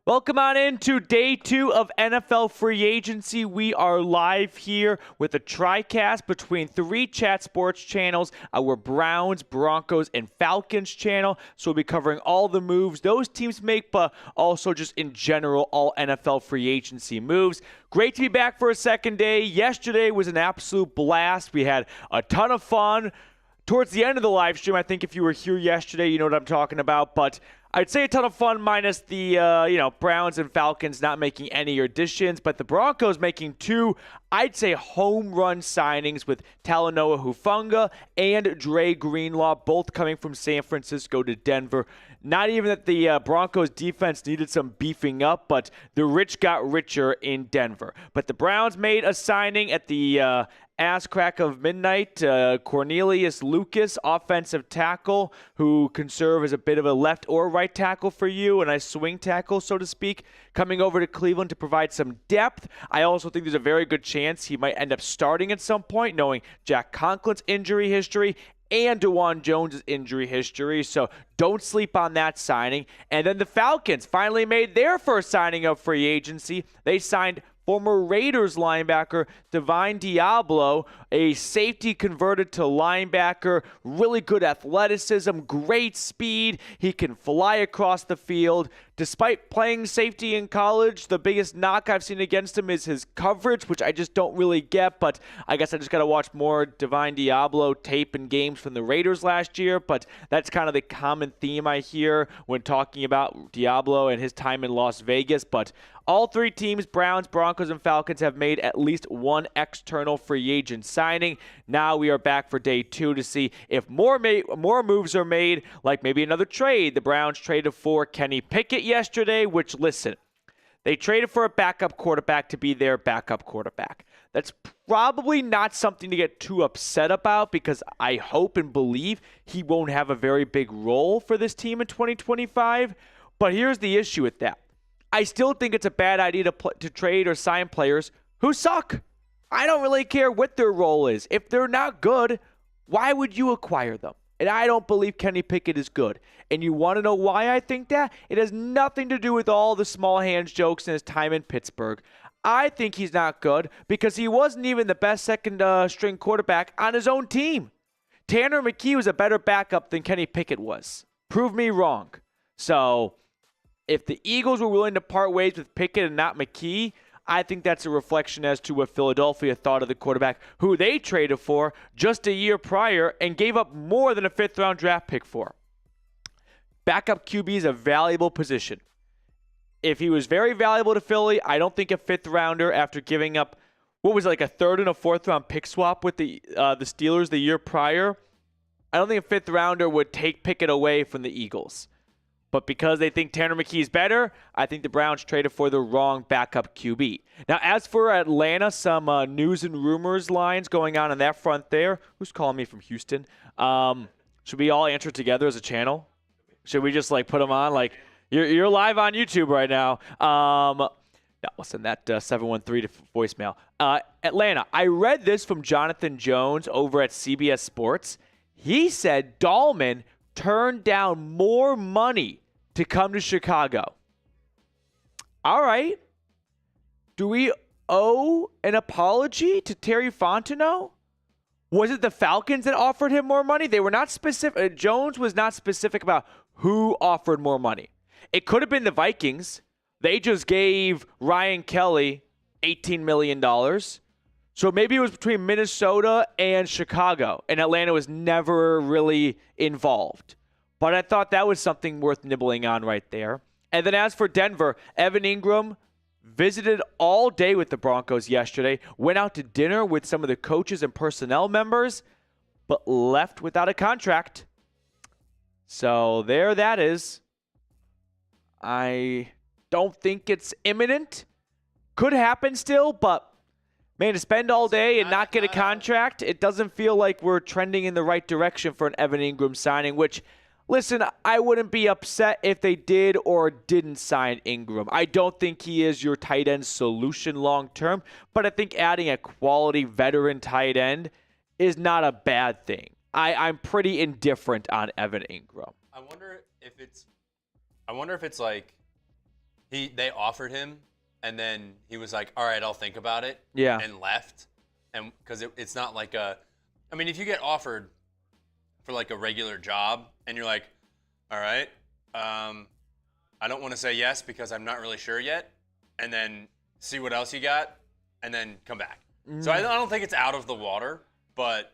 Welcome on into day 2 of NFL free agency. We are live here with a TriCast between 3 chat sports channels, our Browns, Broncos, and Falcons channel. So we'll be covering all the moves those teams make, but also just in general, all NFL free agency moves. Great to be back for a second day. Yesterday was an absolute blast. We had a ton of fun. Towards the end of the live stream, I think if you were here yesterday, you know what I'm talking about, but I'd say a ton of fun minus the, Browns and Falcons not making any additions, but the Broncos making 2, I'd say, home run signings with Talanoa Hufanga and Dre Greenlaw, both coming from San Francisco to Denver. Not even that the Broncos defense needed some beefing up, but the rich got richer in Denver. But the Browns made a signing at the ass crack of midnight. Cornelius Lucas, offensive tackle, who can serve as a bit of a left or right tackle for you, and a swing tackle, so to speak, coming over to Cleveland to provide some depth. I also think there's a very good chance he might end up starting at some point, knowing Jack Conklin's injury history and DeJuan Jones' injury history, so don't sleep on that signing. And then the Falcons finally made their first signing of free agency. They signed former Raiders linebacker Divine Diablo, a safety converted to linebacker, really good athleticism, great speed. He can fly across the field. Despite playing safety in college, the biggest knock I've seen against him is his coverage, which I just don't really get, but I guess I just got to watch more Divine Diablo tape and games from the Raiders last year, but that's kind of the common theme I hear when talking about Diablo and his time in Las Vegas. But all 3 teams, Browns, Broncos, and Falcons, have made at least one external free agent signing. Now we are back for day 2 to see if more moves are made, like maybe another trade. The Browns traded for Kenny Pickett yesterday, which, listen, they traded for a backup quarterback to be their backup quarterback. That's probably not something to get too upset about, because I hope and believe he won't have a very big role for this team in 2025. But here's the issue with that. I still think it's a bad idea to trade or sign players who suck. I don't really care what their role is. If they're not good, why would you acquire them? And I don't believe Kenny Pickett is good. And you want to know why I think that? It has nothing to do with all the small hands jokes in his time in Pittsburgh. I think he's not good because he wasn't even the best second string quarterback on his own team. Tanner McKee was a better backup than Kenny Pickett was. Prove me wrong. So if the Eagles were willing to part ways with Pickett and not McKee, I think that's a reflection as to what Philadelphia thought of the quarterback who they traded for just a year prior and gave up more than a 5th-round draft pick for. Backup QB is a valuable position. If he was very valuable to Philly, I don't think a 5th-rounder after giving up, what was it, like a 3rd and a 4th-round pick swap with the Steelers the year prior, I don't think a 5th-rounder would take Pickett away from the Eagles. But because they think Tanner McKee is better, I think the Browns traded for the wrong backup QB. Now, as for Atlanta, some news and rumors lines going on that front there. Who's calling me from Houston? Should we all answer together as a channel? Should we just put them on? You're live on YouTube right now. No, we'll send that 713 to voicemail. Atlanta, I read this from Jonathan Jones over at CBS Sports. He said Dahlman turned down more money to come to Chicago. All right. Do we owe an apology to Terry Fontenot? Was it the Falcons that offered him more money? They were not specific. Jones was not specific about who offered more money. It could have been the Vikings. They just gave Ryan Kelly $18 million. So maybe it was between Minnesota and Chicago, and Atlanta was never really involved. But I thought that was something worth nibbling on right there. And then as for Denver, Evan Ingram visited all day with the Broncos yesterday, went out to dinner with some of the coaches and personnel members, but left without a contract. So there that is. I don't think it's imminent. Could happen still, but man, to spend all day and not get a contract, it doesn't feel like we're trending in the right direction for an Evan Ingram signing, which, listen, I wouldn't be upset if they did or didn't sign Ingram. I don't think he is your tight end solution long term, but I think adding a quality veteran tight end is not a bad thing. I'm pretty indifferent on Evan Ingram. I wonder if it's like They offered him, and then he was like, all right, I'll think about it. Yeah. And left. And because it's not like I mean, if you get offered for like a regular job and you're like, all right, I don't want to say yes because I'm not really sure yet, and then see what else you got, and then come back. So I don't think it's out of the water, but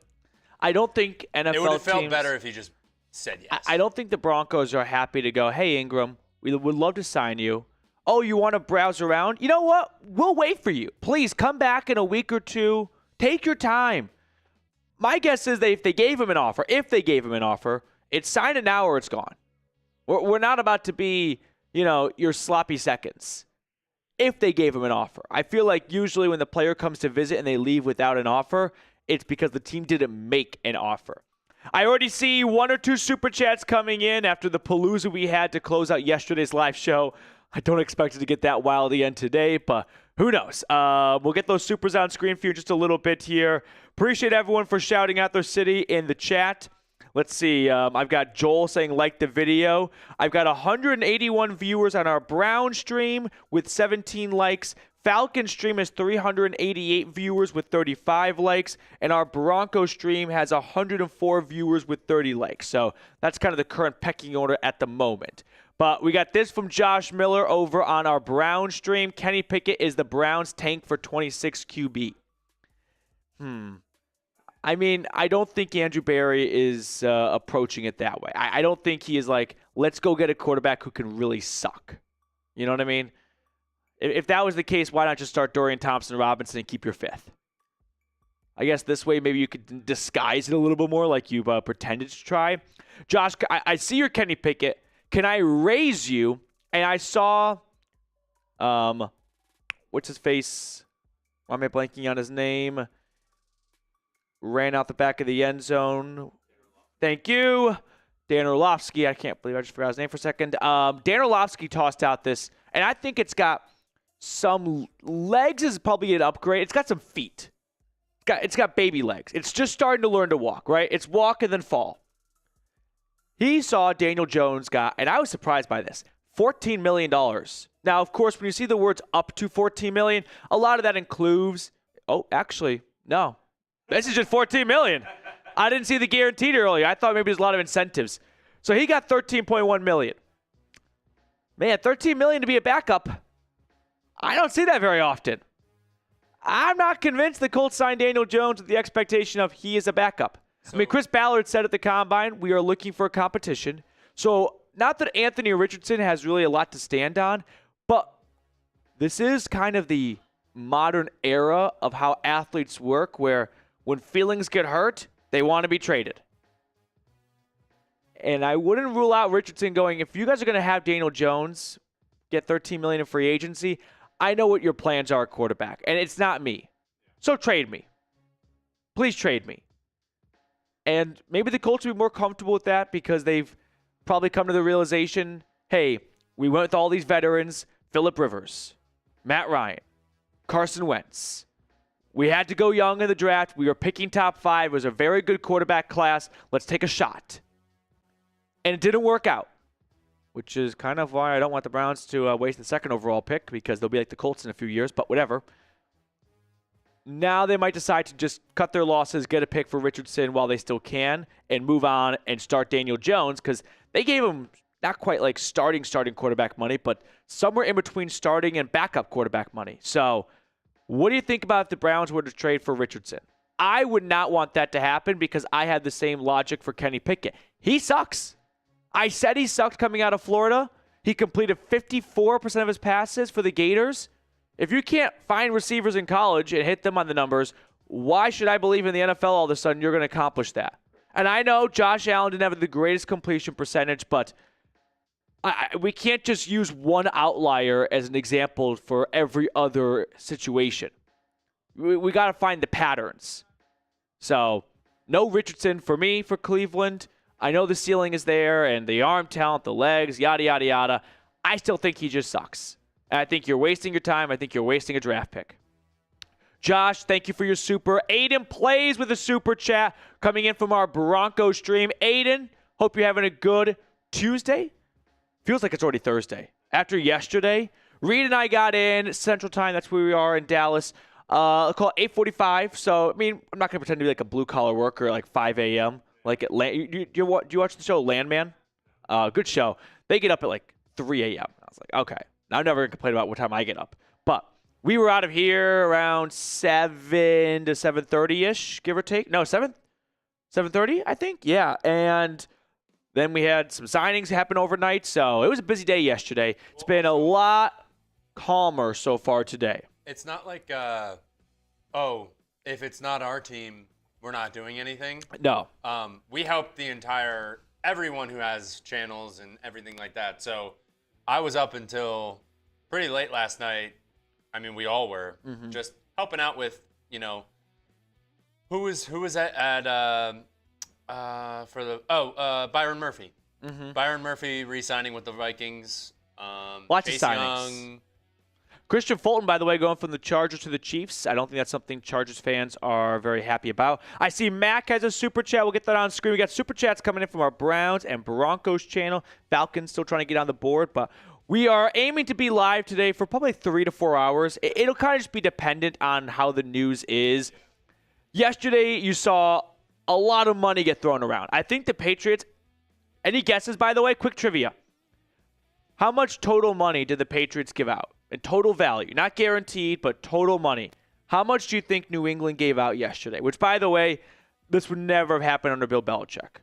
I don't think NFL it would have felt teams, better if he just said yes. I don't think the Broncos are happy to go, hey, Ingram, we would love to sign you. Oh, you want to browse around? You know what? We'll wait for you. Please come back in a week or two. Take your time. My guess is that if they gave him an offer, it's sign it now or it's gone. We're not about to be, your sloppy seconds. If they gave him an offer. I feel like usually when the player comes to visit and they leave without an offer, it's because the team didn't make an offer. I already see 1 or 2 super chats coming in after the palooza we had to close out yesterday's live show. I don't expect it to get that wild again today, but who knows? We'll get those supers on screen for you just a little bit here. Appreciate everyone for shouting out their city in the chat. Let's see. I've got Joel saying like the video. I've got 181 viewers on our Brown stream with 17 likes. Falcon stream has 388 viewers with 35 likes. And our Bronco stream has 104 viewers with 30 likes. So that's kind of the current pecking order at the moment. But we got this from Josh Miller over on our Brown stream. Kenny Pickett is the Browns tank for 26 QB. I mean, I don't think Andrew Berry is approaching it that way. I don't think he is like, let's go get a quarterback who can really suck. You know what I mean? If that was the case, why not just start Dorian Thompson-Robinson and keep your 5th? I guess this way maybe you could disguise it a little bit more like you pretended to try. Josh, I see your Kenny Pickett. Can I raise you? And I saw, what's his face? Why am I blanking on his name? Ran out the back of the end zone. Thank you. Dan Orlovsky. I can't believe I just forgot his name for a second. Dan Orlovsky tossed out this, and I think it's got some legs is probably an upgrade. It's got some feet. It's got baby legs. It's just starting to learn to walk, right? It's walk and then fall. He saw Daniel Jones got, and I was surprised by this, $14 million. Now, of course, when you see the words up to $14 million, a lot of that includes, no. This is just $14 million. I didn't see the guaranteed earlier. I thought maybe there's a lot of incentives. So he got $13.1 million. Man, $13 million to be a backup. I don't see that very often. I'm not convinced the Colts signed Daniel Jones with the expectation of he is a backup. I mean, Chris Ballard said at the Combine, we are looking for a competition. So not that Anthony Richardson has really a lot to stand on, but this is kind of the modern era of how athletes work where when feelings get hurt, they want to be traded. And I wouldn't rule out Richardson going, if you guys are going to have Daniel Jones get $13 million in free agency, I know what your plans are at quarterback, and it's not me. So trade me. Please trade me. And maybe the Colts will be more comfortable with that because they've probably come to the realization, hey, we went with all these veterans, Phillip Rivers, Matt Ryan, Carson Wentz. We had to go young in the draft. We were picking top 5. It was a very good quarterback class. Let's take a shot. And it didn't work out, which is kind of why I don't want the Browns to waste the 2nd overall pick because they'll be like the Colts in a few years, but whatever. Now they might decide to just cut their losses, get a pick for Richardson while they still can, and move on and start Daniel Jones because they gave him not quite like starting quarterback money, but somewhere in between starting and backup quarterback money. So what do you think about if the Browns were to trade for Richardson? I would not want that to happen because I had the same logic for Kenny Pickett. He sucks. I said he sucked coming out of Florida. He completed 54% of his passes for the Gators. If you can't find receivers in college and hit them on the numbers, why should I believe in the NFL all of a sudden you're going to accomplish that? And I know Josh Allen didn't have the greatest completion percentage, but we can't just use one outlier as an example for every other situation. We got to find the patterns. So, no Richardson for me for Cleveland. I know the ceiling is there and the arm talent, the legs, yada, yada, yada. I still think he just sucks. And I think you're wasting your time. I think you're wasting a draft pick. Josh, thank you for your super. Aiden plays with a super chat coming in from our Broncos stream. Aiden, hope you're having a good Tuesday. Feels like it's already Thursday. After yesterday, Reed and I got in Central Time. That's where we are in Dallas. Call it 8:45. So, I mean, I'm not going to pretend to be like a blue-collar worker at like 5 a.m. Like, do you watch the show Landman? Good show. They get up at like 3 a.m. I was like, okay. I'm never going to complain about what time I get up. But we were out of here around 7 to 7:30-ish, give or take. No, 7:30, I think. Yeah, and then we had some signings happen overnight. So it was a busy day yesterday. It's been a lot calmer so far today. It's not like, if it's not our team, we're not doing anything. No. We help everyone who has channels and everything like that. So I was up until pretty late last night. I mean, we all were just helping out with, who was at Byron Murphy. Byron Murphy re-signing with the Vikings. Lots Chase of signings. Young. Christian Fulton, by the way, going from the Chargers to the Chiefs. I don't think that's something Chargers fans are very happy about. I see Mac has a super chat. We'll get that on screen. We got super chats coming in from our Browns and Broncos channel. Falcons still trying to get on the board, but we are aiming to be live today for probably 3 to 4 hours. It'll kind of just be dependent on how the news is. Yesterday, you saw a lot of money get thrown around. I think the Patriots, any guesses, by the way? Quick trivia. How much total money did the Patriots give out? In total value, not guaranteed, but total money. How much do you think New England gave out yesterday? Which, by the way, this would never have happened under Bill Belichick.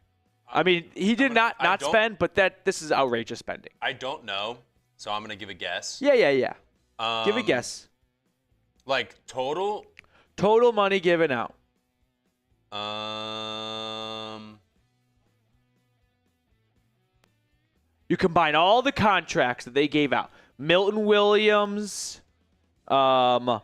I mean, he did not spend, but this is outrageous spending. I don't know, so I'm going to give a guess. Yeah. Give a guess. Like total? Total money given out. You combine all the contracts that they gave out. Milton Williams, who else?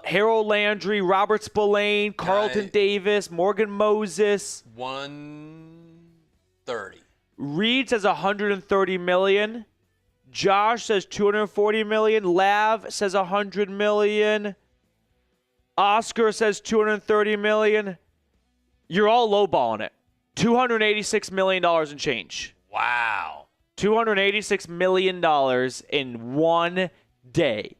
Harold Landry, Robert Spillane, Carlton Davis, Morgan Moses. 130. Reed says 130 million. Josh says 240 million. Lav says 100 million. Oscar says 230 million. You're all lowballing it. $286 million in change. Wow. $286 million in one day.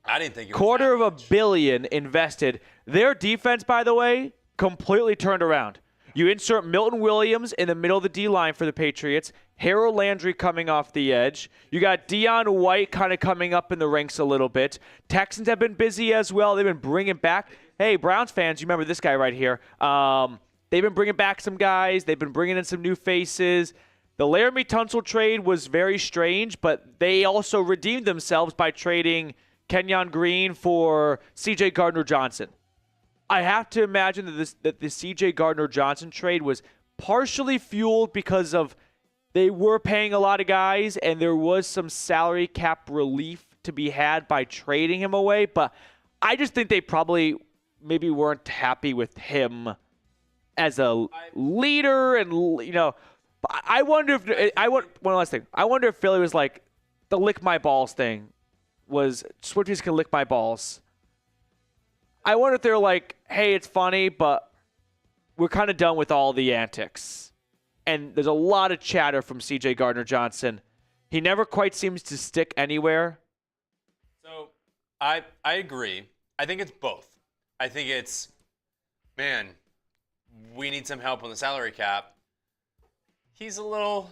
I didn't think it was $250 million invested. Their defense, by the way, completely turned around. You insert Milton Williams in the middle of the D-line for the Patriots. Harold Landry coming off the edge. You got Deion White kind of coming up in the ranks a little bit. Texans have been busy as well. They've been bringing back. Hey, Browns fans, you remember this guy right here. They've been bringing back some guys. They've been bringing in some new faces. The Laramie Tunsil trade was very strange, but they also redeemed themselves by trading Kenyon Green for C.J. Gardner-Johnson. I have to imagine that the C.J. Gardner-Johnson trade was partially fueled because of they were paying a lot of guys and there was some salary cap relief to be had by trading him away. But I just think they probably maybe weren't happy with him as a leader and, I wonder if one last thing. I wonder if Philly was like the lick my balls thing was Swifties can lick my balls. I wonder if they're like, hey, it's funny, but we're kind of done with all the antics. And there's a lot of chatter from C.J. Gardner-Johnson. He never quite seems to stick anywhere. So I agree. I think it's both. I think it's, man, we need some help on the salary cap. He's a little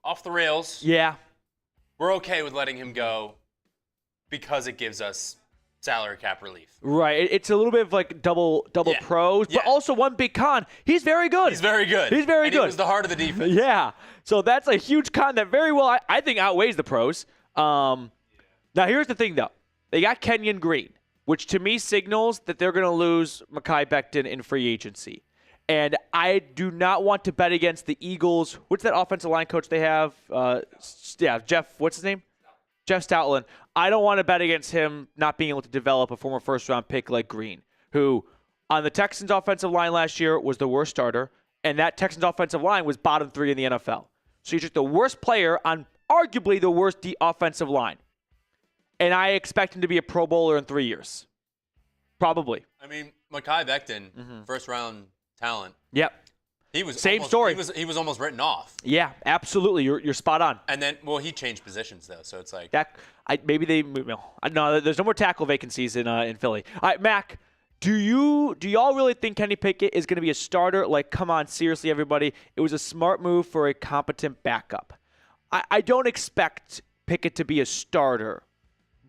off the rails. Yeah. We're okay with letting him go because it gives us salary cap relief. Right. It's a little bit of like double pros, but also one big con. He's very good. He's very good. He was the heart of the defense. Yeah. So that's a huge con that very well, I think, outweighs the pros. Now, here's the thing, though. They got Kenyon Green, which to me signals that they're going to lose Mekhi Becton in free agency. And I do not want to bet against the Eagles. What's that offensive line coach they have? Jeff, what's his name? Jeff Stoutland. I don't want to bet against him not being able to develop a former first-round pick like Green, who on the Texans offensive line last year was the worst starter, and that Texans offensive line was bottom 3 in the NFL. So you took the worst player on arguably the worst offensive line. And I expect him to be a Pro Bowler in 3 years. Probably. I mean, Mekhi Becton, first-round talent. Yep. Same story. He was almost written off. Yeah, absolutely. You're spot on. And then, well, he changed positions though, so it's like maybe they no. There's no more tackle vacancies in Philly. All right, Mac. Do y'all really think Kenny Pickett is going to be a starter? Like, come on, seriously, everybody. It was a smart move for a competent backup. I don't expect Pickett to be a starter,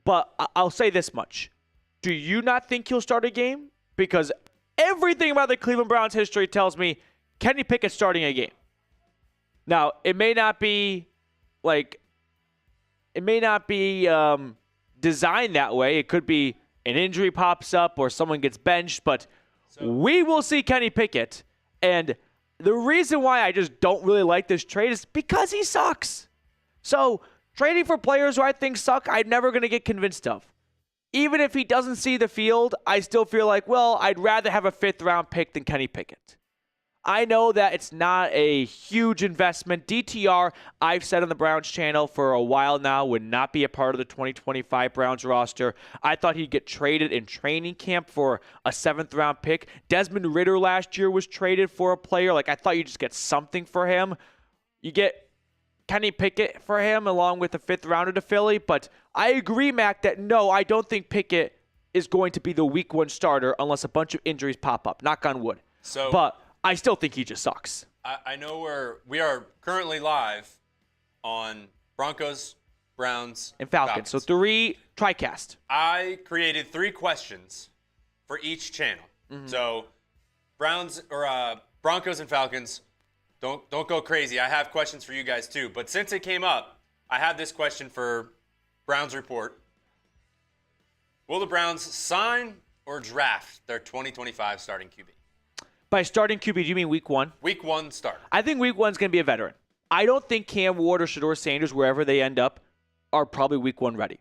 but I'll say this much. Do you not think he'll start a game? Because everything about the Cleveland Browns history tells me Kenny Pickett's starting a game. Now, it may not be designed that way. It could be an injury pops up or someone gets benched, but we will see Kenny Pickett. And the reason why I just don't really like this trade is because he sucks. So trading for players who I think suck, I'm never going to get convinced of. Even if he doesn't see the field, I still feel like, well, I'd rather have a 5th-round pick than Kenny Pickett. I know that it's not a huge investment. DTR, I've said on the Browns channel for a while now, would not be a part of the 2025 Browns roster. I thought he'd get traded in training camp for a 7th-round pick. Desmond Ridder last year was traded for a player. Like, I thought you'd just get something for him. You get Kenny Pickett for him along with a 5th-rounder to Philly. But I agree, Mac, that no, I don't think Pickett is going to be the week 1 starter unless a bunch of injuries pop up. Knock on wood. But I still think he just sucks. I know we are currently live on Broncos, Browns, and Falcons. So 3 TriCast. I created 3 questions for each channel. Mm-hmm. So Broncos and Falcons, don't go crazy. I have questions for you guys too. But since it came up, I have this question for Browns Report. Will the Browns sign or draft their 2025 starting QB? By starting QB, do you mean week 1? Week 1 starter. I think week 1's going to be a veteran. I don't think Cam Ward or Shedeur Sanders, wherever they end up, are probably week 1 ready.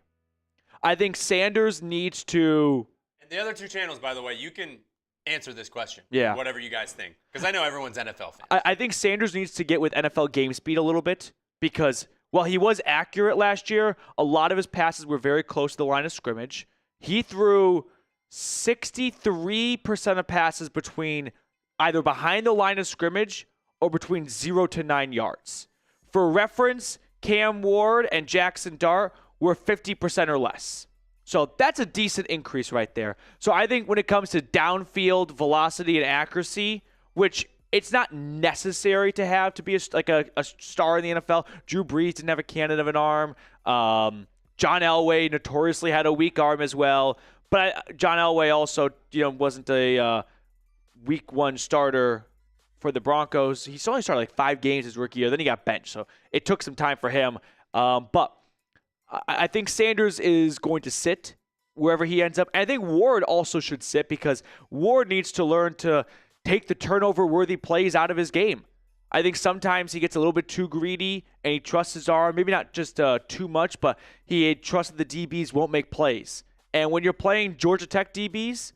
I think Sanders needs to... And the other 2 channels, by the way, you can answer this question. Yeah. Whatever you guys think. Because I know everyone's NFL fan. I think Sanders needs to get with NFL game speed a little bit because, while he was accurate last year, a lot of his passes were very close to the line of scrimmage. He threw 63% of passes between either behind the line of scrimmage or between 0 to 9 yards. For reference, Cam Ward and Jackson Dart were 50% or less. So that's a decent increase right there. So I think when it comes to downfield velocity and accuracy, which it's not necessary to have to be a star in the NFL. Drew Brees didn't have a cannon of an arm. John Elway notoriously had a weak arm as well. But John Elway also wasn't a week 1 starter for the Broncos. He only started 5 games his rookie year. Then he got benched. So it took some time for him. But I think Sanders is going to sit wherever he ends up. And I think Ward also should sit because Ward needs to learn to take the turnover-worthy plays out of his game. I think sometimes he gets a little bit too greedy and he trusts his arm. Maybe not just too much, but he trusts the DBs won't make plays. And when you're playing Georgia Tech DBs,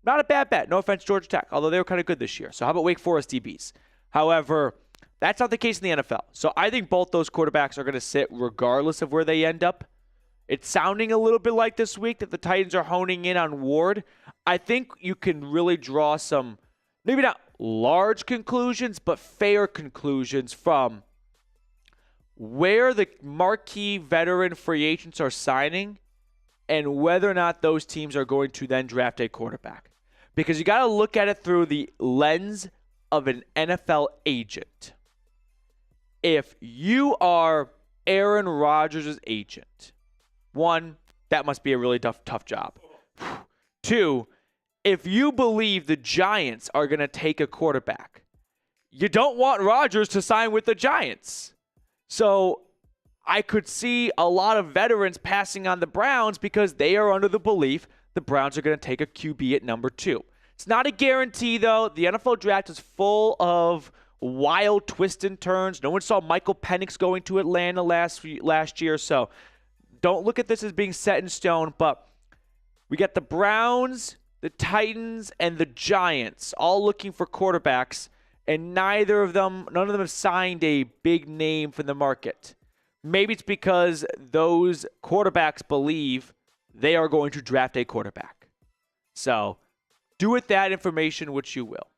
not a bad bet. No offense, Georgia Tech, although they were kind of good this year. So how about Wake Forest DBs? However, that's not the case in the NFL. So I think both those quarterbacks are going to sit regardless of where they end up. It's sounding a little bit like this week that the Titans are honing in on Ward. I think you can really draw some, maybe not large conclusions, but fair conclusions from where the marquee veteran free agents are signing and whether or not those teams are going to then draft a quarterback. Because you got to look at it through the lens of an NFL agent. If you are Aaron Rodgers' agent, 1, that must be a really tough job. 2, if you believe the Giants are going to take a quarterback, you don't want Rodgers to sign with the Giants. So I could see a lot of veterans passing on the Browns because they are under the belief the Browns are going to take a QB at number 2. It's not a guarantee, though. The NFL draft is full of wild twists and turns. No one saw Michael Penix going to Atlanta last year, so don't look at this as being set in stone. But we got the Browns, the Titans, and the Giants all looking for quarterbacks, and none of them have signed a big name from the market. Maybe it's because those quarterbacks believe they are going to draft a quarterback. So do with that information what you will.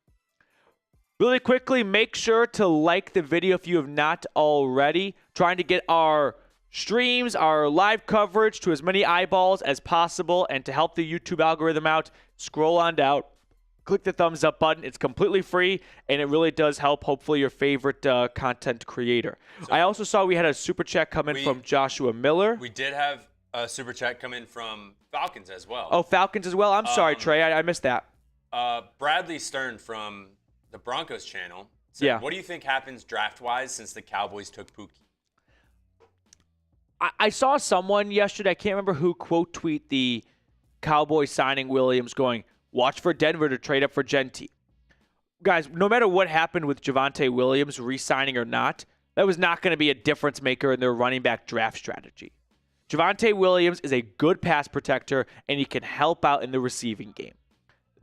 Really quickly, make sure to like the video if you have not already. Trying to get our streams, our live coverage to as many eyeballs as possible. And to help the YouTube algorithm out, scroll on down. Click the thumbs up button. It's completely free, and it really does help, hopefully, your favorite content creator. So I also saw we had a super chat come in from Joshua Miller. We did have a super chat come in from Falcons as well. Oh, Falcons as well? I'm sorry, Trey. I missed that. Bradley Stern from the Broncos channel said, what do you think happens draft-wise since the Cowboys took Pookie? I saw someone yesterday, I can't remember who, quote tweet the Cowboys signing Williams going, watch for Denver to trade up for Genty. Guys, no matter what happened with Javonte Williams re-signing or not, that was not going to be a difference maker in their running back draft strategy. Javonte Williams is a good pass protector, and he can help out in the receiving game.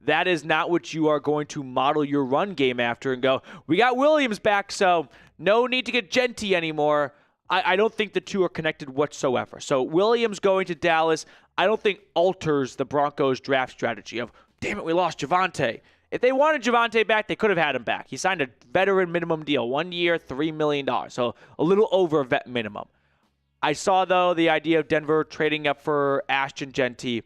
That is not what you are going to model your run game after and go, we got Williams back, so no need to get Genty anymore. I don't think the two are connected whatsoever. So Williams going to Dallas, I don't think alters the Broncos draft strategy of, damn it, we lost Javonte. If they wanted Javonte back, they could have had him back. He signed a veteran minimum deal, 1 year, $3 million, so a little over vet minimum. I saw, though, the idea of Denver trading up for Ashton Genty.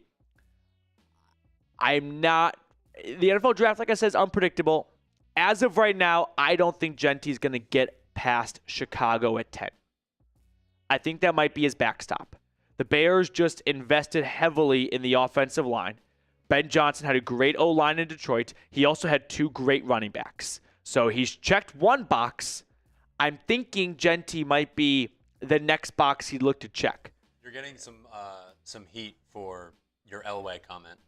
I'm not – the NFL draft, like I said, is unpredictable. As of right now, I don't think Genty is going to get past Chicago at 10. I think that might be his backstop. The Bears just invested heavily in the offensive line. Ben Johnson had a great O-line in Detroit. He also had 2 great running backs. So he's checked one box. I'm thinking Genty might be the next box he'd look to check. You're getting some heat for your Elway comment.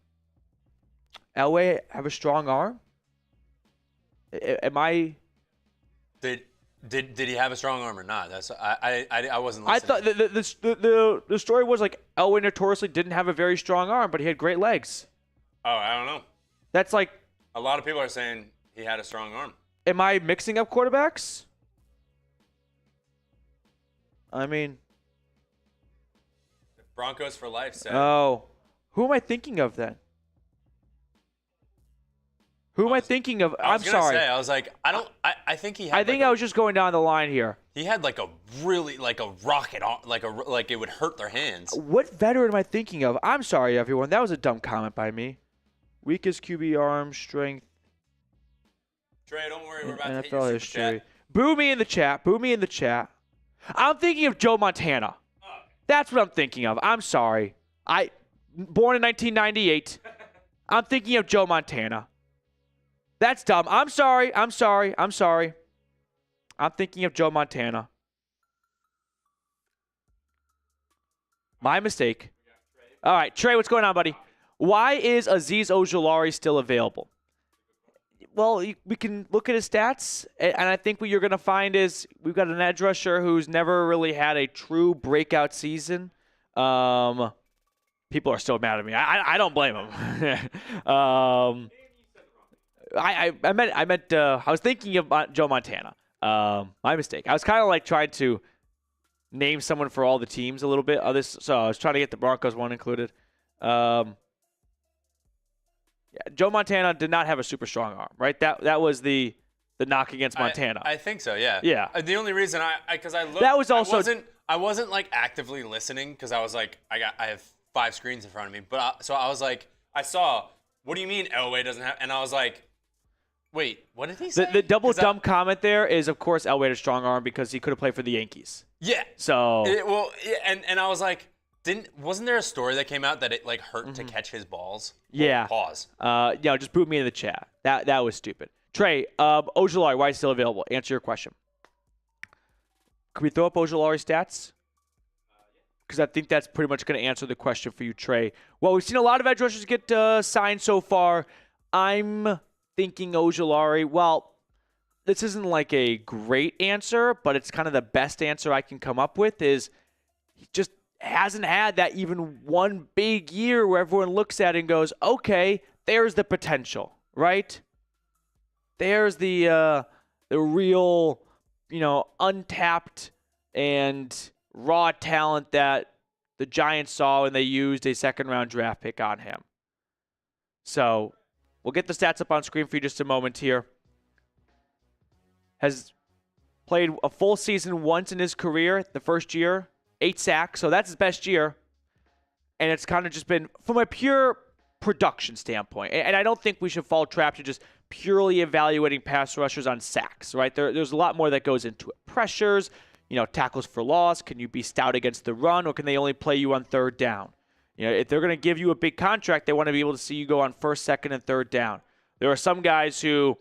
Elway have a strong arm? Am I... Did he have a strong arm or not? That's I wasn't listening. I thought the story was like Elway notoriously didn't have a very strong arm, but he had great legs. Oh, I don't know. That's like a lot of people are saying he had a strong arm. Am I mixing up quarterbacks? I mean, Broncos for life said. Oh, who am I thinking of then? Who am I thinking of? I'm sorry. I was like, I think he had. I think I was just going down the line here. He had like a really like a rocket, like it would hurt their hands. What veteran am I thinking of? I'm sorry, everyone. That was a dumb comment by me. Weakest QB arm strength. Trey, don't worry. We're about to hit NFL your history. super chat. Boo me in the chat. Boo me in the chat. I'm thinking of Joe Montana. That's what I'm thinking of. I'm sorry. Born in 1998. I'm thinking of Joe Montana. That's dumb. I'm sorry. I'm thinking of Joe Montana. My mistake. All right, Trey, what's going on, buddy? Why is Azeez Ojulari still available? Well, we can look at his stats, and I think what you're going to find is we've got an edge rusher who's never really had a true breakout season. People are still mad at me. I don't blame them. I was thinking of Joe Montana. My mistake. I was kind of like trying to name someone for all the teams a little bit of this, so I was trying to get the Broncos one included. Joe Montana did not have a super strong arm, right? That was the knock against Montana. I think so, yeah. Yeah. The only reason because I looked, that was also I wasn't like actively listening because I was like I have 5 screens in front of me, but so I was like I saw. What do you mean Elway doesn't have? And I was like, wait, what did he say? The double dumb comment there is, of course, Elway had a strong arm because he could have played for the Yankees. Yeah. So. And I was like, wasn't there a story that came out that it like hurt to catch his balls? Yeah. Pause. Just boot me in the chat. That was stupid. Trey, Ojulari, why is he still available? Answer your question. Can we throw up Ojulari's stats? Because I think that's pretty much going to answer the question for you, Trey. Well, we've seen a lot of edge rushers get signed so far. I'm thinking Ojulari. Well, this isn't like a great answer, but it's kind of the best answer I can come up with is he just hasn't had that even one big year where everyone looks at it and goes, okay, there's the potential, right? There's the real, untapped and raw talent that the Giants saw when they used a second-round draft pick on him. So we'll get the stats up on screen for you just a moment here. has played a full season once in his career, the first year, 8 sacks. So that's his best year. And it's kind of just been from a pure production standpoint. And I don't think we should fall trap to just purely evaluating pass rushers on sacks, right? There's a lot more that goes into it. Pressures, tackles for loss. Can you be stout against the run, or can they only play you on third down? If they're going to give you a big contract, they want to be able to see you go on first, second, and third down. There are some guys who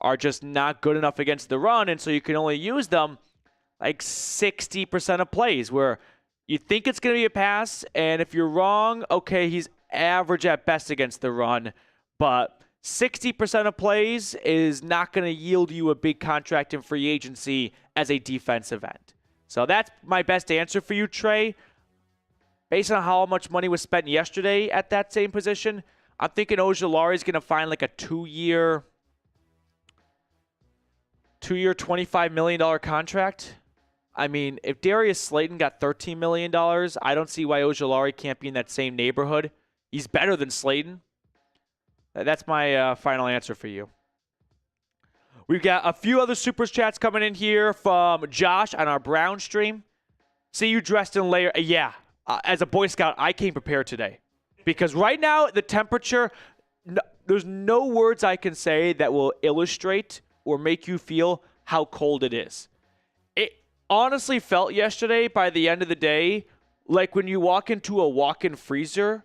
are just not good enough against the run, and so you can only use them like 60% of plays where you think it's going to be a pass, and if you're wrong, okay, he's average at best against the run, but 60% of plays is not going to yield you a big contract in free agency as a defensive end. So that's my best answer for you, Trey. Based on how much money was spent yesterday at that same position, I'm thinking Ojulari is going to find like a two-year $25 million contract. I mean, if Darius Slayton got $13 million, I don't see why Ojulari can't be in that same neighborhood. He's better than Slayton. That's my final answer for you. We've got a few other super chats coming in here from Josh on our Brown stream. See you dressed in layer. Yeah, as a Boy Scout, I came prepared today. Because right now, the temperature, there's no words I can say that will illustrate or make you feel how cold it is. It honestly felt yesterday, by the end of the day, like when you walk into a walk-in freezer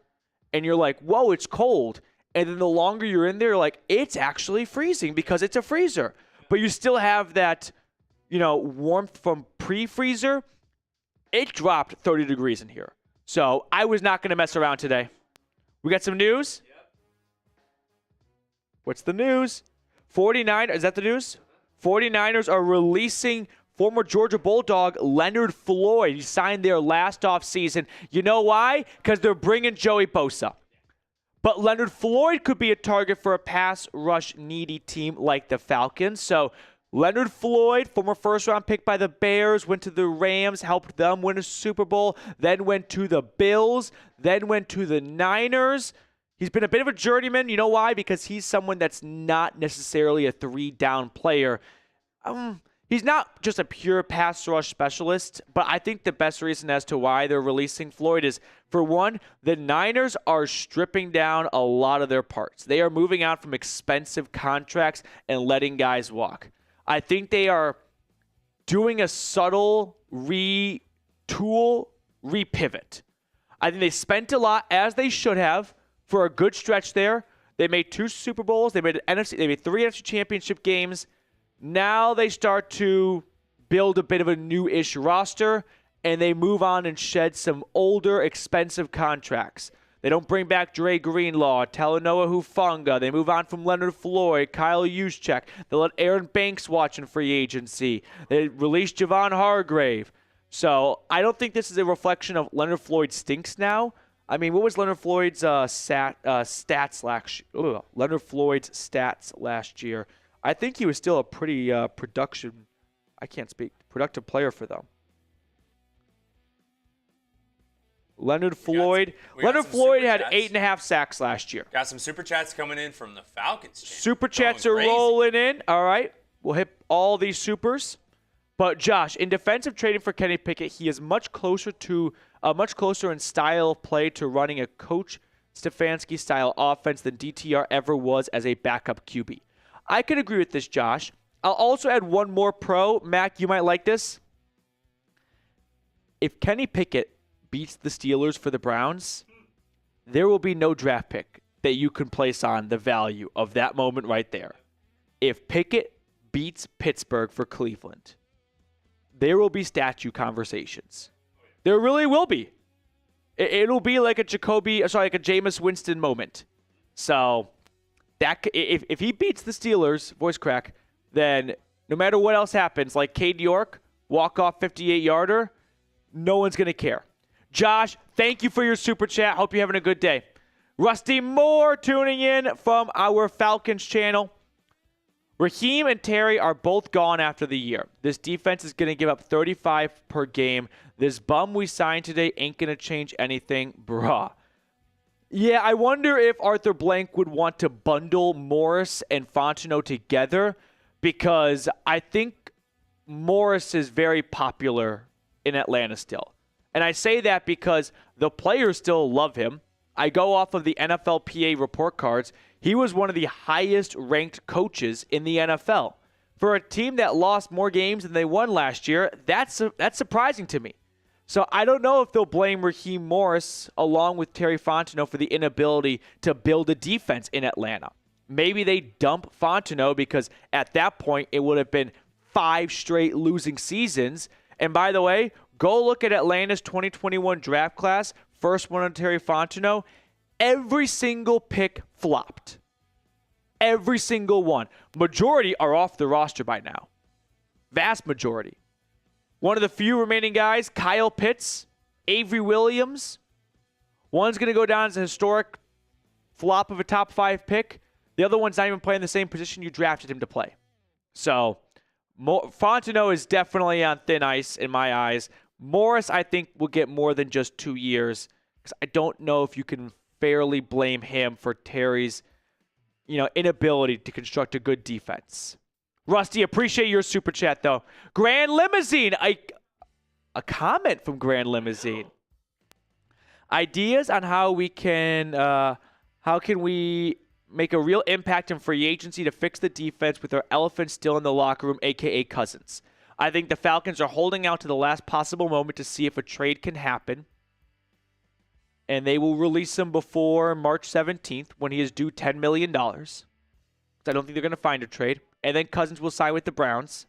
and you're like, whoa, it's cold. And then the longer you're in there, you're like, it's actually freezing because it's a freezer. But you still have that, warmth from pre-freezer. It dropped 30 degrees in here. So I was not going to mess around today. We got some news? Yep. What's the news? 49ers, is that the news? 49ers are releasing former Georgia Bulldog Leonard Floyd. He signed there last offseason. You know why? Because they're bringing Joey Bosa. But Leonard Floyd could be a target for a pass rush needy team like the Falcons. So Leonard Floyd, former first-round pick by the Bears, went to the Rams, helped them win a Super Bowl, then went to the Bills, then went to the Niners. He's been a bit of a journeyman. You know why? Because he's someone that's not necessarily a three-down player. He's not just a pure pass rush specialist, but I think the best reason as to why they're releasing Floyd is, for one, the Niners are stripping down a lot of their parts. They are moving out from expensive contracts and letting guys walk. I think they are doing a subtle retool, repivot. I think they spent a lot, as they should have, for a good stretch there. They made 2 Super Bowls. They made 3 NFC championship games. Now they start to build a bit of a new-ish roster, and they move on and shed some older, expensive contracts. They don't bring back Dre Greenlaw, Talanoa Hufanga. They move on from Leonard Floyd, Kyle Juszczyk. They let Aaron Banks watch in free agency. They released Javon Hargrave. So I don't think this is a reflection of Leonard Floyd stinks now. I mean, what was Leonard Floyd's stats last year? I think he was still a pretty productive player for them. Leonard Floyd had 8.5 sacks last year. Got some super chats coming in from the Falcons. Super chats are rolling in. All right. We'll hit all these supers. But Josh, in defense of trading for Kenny Pickett, he is much closer in style of play to running a Coach Stefanski style offense than DTR ever was as a backup QB. I could agree with this, Josh. I'll also add one more pro. Mac, you might like this. If Kenny Pickett beats the Steelers for the Browns, there will be no draft pick that you can place on the value of that moment right there. If Pickett beats Pittsburgh for Cleveland, there will be statue conversations. There really will be. It'll be like a Jameis Winston moment. So that if he beats the Steelers, voice crack, then no matter what else happens, like Cade York, walk-off 58-yarder, no one's going to care. Josh, thank you for your super chat. Hope you're having a good day. Rusty Moore tuning in from our Falcons channel. Raheem and Terry are both gone after the year. This defense is going to give up 35 per game. This bum we signed today ain't going to change anything, bruh. Yeah, I wonder if Arthur Blank would want to bundle Morris and Fontenot together, because I think Morris is very popular in Atlanta still. And I say that because the players still love him. I go off of the NFLPA report cards. He was one of the highest ranked coaches in the NFL. For a team that lost more games than they won last year, that's surprising to me. So I don't know if they'll blame Raheem Morris along with Terry Fontenot for the inability to build a defense in Atlanta. Maybe they dump Fontenot because at that point it would have been 5 straight losing seasons. And by the way, go look at Atlanta's 2021 draft class, first one on Terry Fontenot. Every single pick flopped. Every single one. Majority are off the roster by now. Vast majority. One of the few remaining guys, Kyle Pitts, Avery Williams. One's going to go down as a historic flop of a top 5 pick. The other one's not even playing the same position you drafted him to play. So Fontenot is definitely on thin ice in my eyes. Morris, I think, will get more than just 2 years because I don't know if you can fairly blame him for Terry's inability to construct a good defense. Rusty, appreciate your super chat, though. Grand Limousine. A comment from Grand Limousine. Ideas on how we can make a real impact in free agency to fix the defense with our elephant still in the locker room, a.k.a. Cousins. I think the Falcons are holding out to the last possible moment to see if a trade can happen. And they will release him before March 17th when he is due $10 million. I don't think they're going to find a trade. And then Cousins will sign with the Browns.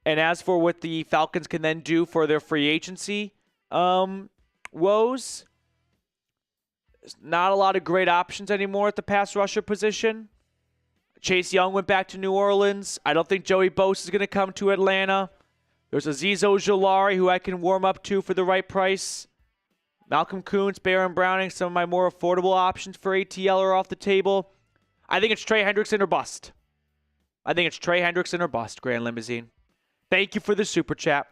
And as for what the Falcons can then do for their free agency woes, there's not a lot of great options anymore at the pass rusher position. Chase Young went back to New Orleans. I don't think Joey Bosa is going to come to Atlanta. There's Azeez Ojulari, who I can warm up to for the right price. Malcolm Kuntz, Baron Browning, some of my more affordable options for ATL are off the table. I think it's Trey Hendrickson or bust. Grand Limousine. Thank you for the super chat.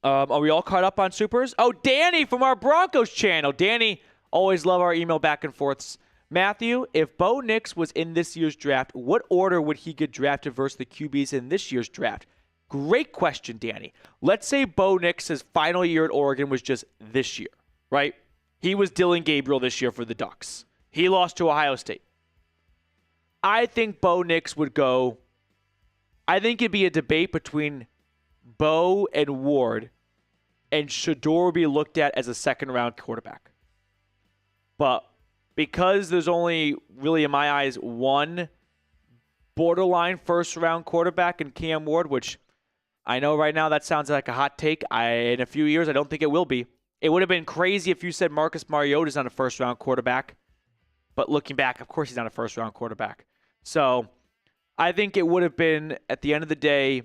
Are we all caught up on supers? Oh, Danny from our Broncos channel. Danny, always love our email back and forths. Matthew, if Bo Nix was in this year's draft, what order would he get drafted versus the QBs in this year's draft? Great question, Danny. Let's say Bo Nix's final year at Oregon was just this year, right? He was Dylan Gabriel this year for the Ducks. He lost to Ohio State. I think Bo Nix would go. I think it'd be a debate between Bo and Ward, and Shador would be looked at as a second-round quarterback. But because there's only, really in my eyes, one borderline first-round quarterback in Cam Ward, which I know right now that sounds like a hot take. In a few years, I don't think it will be. It would have been crazy if you said Marcus Mariota's not a first-round quarterback. But looking back, of course he's not a first-round quarterback. So I think it would have been, at the end of the day,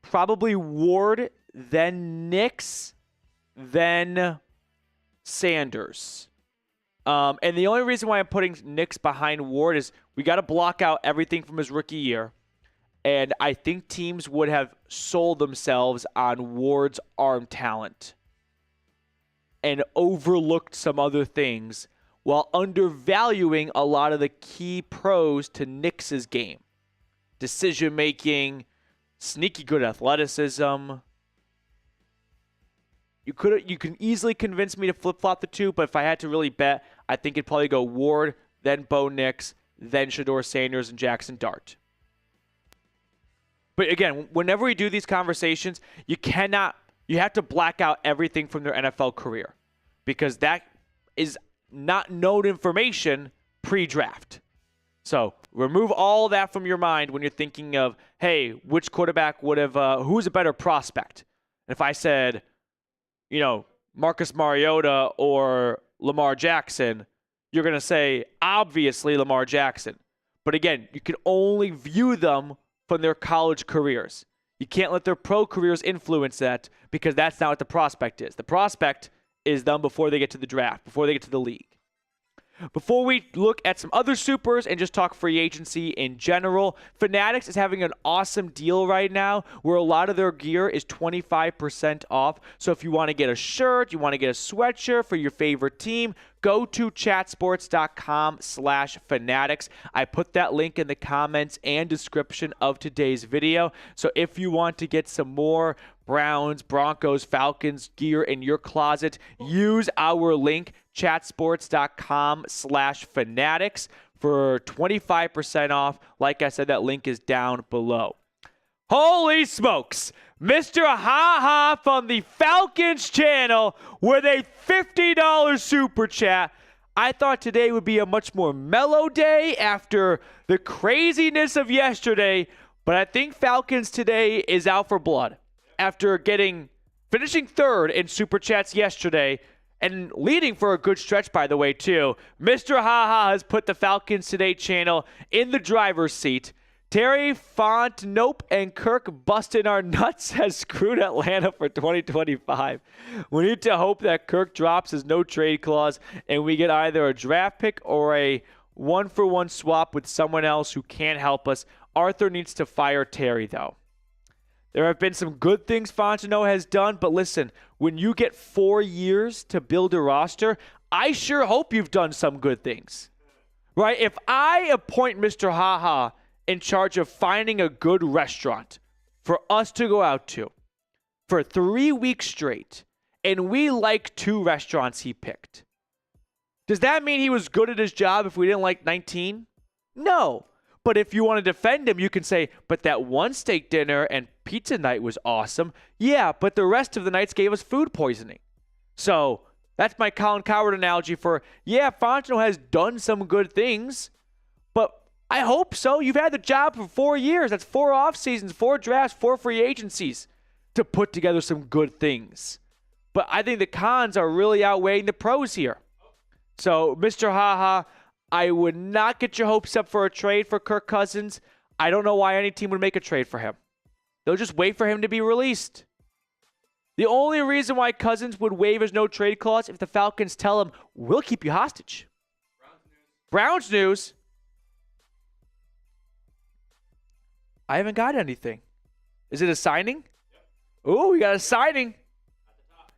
probably Ward, then Nix, then Sanders. And the only reason why I'm putting Nix behind Ward is we got to block out everything from his rookie year. And I think teams would have sold themselves on Ward's arm talent and overlooked some other things while undervaluing a lot of the key pros to Nix's game. Decision-making, sneaky good athleticism. You can easily convince me to flip-flop the two, but if I had to really bet, I think it'd probably go Ward, then Bo Nix, then Shador Sanders and Jackson Dart. But again, whenever we do these conversations, you have to black out everything from their NFL career because that is not known information pre-draft. So remove all that from your mind when you're thinking of, hey, which quarterback would have, who's a better prospect? And if I said, Marcus Mariota or Lamar Jackson, you're going to say, obviously, Lamar Jackson. But again, you can only view them from their college careers. You can't let their pro careers influence that because that's not what the prospect is. The prospect is them before they get to the draft, before they get to the league. Before we look at some other supers and just talk free agency in general, Fanatics is having an awesome deal right now where a lot of their gear is 25% off. So if you want to get a shirt, you want to get a sweatshirt for your favorite team, go to chatsports.com/fanatics. I put that link in the comments and description of today's video. So if you want to get some more Browns, Broncos, Falcons gear in your closet, use our link, chatsports.com/fanatics, for 25% off. Like I said, that link is down below. Holy smokes! Mr. Ha-Ha from the Falcons channel with a $50 super chat. I thought today would be a much more mellow day after the craziness of yesterday, but I think Falcons today is out for blood. After finishing third in super chats yesterday and leading for a good stretch, by the way, too, Mr. Ha-Ha has put the Falcons Today channel in the driver's seat. Terry Fontenot and Kirk busting our nuts has screwed Atlanta for 2025. We need to hope that Kirk drops his no trade clause and we get either a draft pick or a one-for-one swap with someone else who can't help us. Arthur needs to fire Terry, though. There have been some good things Fontenot has done, but listen, when you get 4 years to build a roster, I sure hope you've done some good things. Right? If I appoint Mr. Ha-Ha in charge of finding a good restaurant for us to go out to for 3 weeks straight, and we like 2 restaurants he picked, does that mean he was good at his job if we didn't like 19? No. But if you want to defend him, you can say, but that one steak dinner and pizza night was awesome. Yeah, but the rest of the nights gave us food poisoning. So that's my Colin Cowherd analogy for, yeah, Fontenot has done some good things, but I hope so. You've had the job for 4 years. That's 4 off seasons, 4 drafts, 4 free agencies to put together some good things. But I think the cons are really outweighing the pros here. So, Mr. Ha-Ha, I would not get your hopes up for a trade for Kirk Cousins. I don't know why any team would make a trade for him. They'll just wait for him to be released. The only reason why Cousins would waive his no trade clause if the Falcons tell him, we'll keep you hostage. Browns news. I haven't got anything. Is it a signing? Yep. Ooh, we got a signing. At the top.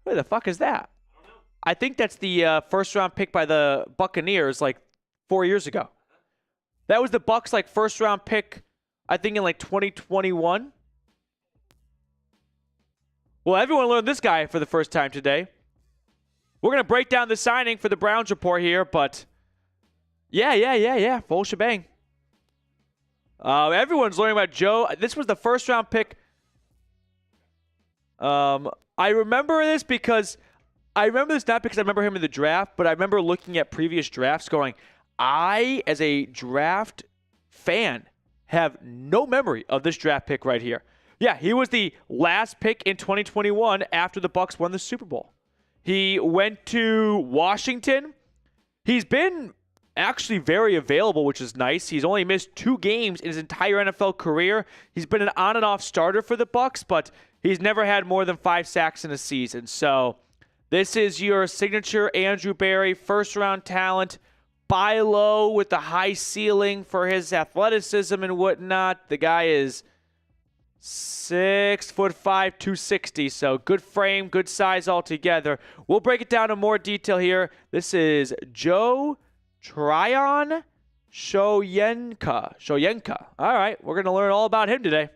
Who the fuck is that? I don't know. I think that's the first-round pick by the Buccaneers like 4 years ago. That was the Bucs like first-round pick, I think, in like 2021. Well, everyone learned this guy for the first time today. We're going to break down the signing for the Browns report here, but yeah. Full shebang. Everyone's learning about Joe. This was the first-round pick. I remember this because I remember this not because I remember him in the draft, but I remember looking at previous drafts going, I, as a draft fan, have no memory of this draft pick right here. Yeah, he was the last pick in 2021 after the Bucs won the Super Bowl. He went to Washington. He's been actually very available, which is nice. He's only missed 2 games in his entire NFL career. He's been an on and off starter for the Bucs, but he's never had more than 5 sacks in a season. So this is your signature Andrew Berry first-round talent. Buy low with the high ceiling for his athleticism and whatnot. The guy is 6'5", 260. So good frame, good size altogether. We'll break it down in more detail here. This is Joe Tryon Shoyenka. All right, we're going to learn all about him today.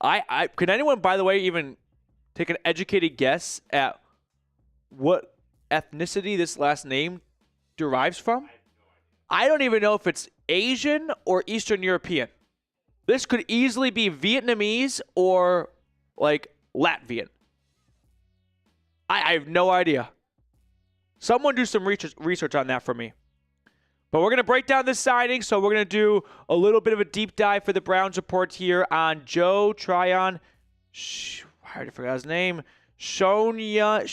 Can anyone, by the way, even take an educated guess at what ethnicity this last name derives from? I don't even know if it's Asian or Eastern European. This could easily be Vietnamese or like Latvian. I have no idea. Someone do some research on that for me. But we're going to break down this signing, so we're going to do a little bit of a deep dive for the Browns report here on Joe Tryon. I already forgot his name. Shoyenka.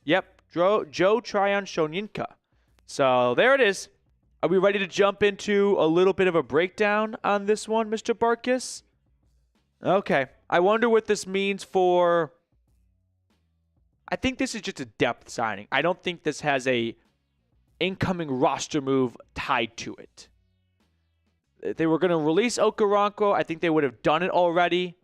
Yep, Joe Tryon Shoyenka. So there it is. Are we ready to jump into a little bit of a breakdown on this one, Mr. Barkis? Okay. I wonder what this means for... I think this is just a depth signing. I don't think this has a incoming roster move tied to it. If they were going to release Okoronkwo, I think they would have done it already.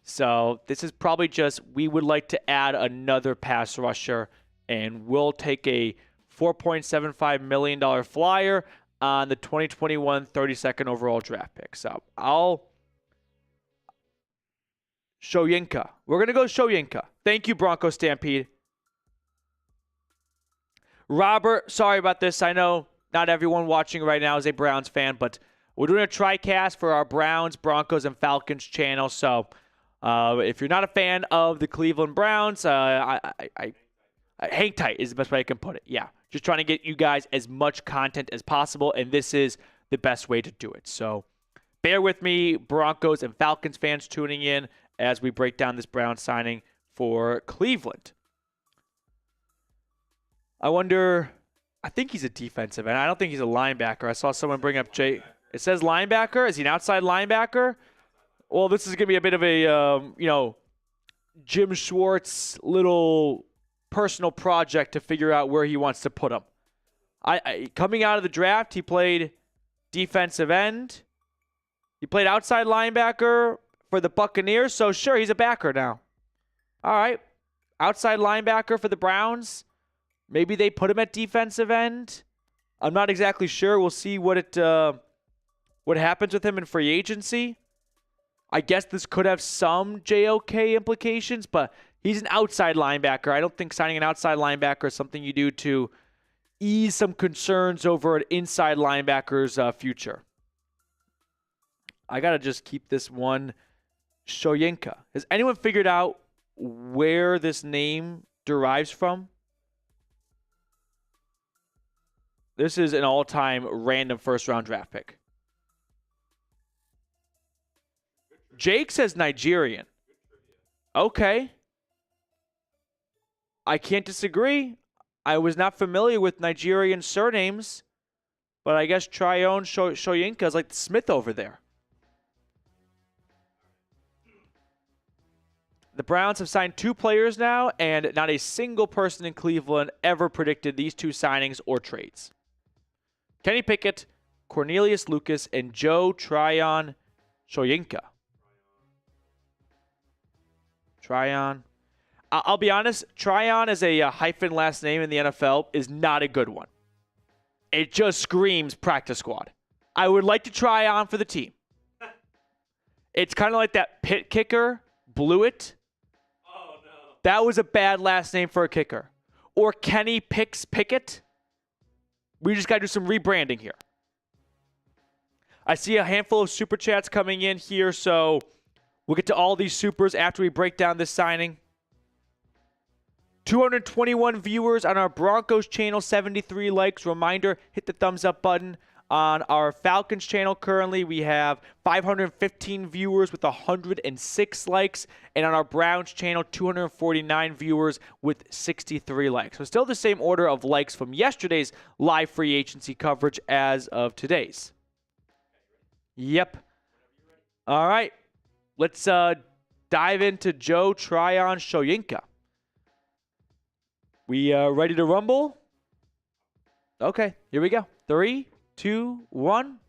So this is probably just, we would like to add another pass rusher, and we'll take a $4.75 million flyer on the 2021 32nd overall draft pick. So Shoyinka. We're going to go Shoyinka. Thank you, Bronco Stampede. Robert, sorry about this. I know not everyone watching right now is a Browns fan, but we're doing a TriCast for our Browns, Broncos, and Falcons channel. So if you're not a fan of the Cleveland Browns, hang tight is the best way I can put it. Yeah, just trying to get you guys as much content as possible, and this is the best way to do it. So bear with me, Broncos and Falcons fans tuning in as we break down this Browns signing for Cleveland. I wonder, I think he's a defensive end. I don't think he's a linebacker. I saw someone bring up Jay. It says linebacker. Is he an outside linebacker? Well, this is going to be a bit of a, Jim Schwartz little personal project to figure out where he wants to put him. Coming out of the draft, he played defensive end. He played outside linebacker for the Buccaneers, so sure, he's a backer now. All right. Outside linebacker for the Browns. Maybe they put him at defensive end. I'm not exactly sure. We'll see what happens with him in free agency. I guess this could have some JOK implications, but he's an outside linebacker. I don't think signing an outside linebacker is something you do to ease some concerns over an inside linebacker's future. I got to just keep this one Shoyinka. Has anyone figured out where this name derives from? This is an all-time random first-round draft pick. Jake says Nigerian. Okay. I can't disagree. I was not familiar with Nigerian surnames, but I guess Tryon Shoyinka is like the Smith over there. The Browns have signed 2 players now, and not a single person in Cleveland ever predicted these 2 signings or trades. Kenny Pickett, Cornelius Lucas, and Joe Tryon Shoyinka. Tryon. I'll be honest, Tryon as a hyphen last name in the NFL is not a good one. It just screams practice squad. I would like to try on for the team. It's kind of like that Pitt kicker, Blewett. Oh, no. That was a bad last name for a kicker. Or Kenny Pickett. We just got to do some rebranding here. I see a handful of super chats coming in here, so we'll get to all these supers after we break down this signing. 221 viewers on our Broncos channel, 73 likes. Reminder, hit the thumbs up button. On our Falcons channel currently, we have 515 viewers with 106 likes. And on our Browns channel, 249 viewers with 63 likes. So still the same order of likes from yesterday's live free agency coverage as of today's. Yep. All right. Let's dive into Joe Tryon Shoyinka. We ready to rumble? Okay, here we go. 3, 2, 1.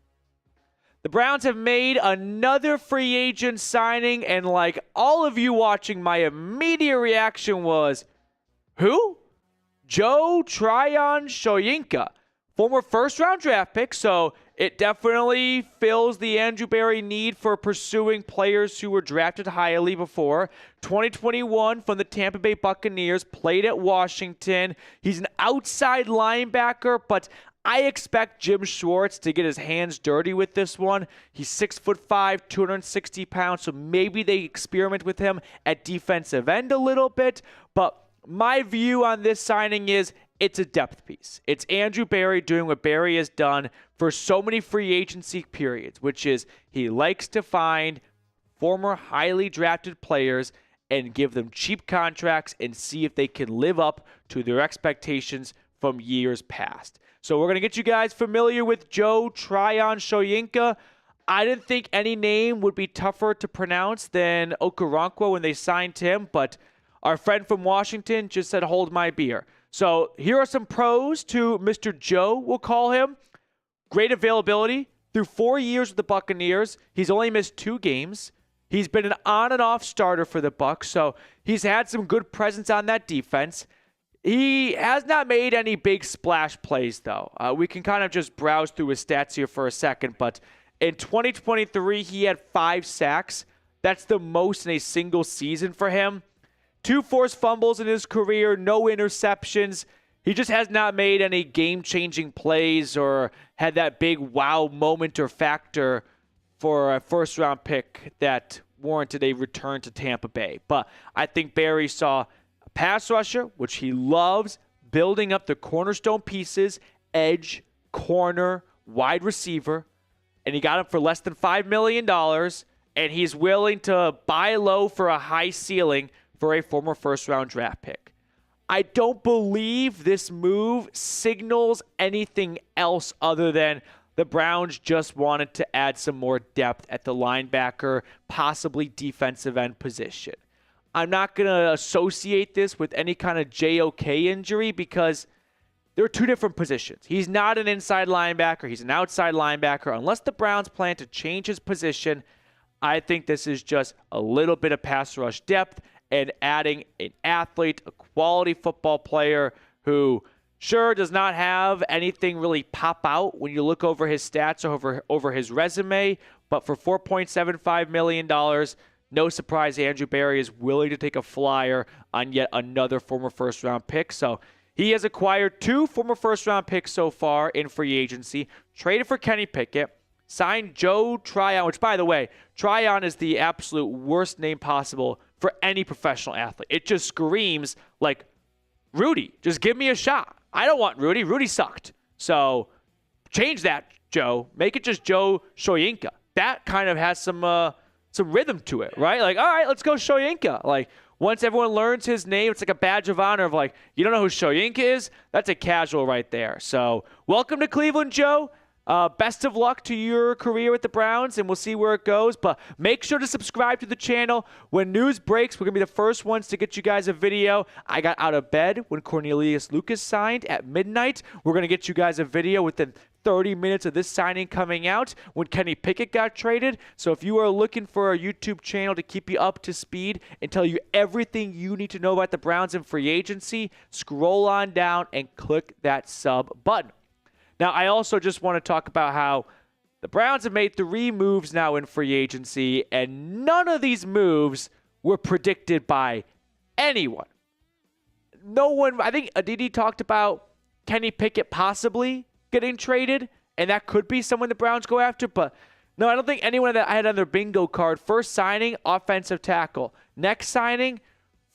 The Browns have made another free agent signing, and like all of you watching, my immediate reaction was, who? Joe Tryon Shoyinka, former first-round draft pick, so it definitely fills the Andrew Berry need for pursuing players who were drafted highly before. 2021 from the Tampa Bay Buccaneers, played at Washington. He's an outside linebacker, but I expect Jim Schwartz to get his hands dirty with this one. He's 6'5", 260 pounds, so maybe they experiment with him at defensive end a little bit. But my view on this signing is it's a depth piece. It's Andrew Berry doing what Berry has done for so many free agency periods, which is he likes to find former highly drafted players and give them cheap contracts and see if they can live up to their expectations from years past. So we're going to get you guys familiar with Joe Tryon Shoyinka. I didn't think any name would be tougher to pronounce than Okoronkwo when they signed him, but our friend from Washington just said, hold my beer. So here are some pros to Mr. Joe, we'll call him. Great availability, Through 4 years with the Buccaneers, he's only missed 2 games. He's been an on and off starter for the Bucs, so he's had some good presence on that defense. He has not made any big splash plays, though. We can kind of just browse through his stats here for a second, but in 2023, he had 5 sacks. That's the most in a single season for him. 2 forced fumbles in his career, no interceptions. He just has not made any game-changing plays or had that big wow moment or factor for a first-round pick that warranted a return to Tampa Bay. But I think Barry saw a pass rusher, which he loves, building up the cornerstone pieces, edge, corner, wide receiver, and he got him for less than $5 million, and he's willing to buy low for a high ceiling for a former first-round draft pick. I don't believe this move signals anything else other than the Browns just wanted to add some more depth at the linebacker, possibly defensive end position. I'm not going to associate this with any kind of JOK injury because there are 2 different positions. He's not an inside linebacker. He's an outside linebacker. Unless the Browns plan to change his position, I think this is just a little bit of pass rush depth and adding an athlete, a quality football player who sure does not have anything really pop out when you look over his stats or over his resume, but for $4.75 million, no surprise Andrew Berry is willing to take a flyer on yet another former first-round pick. So he has acquired 2 former first-round picks so far in free agency, traded for Kenny Pickett, signed Joe Tryon, which, by the way, Tryon is the absolute worst name possible for any professional athlete. It just screams like, Rudy, just give me a shot. I don't want Rudy. Rudy sucked. So change that, Joe. Make it just Joe Shoyinka. That kind of has some rhythm to it, right? Like, all right, let's go Shoyinka. Like, once everyone learns his name, it's like a badge of honor of like, you don't know who Shoyinka is? That's a casual right there. So welcome to Cleveland, Joe. Best of luck to your career with the Browns, and we'll see where it goes. But make sure to subscribe to the channel. When news breaks, we're going to be the first ones to get you guys a video. I got out of bed when Cornelius Lucas signed at midnight. We're going to get you guys a video within 30 minutes of this signing coming out when Kenny Pickett got traded. So if you are looking for a YouTube channel to keep you up to speed and tell you everything you need to know about the Browns in free agency, scroll on down and click that sub button. Now, I also just want to talk about how the Browns have made 3 moves now in free agency, and none of these moves were predicted by anyone. No one, I think Aditi talked about Kenny Pickett possibly getting traded, and that could be someone the Browns go after, but no, I don't think anyone that I had on their bingo card. First signing, offensive tackle. Next signing,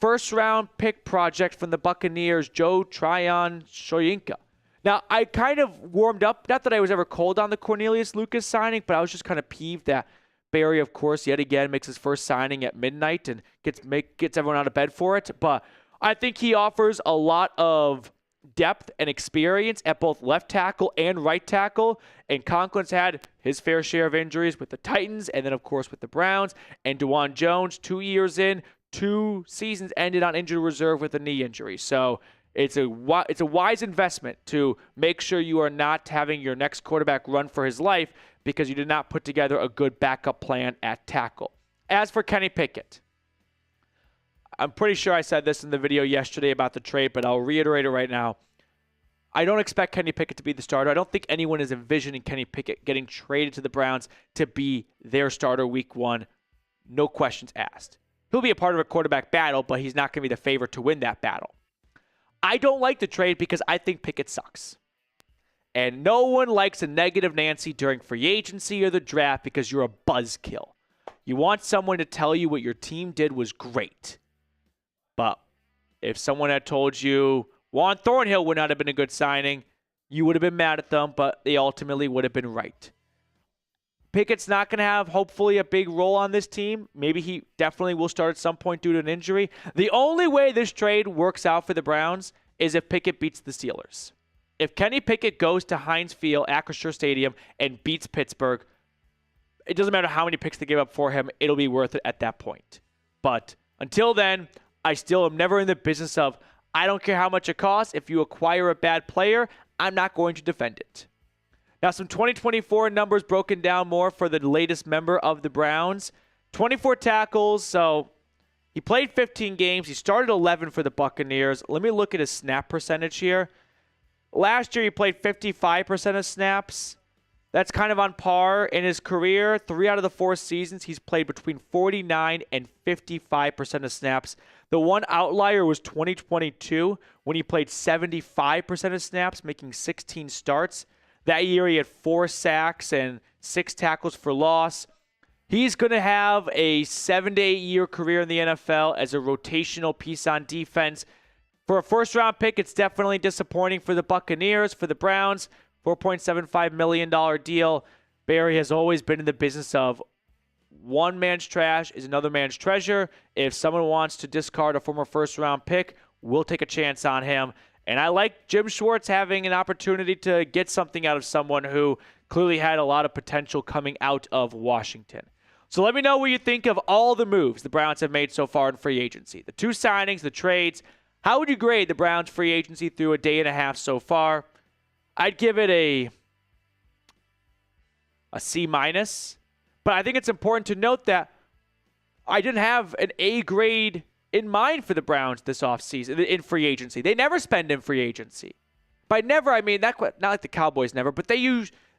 first-round pick project from the Buccaneers, Joe Tryon Shoyinka. Now, I kind of warmed up, not that I was ever cold on the Cornelius Lucas signing, but I was just kind of peeved that Barry, of course, yet again makes his first signing at midnight and gets everyone out of bed for it. But I think he offers a lot of depth and experience at both left tackle and right tackle. And Conklin's had his fair share of injuries with the Titans and then, of course, with the Browns. And DeJuan Jones, 2 years in, 2 seasons ended on injured reserve with a knee injury. So it's a wise investment to make sure you are not having your next quarterback run for his life because you did not put together a good backup plan at tackle. As for Kenny Pickett, I'm pretty sure I said this in the video yesterday about the trade, but I'll reiterate it right now. I don't expect Kenny Pickett to be the starter. I don't think anyone is envisioning Kenny Pickett getting traded to the Browns to be their starter week 1. No questions asked. He'll be a part of a quarterback battle, but he's not going to be the favorite to win that battle. I don't like the trade because I think Pickett sucks. And no one likes a negative Nancy during free agency or the draft because you're a buzzkill. You want someone to tell you what your team did was great. But if someone had told you Juan Thornhill would not have been a good signing, you would have been mad at them, but they ultimately would have been right. Pickett's not going to have, hopefully, a big role on this team. Maybe he definitely will start at some point due to an injury. The only way this trade works out for the Browns is if Pickett beats the Steelers. If Kenny Pickett goes to Heinz Field, Acrisure Stadium, and beats Pittsburgh, it doesn't matter how many picks they give up for him, it'll be worth it at that point. But until then, I still am never in the business of, I don't care how much it costs. If you acquire a bad player, I'm not going to defend it. Now, some 2024 numbers broken down more for the latest member of the Browns. 24 tackles, so he played 15 games. He started 11 for the Buccaneers. Let me look at his snap percentage here. Last year, he played 55% of snaps. That's kind of on par. In his career, 3 out of the 4 seasons, he's played between 49 and 55% of snaps. The one outlier was 2022 when he played 75% of snaps, making 16 starts. That year, he had 4 sacks and 6 tackles for loss. He's going to have a 7 to 8 year career in the NFL as a rotational piece on defense. For a first-round pick, it's definitely disappointing for the Buccaneers. For the Browns, $4.75 million deal. Barry has always been in the business of one man's trash is another man's treasure. If someone wants to discard a former first-round pick, we'll take a chance on him. And I like Jim Schwartz having an opportunity to get something out of someone who clearly had a lot of potential coming out of Washington. So let me know what you think of all the moves the Browns have made so far in free agency. The 2 signings, the trades. How would you grade the Browns free agency through a day and a half so far? I'd give it a C-, but I think it's important to note that I didn't have an A grade in mind for the Browns this offseason in free agency. They never spend in free agency. By never, I mean, not like the Cowboys never, but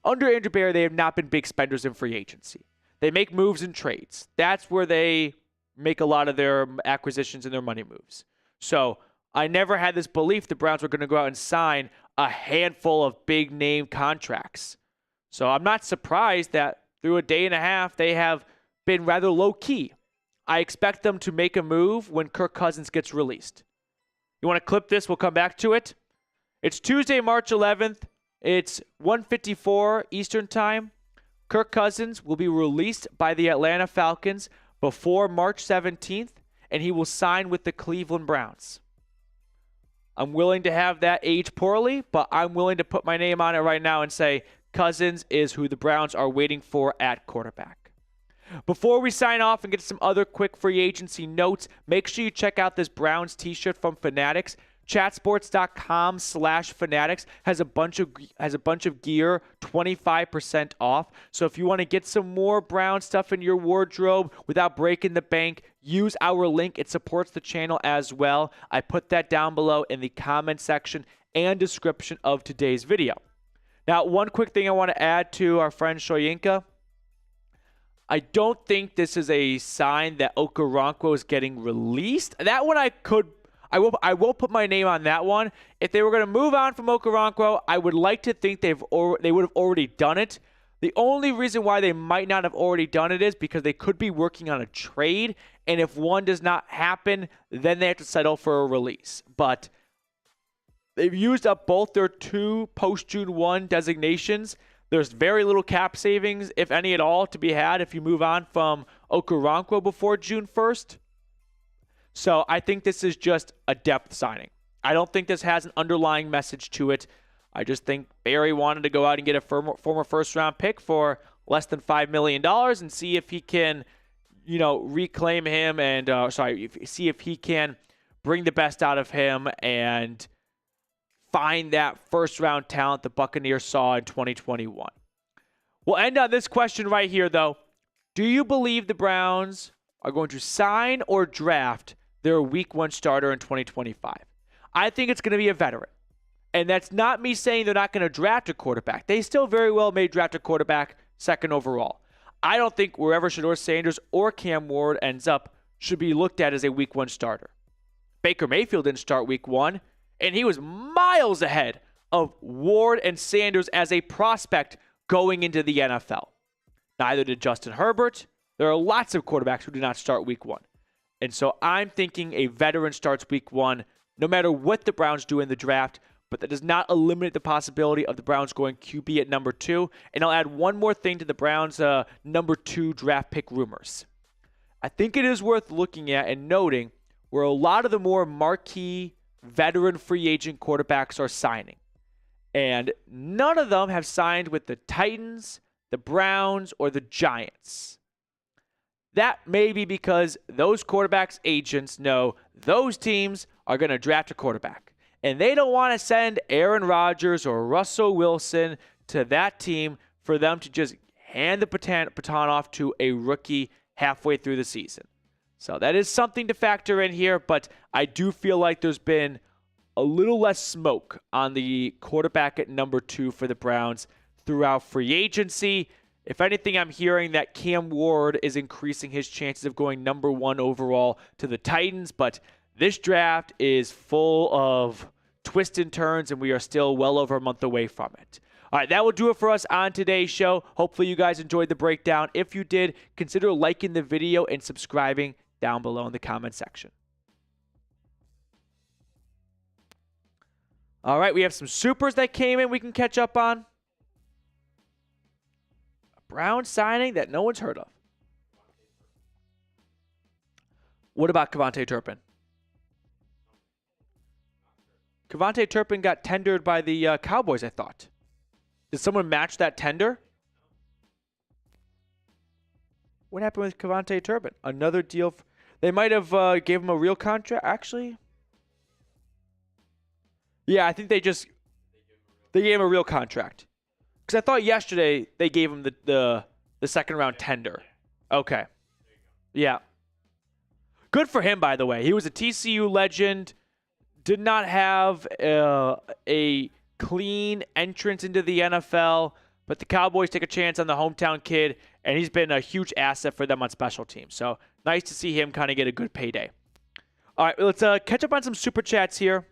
under Andrew Barry, they have not been big spenders in free agency. They make moves and trades. That's where they make a lot of their acquisitions and their money moves. So I never had this belief the Browns were going to go out and sign a handful of big name contracts. So I'm not surprised that through a day and a half, they have been rather low key. I expect them to make a move when Kirk Cousins gets released. You want to clip this? We'll come back to it. It's Tuesday, March 11th. It's 1:54 Eastern Time. Kirk Cousins will be released by the Atlanta Falcons before March 17th, and he will sign with the Cleveland Browns. I'm willing to have that age poorly, but I'm willing to put my name on it right now and say Cousins is who the Browns are waiting for at quarterback. Before we sign off and get some other quick free agency notes, make sure you check out this Browns t-shirt from Fanatics. Chatsports.com/Fanatics has a bunch of gear, 25% off. So if you want to get some more Brown stuff in your wardrobe without breaking the bank, use our link. It supports the channel as well. I put that down below in the comment section and description of today's video. Now, one quick thing I want to add to our friend Shoyinka. I don't think this is a sign that Okoronkwo is getting released. That one I will put my name on that one. If they were going to move on from Okoronkwo, I would like to think they would have already done it. The only reason why they might not have already done it is because they could be working on a trade, and if one does not happen, then they have to settle for a release. But they've used up both their 2 post-June 1 designations. There's very little cap savings, if any at all, to be had if you move on from Okoronkwo before June 1st. So I think this is just a depth signing. I don't think this has an underlying message to it. I just think Barry wanted to go out and get a former first-round pick for less than $5 million and see if he can, reclaim him and, see if he can bring the best out of him and find that first-round talent the Buccaneers saw in 2021. We'll end on this question right here, though. Do you believe the Browns are going to sign or draft their Week 1 starter in 2025? I think it's going to be a veteran. And that's not me saying they're not going to draft a quarterback. They still very well may draft a quarterback 2nd overall. I don't think wherever Shedeur Sanders or Cam Ward ends up should be looked at as a Week 1 starter. Baker Mayfield didn't start Week 1, and he was miles ahead of Ward and Sanders as a prospect going into the NFL. Neither did Justin Herbert. There are lots of quarterbacks who do not start Week 1. And so I'm thinking a veteran starts Week 1, no matter what the Browns do in the draft, but that does not eliminate the possibility of the Browns going QB at number 2. And I'll add one more thing to the Browns' number 2 draft pick rumors. I think it is worth looking at and noting where a lot of the more marquee veteran free agent quarterbacks are signing. And none of them have signed with the Titans, the Browns, or the Giants. That may be because those quarterbacks' agents know those teams are going to draft a quarterback. And they don't want to send Aaron Rodgers or Russell Wilson to that team for them to just hand the baton off to a rookie halfway through the season. So that is something to factor in here, but I do feel like there's been a little less smoke on the quarterback at number 2 for the Browns throughout free agency. If anything, I'm hearing that Cam Ward is increasing his chances of going number 1 overall to the Titans, but this draft is full of twists and turns, and we are still well over a month away from it. All right, that will do it for us on today's show. Hopefully you guys enjoyed the breakdown. If you did, consider liking the video and subscribing down below in the comment section. All right, we have some supers that came in we can catch up on. A Brown signing that no one's heard of. What about Kevontae Turpin? Kevontae Turpin got tendered by the Cowboys, I thought. Did someone match that tender? What happened with Kevontae Turpin? Another deal. They might have gave him a real contract, actually. Yeah, I think they gave him a real contract. Because I thought yesterday they gave him the second round tender. Okay. Yeah. Good for him, by the way. He was a TCU legend. Did not have a clean entrance into the NFL, but the Cowboys take a chance on the hometown kid, and he's been a huge asset for them on special teams. So nice to see him kind of get a good payday. All right, let's catch up on some super chats here.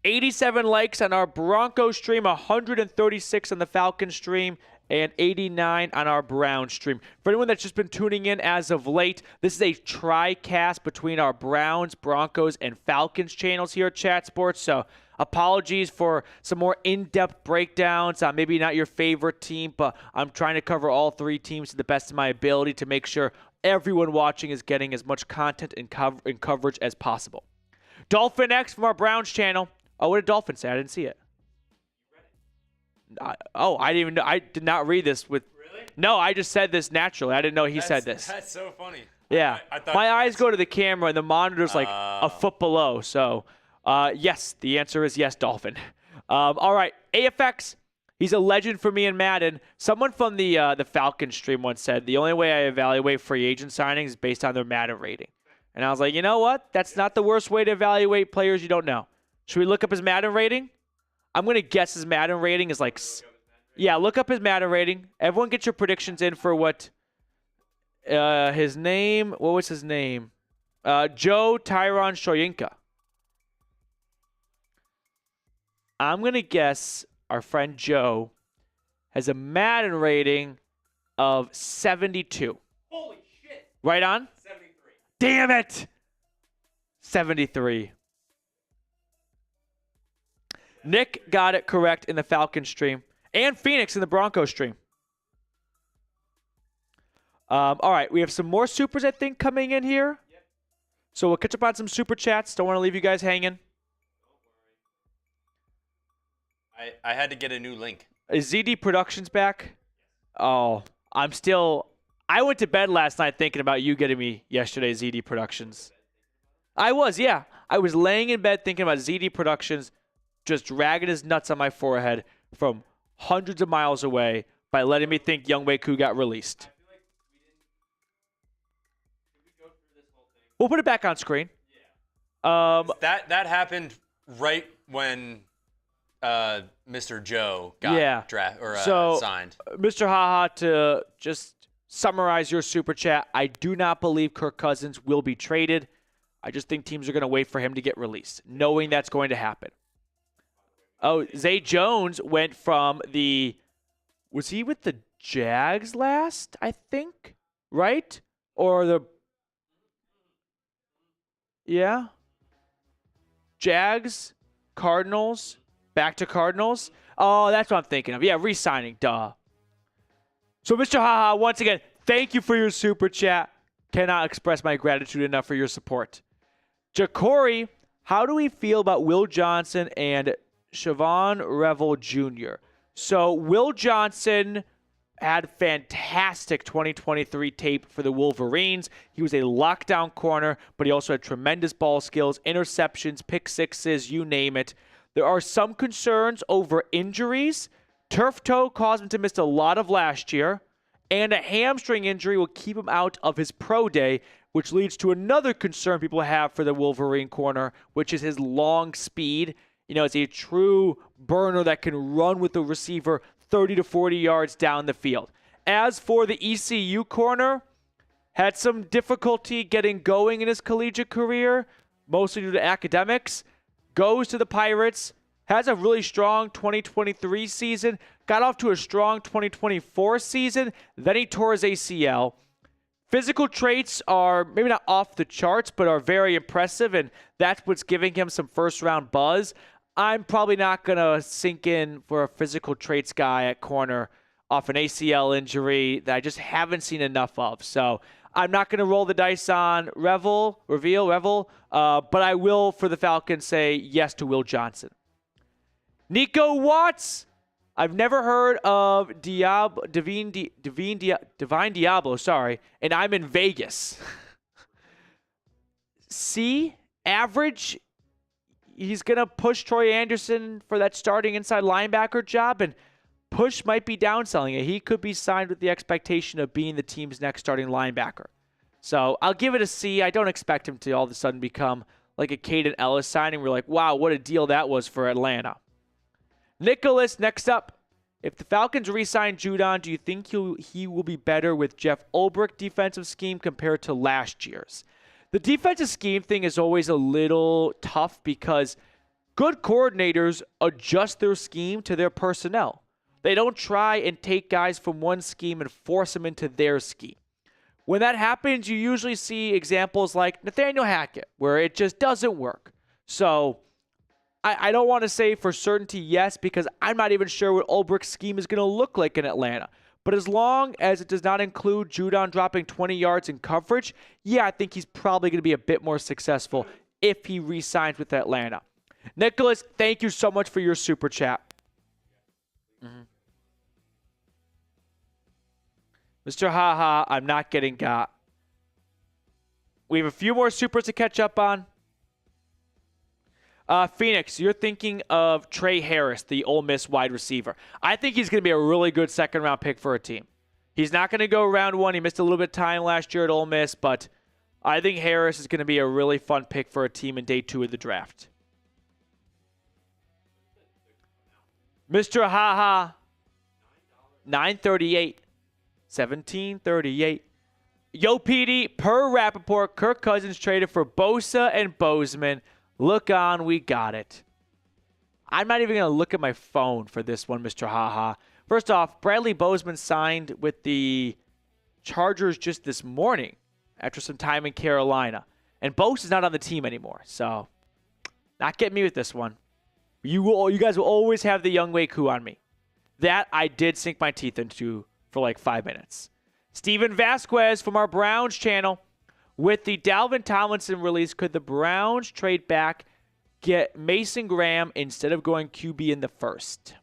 87 likes on our Broncos stream, 136 on the Falcons stream, and 89 on our Browns stream. For anyone that's just been tuning in as of late, this is a tri-cast between our Browns, Broncos, and Falcons channels here at Chat Sports. So apologies for some more in-depth breakdowns. Maybe not your favorite team, but I'm trying to cover all 3 teams to the best of my ability to make sure everyone watching is getting as much content and coverage as possible. Dolphin X from our Browns channel. Oh, what did Dolphin say? I didn't see it. I didn't even know. I did not read this with. Really? No, I just said this naturally. I didn't know he said this. That's so funny. Yeah. I thought my eyes go to the camera and the monitor's like a foot below. So, yes, the answer is yes, Dolphin. All right, AFX. He's a legend for me in Madden. Someone from the Falcons stream once said the only way I evaluate free agent signings is based on their Madden rating. And I was like, you know what? That's not the worst way to evaluate players you don't know. Should we look up his Madden rating? I'm going to guess his Madden rating is like... Yeah, look up his Madden rating. Everyone get your predictions in for what... his name... What was his name? Joe Tyron Shoyinka. I'm going to guess our friend Joe has a Madden rating of 72. Holy shit. Right on? 73. Damn it! 73. Nick got it correct in the Falcons stream. And Phoenix in the Broncos stream. All right, we have some more supers, I think, coming in here. Yep. So we'll catch up on some super chats. Don't want to leave you guys hanging. I had to get a new link. Is ZD Productions back? Oh, I went to bed last night thinking about you getting me yesterday, ZD Productions. I was, yeah. I was laying in bed thinking about ZD Productions just dragging his nuts on my forehead from hundreds of miles away by letting me think Younghoe Koo got released. We'll put it back on screen. Yeah. That happened right when Mr. Joe got signed. Mr. Haha, to just summarize your super chat, I do not believe Kirk Cousins will be traded. I just think teams are going to wait for him to get released, knowing that's going to happen. Oh, Zay Jones went from was he with the Jags last, I think? Right? Or yeah? Jags, Cardinals, back to Cardinals. Oh, that's what I'm thinking of. Yeah, re-signing, duh. So, Mr. Haha, once again, thank you for your super chat. Cannot express my gratitude enough for your support. Ja'Cory, how do we feel about Will Johnson and Siobhan Revel Jr.? So Will Johnson had fantastic 2023 tape for the Wolverines. He was a lockdown corner, but he also had tremendous ball skills, interceptions, pick sixes, you name it. There are some concerns over injuries. Turf toe caused him to miss a lot of last year, and a hamstring injury will keep him out of his pro day, which leads to another concern people have for the Wolverine corner, which is his long speed. It's a true burner that can run with the receiver 30 to 40 yards down the field. As for the ECU corner, had some difficulty getting going in his collegiate career, mostly due to academics. Goes to the Pirates, has a really strong 2023 season, got off to a strong 2024 season, then he tore his ACL. Physical traits are maybe not off the charts, but are very impressive, and that's what's giving him some first-round buzz. I'm probably not going to sink in for a physical traits guy at corner off an ACL injury that I just haven't seen enough of. So I'm not going to roll the dice on Revel, but I will, for the Falcons, say yes to Will Johnson. Nico Watts. I've never heard of Divine Diablo, and I'm in Vegas. C, average. He's going to push Troy Anderson for that starting inside linebacker job, and push might be downselling it. He could be signed with the expectation of being the team's next starting linebacker. So I'll give it a C. I don't expect him to all of a sudden become like a Caden Ellis signing. We're like, wow, what a deal that was for Atlanta. Nicholas, next up. If the Falcons re-sign Judon, do you think he will be better with Jeff Ulbrich defensive scheme compared to last year's? The defensive scheme thing is always a little tough because good coordinators adjust their scheme to their personnel. They don't try and take guys from one scheme and force them into their scheme. When that happens, you usually see examples like Nathaniel Hackett, where it just doesn't work. So I don't want to say for certainty yes, because I'm not even sure what Ulbrich's scheme is going to look like in Atlanta. But as long as it does not include Judon dropping 20 yards in coverage, yeah, I think he's probably going to be a bit more successful if he re-signs with Atlanta. Nicholas, thank you so much for your super chat. Mr. Haha, I'm not getting got. We have a few more supers to catch up on. Phoenix, you're thinking of Trey Harris, the Ole Miss wide receiver. I think he's going to be a really good second-round pick for a team. He's not going to go round one. He missed a little bit of time last year at Ole Miss, but I think Harris is going to be a really fun pick for a team in day 2 of the draft. Mr. Haha, $9.38. $17.38. Yo, PD, per Rappaport, Kirk Cousins traded for Bosa and Bozeman. Look on, we got it. I'm not even going to look at my phone for this one, Mr. Haha. First off, Bradley Bozeman signed with the Chargers just this morning after some time in Carolina. And Bosa is not on the team anymore, so not getting me with this one. You guys will always have the Young Wei Koo on me. That I did sink my teeth into for like 5 minutes. Steven Vasquez from our Browns channel. With the Dalvin Tomlinson release, could the Browns trade back, get Mason Graham instead of going QB in the first?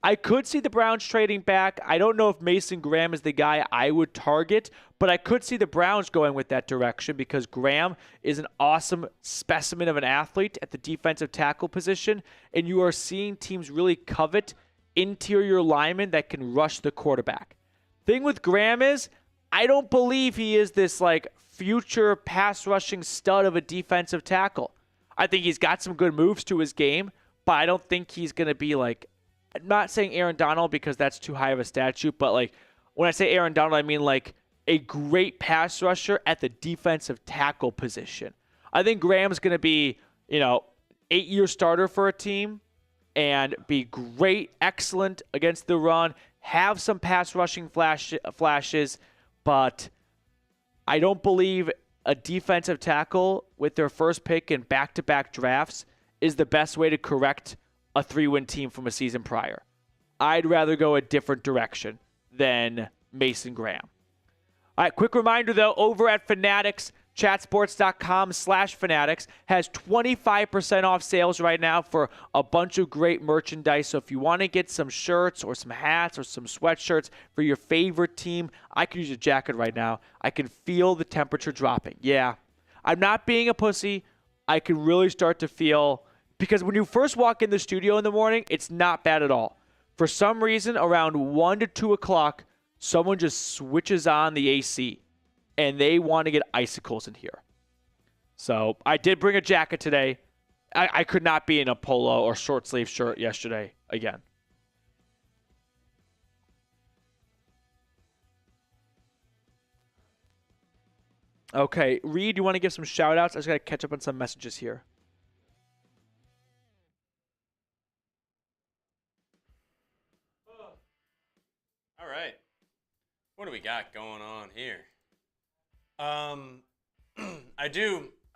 I could see the Browns trading back. I don't know if Mason Graham is the guy I would target, but I could see the Browns going with that direction because Graham is an awesome specimen of an athlete at the defensive tackle position, and you are seeing teams really covet interior linemen that can rush the quarterback. Thing with Graham is, I don't believe he is this like future pass rushing stud of a defensive tackle. I think he's got some good moves to his game, but I don't think he's going to be like, I'm not saying Aaron Donald because that's too high of a statute, but like when I say Aaron Donald, I mean like a great pass rusher at the defensive tackle position. I think Graham's going to be, 8-year starter for a team and be great, excellent against the run, have some pass rushing flashes, but I don't believe a defensive tackle with their first pick in back-to-back drafts is the best way to correct a 3-win team from a season prior. I'd rather go a different direction than Mason Graham. All right, quick reminder, though, over at Fanatics, chatsports.com/Fanatics has 25% off sales right now for a bunch of great merchandise. So if you want to get some shirts or some hats or some sweatshirts for your favorite team, I could use a jacket right now. I can feel the temperature dropping. Yeah, I'm not being a pussy. I can really start to feel Because when you first walk in the studio in the morning, it's not bad at all. For some reason, around 1 to 2 o'clock, someone just switches on the AC, and they want to get icicles in here. So I did bring a jacket today. I could not be in a polo or short sleeve shirt yesterday again. Okay, Reed, you want to give some shout outs? I just got to catch up on some messages here. All right. What do we got going on here?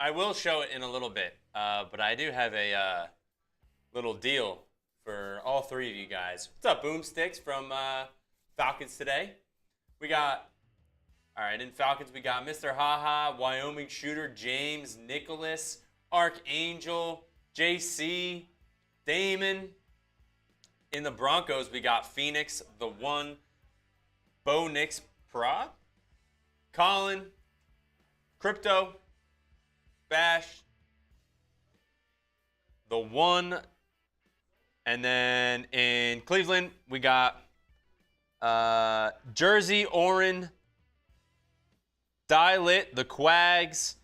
I will show it in a little bit, but I do have a little deal for all three of you guys. What's up, Boomsticks from Falcons today? All right, in Falcons, we got Mr. Haha, Wyoming Shooter, James, Nicholas, Archangel, JC, Damon. In the Broncos, we got Phoenix, The One, Bo Nix, Prod, Colin, Crypto, Bash, The One, and then in Cleveland, we got Jersey, Oren, Lit, The Quags,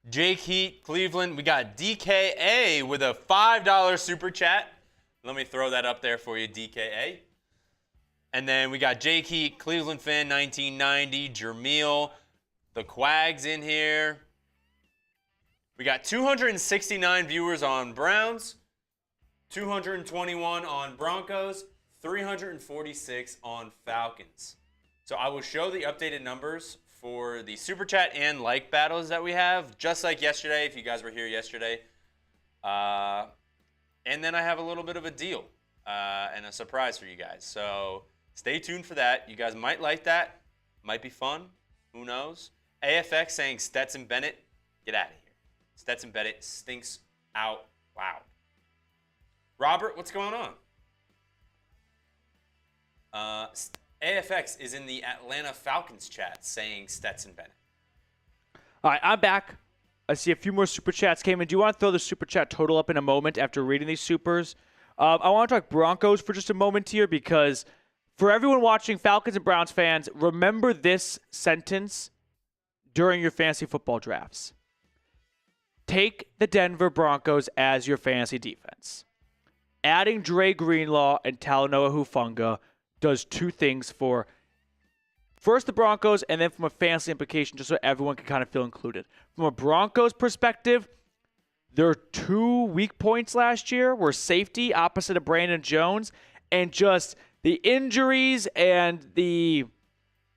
Jake Heat, Cleveland. We got DKA with a $5 super chat. Let me throw that up there for you, DKA. And then we got Jake Heat, Cleveland fan, 1990, Jermeal, The Quags in here. We got 269 viewers on Browns, 221 on Broncos, 346 on Falcons. So I will show the updated numbers for the Super Chat and like battles that we have, just like yesterday, if you guys were here yesterday. And then I have a little bit of a deal and a surprise for you guys. So stay tuned for that. You guys might like that. Might be fun. Who knows? AFX saying Stetson Bennett, get out of here. Stetson Bennett stinks out loud. Robert, what's going on? AFX is in the Atlanta Falcons chat saying Stetson Bennett. All right, I'm back. I see a few more super chats came in. Do you want to throw the super chat total up in a moment after reading these supers? I want to talk Broncos for just a moment here because for everyone watching, Falcons and Browns fans, remember this sentence during your fantasy football drafts. Take the Denver Broncos as your fantasy defense. Adding Dre Greenlaw and Talanoa Hufanga does two things for first the Broncos and then from a fantasy implication just so everyone can kind of feel included. From a Broncos perspective, their two weak points last year were safety opposite of Brandon Jones and just the injuries and the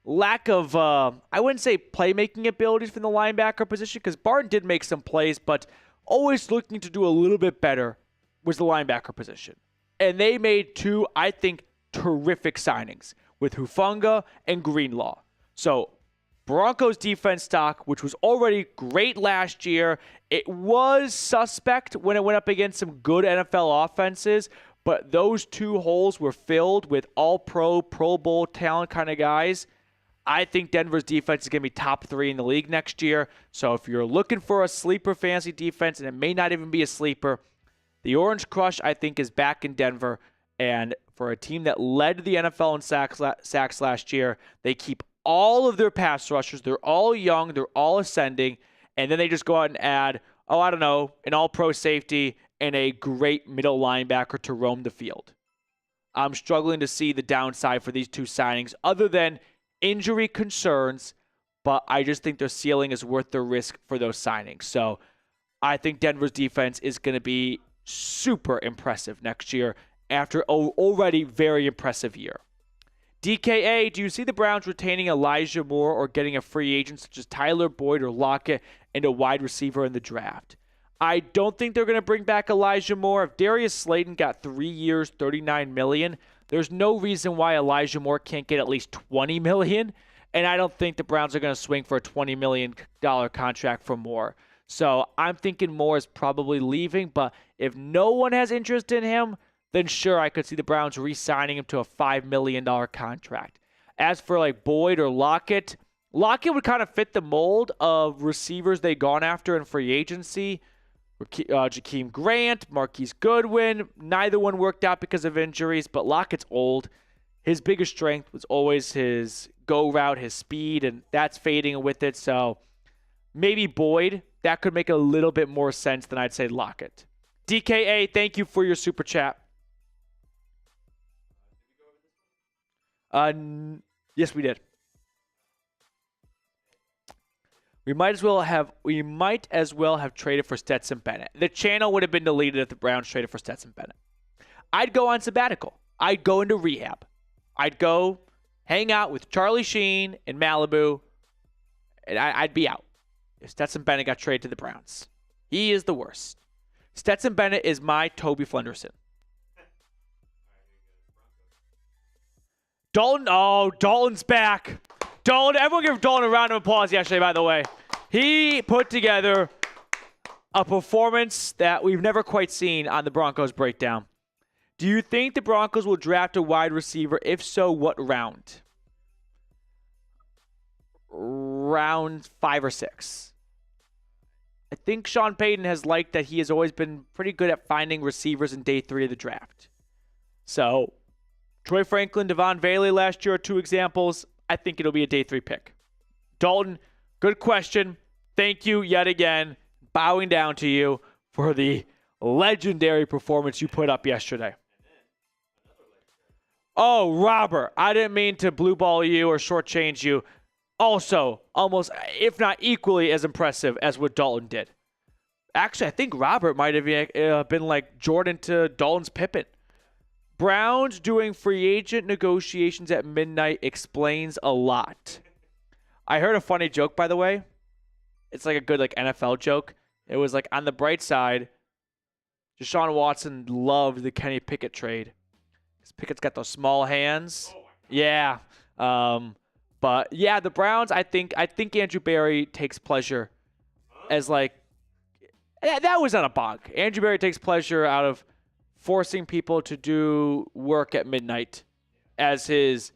lack of, I wouldn't say playmaking abilities from the linebacker position because Barton did make some plays, but always looking to do a little bit better was the linebacker position. And they made two, I think, terrific signings with Hufanga and Greenlaw. So Broncos defense stock, which was already great last year, it was suspect when it went up against some good NFL offenses, but those two holes were filled with all-pro, Pro Bowl talent kind of guys. I think Denver's defense is going to be top 3 in the league next year. So if you're looking for a sleeper fantasy defense, and it may not even be a sleeper, the Orange Crush, I think, is back in Denver. And for a team that led the NFL in sacks last year, they keep all of their pass rushers. They're all young. They're all ascending. And then they just go out and add, an all-pro safety and a great middle linebacker to roam the field. I'm struggling to see the downside for these two signings other than injury concerns, but I just think their ceiling is worth the risk for those signings. So I think Denver's defense is going to be super impressive next year after an already very impressive year. DKA, do you see the Browns retaining Elijah Moore or getting a free agent such as Tyler Boyd or Lockett and a wide receiver in the draft? I don't think they're going to bring back Elijah Moore. If Darius Slayton got 3 years, $39 million, there's no reason why Elijah Moore can't get at least $20 million. And I don't think the Browns are going to swing for a $20 million contract for Moore. So I'm thinking Moore is probably leaving. But if no one has interest in him, then sure, I could see the Browns re-signing him to a $5 million contract. As for like Boyd or Lockett would kind of fit the mold of receivers they've gone after in free agency. Jakeem Grant, Marquise Goodwin. Neither one worked out because of injuries, but Lockett's old. His biggest strength was always his go route, his speed, and that's fading with it. So maybe Boyd. That could make a little bit more sense than I'd say Lockett. DKA, thank you for your super chat. Yes, we did. We might as well have traded for Stetson Bennett. The channel would have been deleted if the Browns traded for Stetson Bennett. I'd go on sabbatical. I'd go into rehab. I'd go hang out with Charlie Sheen in Malibu, and I'd be out if Stetson Bennett got traded to the Browns. He is the worst. Stetson Bennett is my Toby Flenderson. Dalton, Dalton's back. Dalton, everyone give Dalton a round of applause yesterday, by the way. He put together a performance that we've never quite seen on the Broncos breakdown. Do you think the Broncos will draft a wide receiver? If so, what round? Round 5 or 6. I think Sean Payton has liked that he has always been pretty good at finding receivers in day 3 of the draft. So, Troy Franklin, Devaughn Vele last year are 2 examples. I think it'll be a day 3 pick. Dalton, good question. Thank you yet again. Bowing down to you for the legendary performance you put up yesterday. Oh, Robert, I didn't mean to blue ball you or shortchange you. Also, almost, if not equally as impressive as what Dalton did. Actually, I think Robert might have been like Jordan to Dalton's Pippen. Browns doing free agent negotiations at midnight explains a lot. I heard a funny joke, by the way. It's like a good NFL joke. It was like, on the bright side, Deshaun Watson loved the Kenny Pickett trade. Because Pickett's got those small hands. Yeah. But yeah, the Browns, I think Andrew Berry takes pleasure as like, that was not a bug. Andrew Berry takes pleasure out of forcing people to do work at midnight as his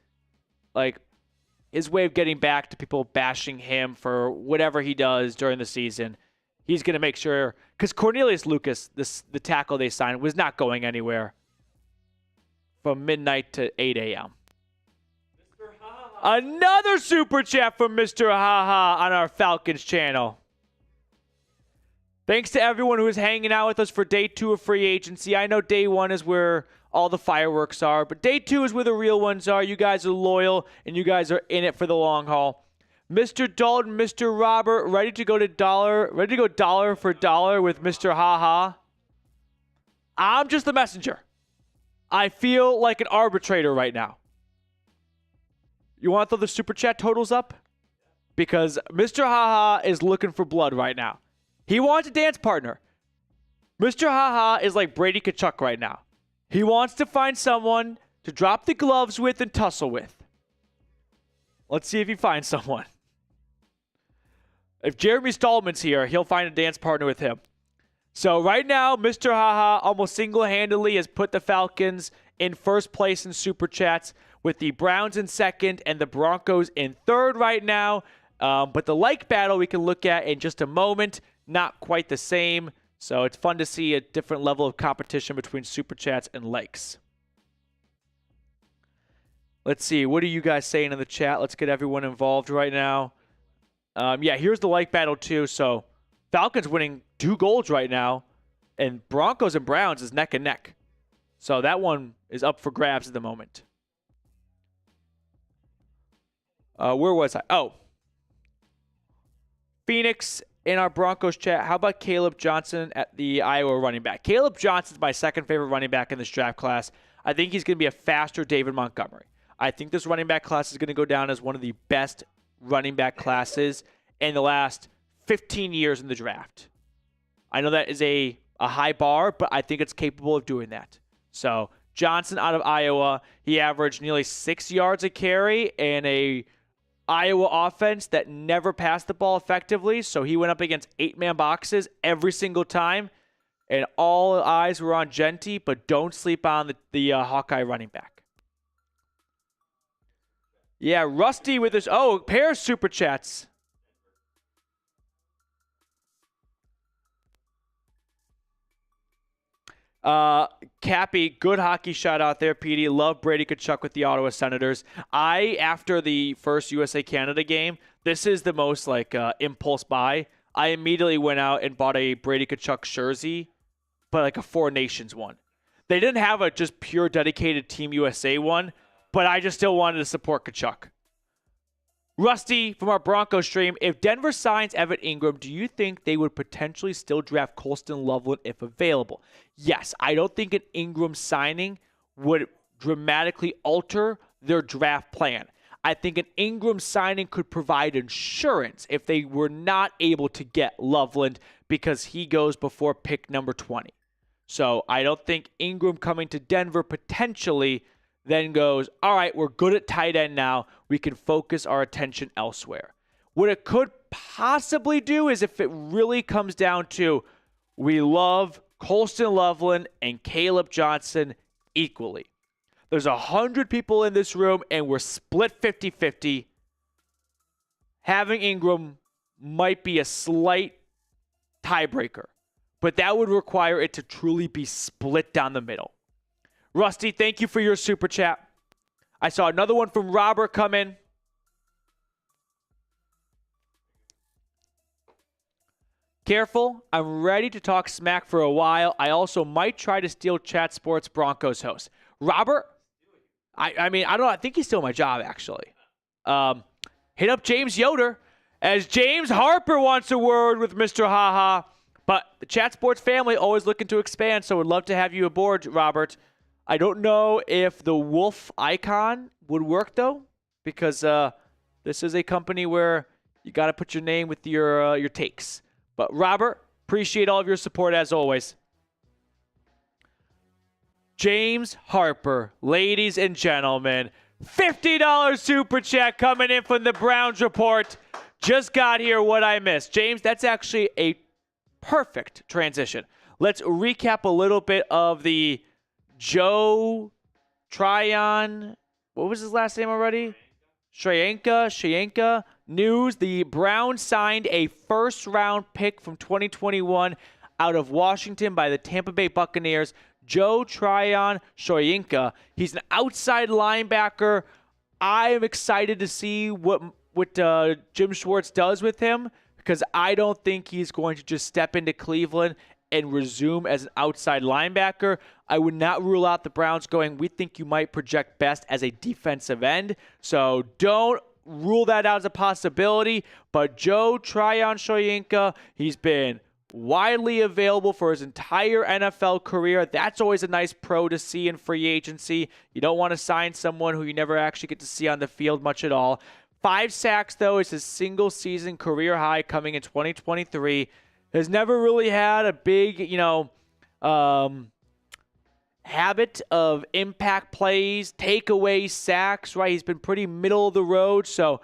way of getting back to people bashing him for whatever he does during the season. He's going to make sure, because Cornelius Lucas, the tackle they signed, was not going anywhere from midnight to 8 a.m. Another super chat from Mr. Haha on our Falcons channel. Thanks to everyone who is hanging out with us for day 2 of free agency. I know day 1 is where all the fireworks are, but day 2 is where the real ones are. You guys are loyal, and you guys are in it for the long haul. Mr. Dalton, Mr. Robert, ready to go dollar for dollar with Mr. Haha. I'm just the messenger. I feel like an arbitrator right now. You want to throw the super chat totals up? Because Mr. Haha is looking for blood right now. He wants a dance partner. Mr. Haha is like Brady Kachuk right now. He wants to find someone to drop the gloves with and tussle with. Let's see if he finds someone. If Jeremy Stallman's here, he'll find a dance partner with him. So right now, Mr. Haha almost single-handedly has put the Falcons in first place in Super Chats, with the Browns in second and the Broncos in third right now. But the like battle we can look at in just a moment. Not quite the same. So it's fun to see a different level of competition between Super Chats and likes. Let's see. What are you guys saying in the chat? Let's get everyone involved right now. Yeah, here's the like battle too. So Falcons winning 2 golds right now. And Broncos and Browns is neck and neck. So that one is up for grabs at the moment. Where was I? Oh. Phoenix in our Broncos chat. How about Caleb Johnson at the Iowa running back? Caleb Johnson's my second favorite running back in this draft class. I think he's going to be a faster David Montgomery. I think this running back class is going to go down as one of the best running back classes in the last 15 years in the draft. I know that is a high bar, but I think it's capable of doing that. So Johnson out of Iowa, he averaged nearly 6 yards a carry and a Iowa offense that never passed the ball effectively. So he went up against 8-man boxes every single time, and all eyes were on Genty, but don't sleep on the Hawkeye running back. Yeah, Rusty with his pair of super chats. Cappy, good hockey shot out there, Petey. Love Brady Tkachuk with the Ottawa Senators. After the first USA-Canada game, this is the most impulse buy. I immediately went out and bought a Brady Tkachuk jersey, but like a Four Nations one. They didn't have a just pure dedicated Team USA one, but I just still wanted to support Tkachuk. Rusty from our Broncos stream, if Denver signs Evan Ingram, do you think they would potentially still draft Courtland Sutton if available? Yes, I don't think an Ingram signing would dramatically alter their draft plan. I think an Ingram signing could provide insurance if they were not able to get Loveland because he goes before pick number 20. So I don't think Ingram coming to Denver potentially then goes, all right, we're good at tight end now. We can focus our attention elsewhere. What it could possibly do is if it really comes down to we love Colston Loveland and Caleb Johnson equally. There's 100 people in this room, and we're split 50-50. Having Ingram might be a slight tiebreaker, but that would require it to truly be split down the middle. Rusty, thank you for your super chat. I saw another one from Robert come in. Careful, I'm ready to talk smack for a while. I also might try to steal Chat Sports Broncos host. Robert, I mean, I don't know. I think he's still my job, actually. Hit up James Yoder, as James Harper wants a word with Mr. Haha. But the Chat Sports family always looking to expand, so would love to have you aboard, Robert. I don't know if the wolf icon would work, though, because this is a company where you got to put your name with your takes. But, Robert, appreciate all of your support, as always. James Harper, ladies and gentlemen, $50 super chat coming in from the Browns Report. Just got here what I missed. James, that's actually a perfect transition. Let's recap a little bit of the Joe Tryon, what was his last name already? Shayenka news. The Browns signed a first-round pick from 2021 out of Washington by the Tampa Bay Buccaneers, Joe Tryon Shoyinka. He's an outside linebacker. I am excited to see what Jim Schwartz does with him because I don't think he's going to just step into Cleveland and resume as an outside linebacker. I would not rule out the Browns going, we think you might project best as a defensive end. So don't rule that out as a possibility. But Joe Tryon Shoyinka, he's been widely available for his entire NFL career. That's always a nice pro to see in free agency. You don't want to sign someone who you never actually get to see on the field much at all. 5 sacks, though, is his single-season career high coming in 2023. Has never really had a big, habit of impact plays, takeaways, sacks, right? He's been pretty middle of the road. So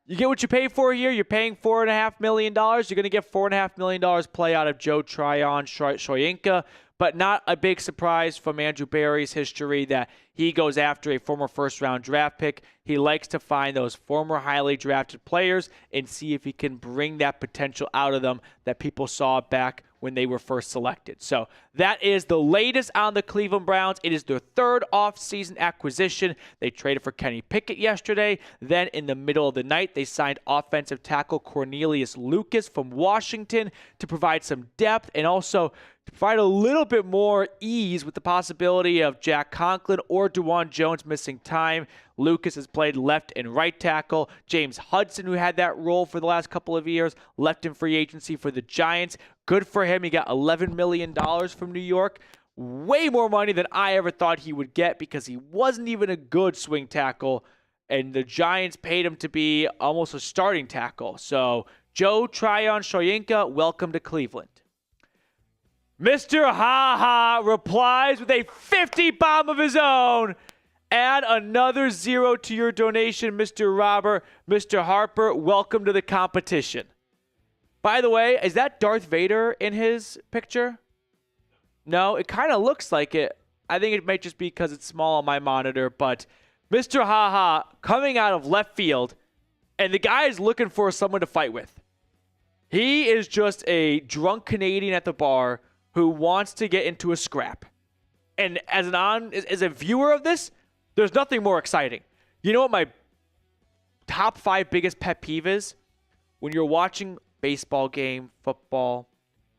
you get what you pay for here. You're paying $4.5 million. You're going to get $4.5 million play out of Joe Tryon Shoyinka. But not a big surprise from Andrew Berry's history that he goes after a former first-round draft pick. He likes to find those former highly drafted players and see if he can bring that potential out of them that people saw back when they were first selected. So that is the latest on the Cleveland Browns. It is their third offseason acquisition. They traded for Kenny Pickett yesterday. Then in the middle of the night, they signed offensive tackle Cornelius Lucas from Washington to provide some depth and also to provide a little bit more ease with the possibility of Jack Conklin or DeJuan Jones missing time. Lucas has played left and right tackle. James Hudson, who had that role for the last couple of years, left in free agency for the Giants. Good for him. He got $11 million from New York. Way more money than I ever thought he would get because he wasn't even a good swing tackle, and the Giants paid him to be almost a starting tackle. So Joe Tryon Shoyinka, welcome to Cleveland. Mr. Ha-Ha replies with a 50 bomb of his own. Add another 0 to your donation, Mr. Robert. Mr. Harper, welcome to the competition. By the way, is that Darth Vader in his picture? No, it kind of looks like it. I think it might just be because it's small on my monitor. But Mr. Ha-Ha coming out of left field, and the guy is looking for someone to fight with. He is just a drunk Canadian at the bar who wants to get into a scrap. And as a viewer of this, there's nothing more exciting. You know what my top 5 biggest pet peeve is? When you're watching baseball game, football,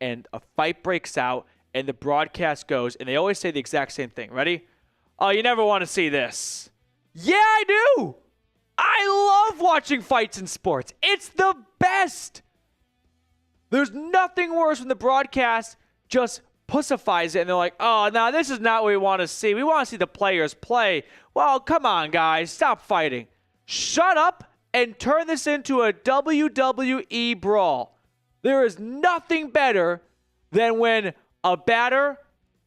and a fight breaks out and the broadcast goes, and they always say the exact same thing. Ready? Oh, you never want to see this. Yeah, I do. I love watching fights in sports. It's the best. There's nothing worse when the broadcast just pussifies it and they're like, oh, no, this is not what we want to see. We want to see the players play. Well, come on, guys. Stop fighting. Shut up and turn this into a WWE brawl. There is nothing better than when a batter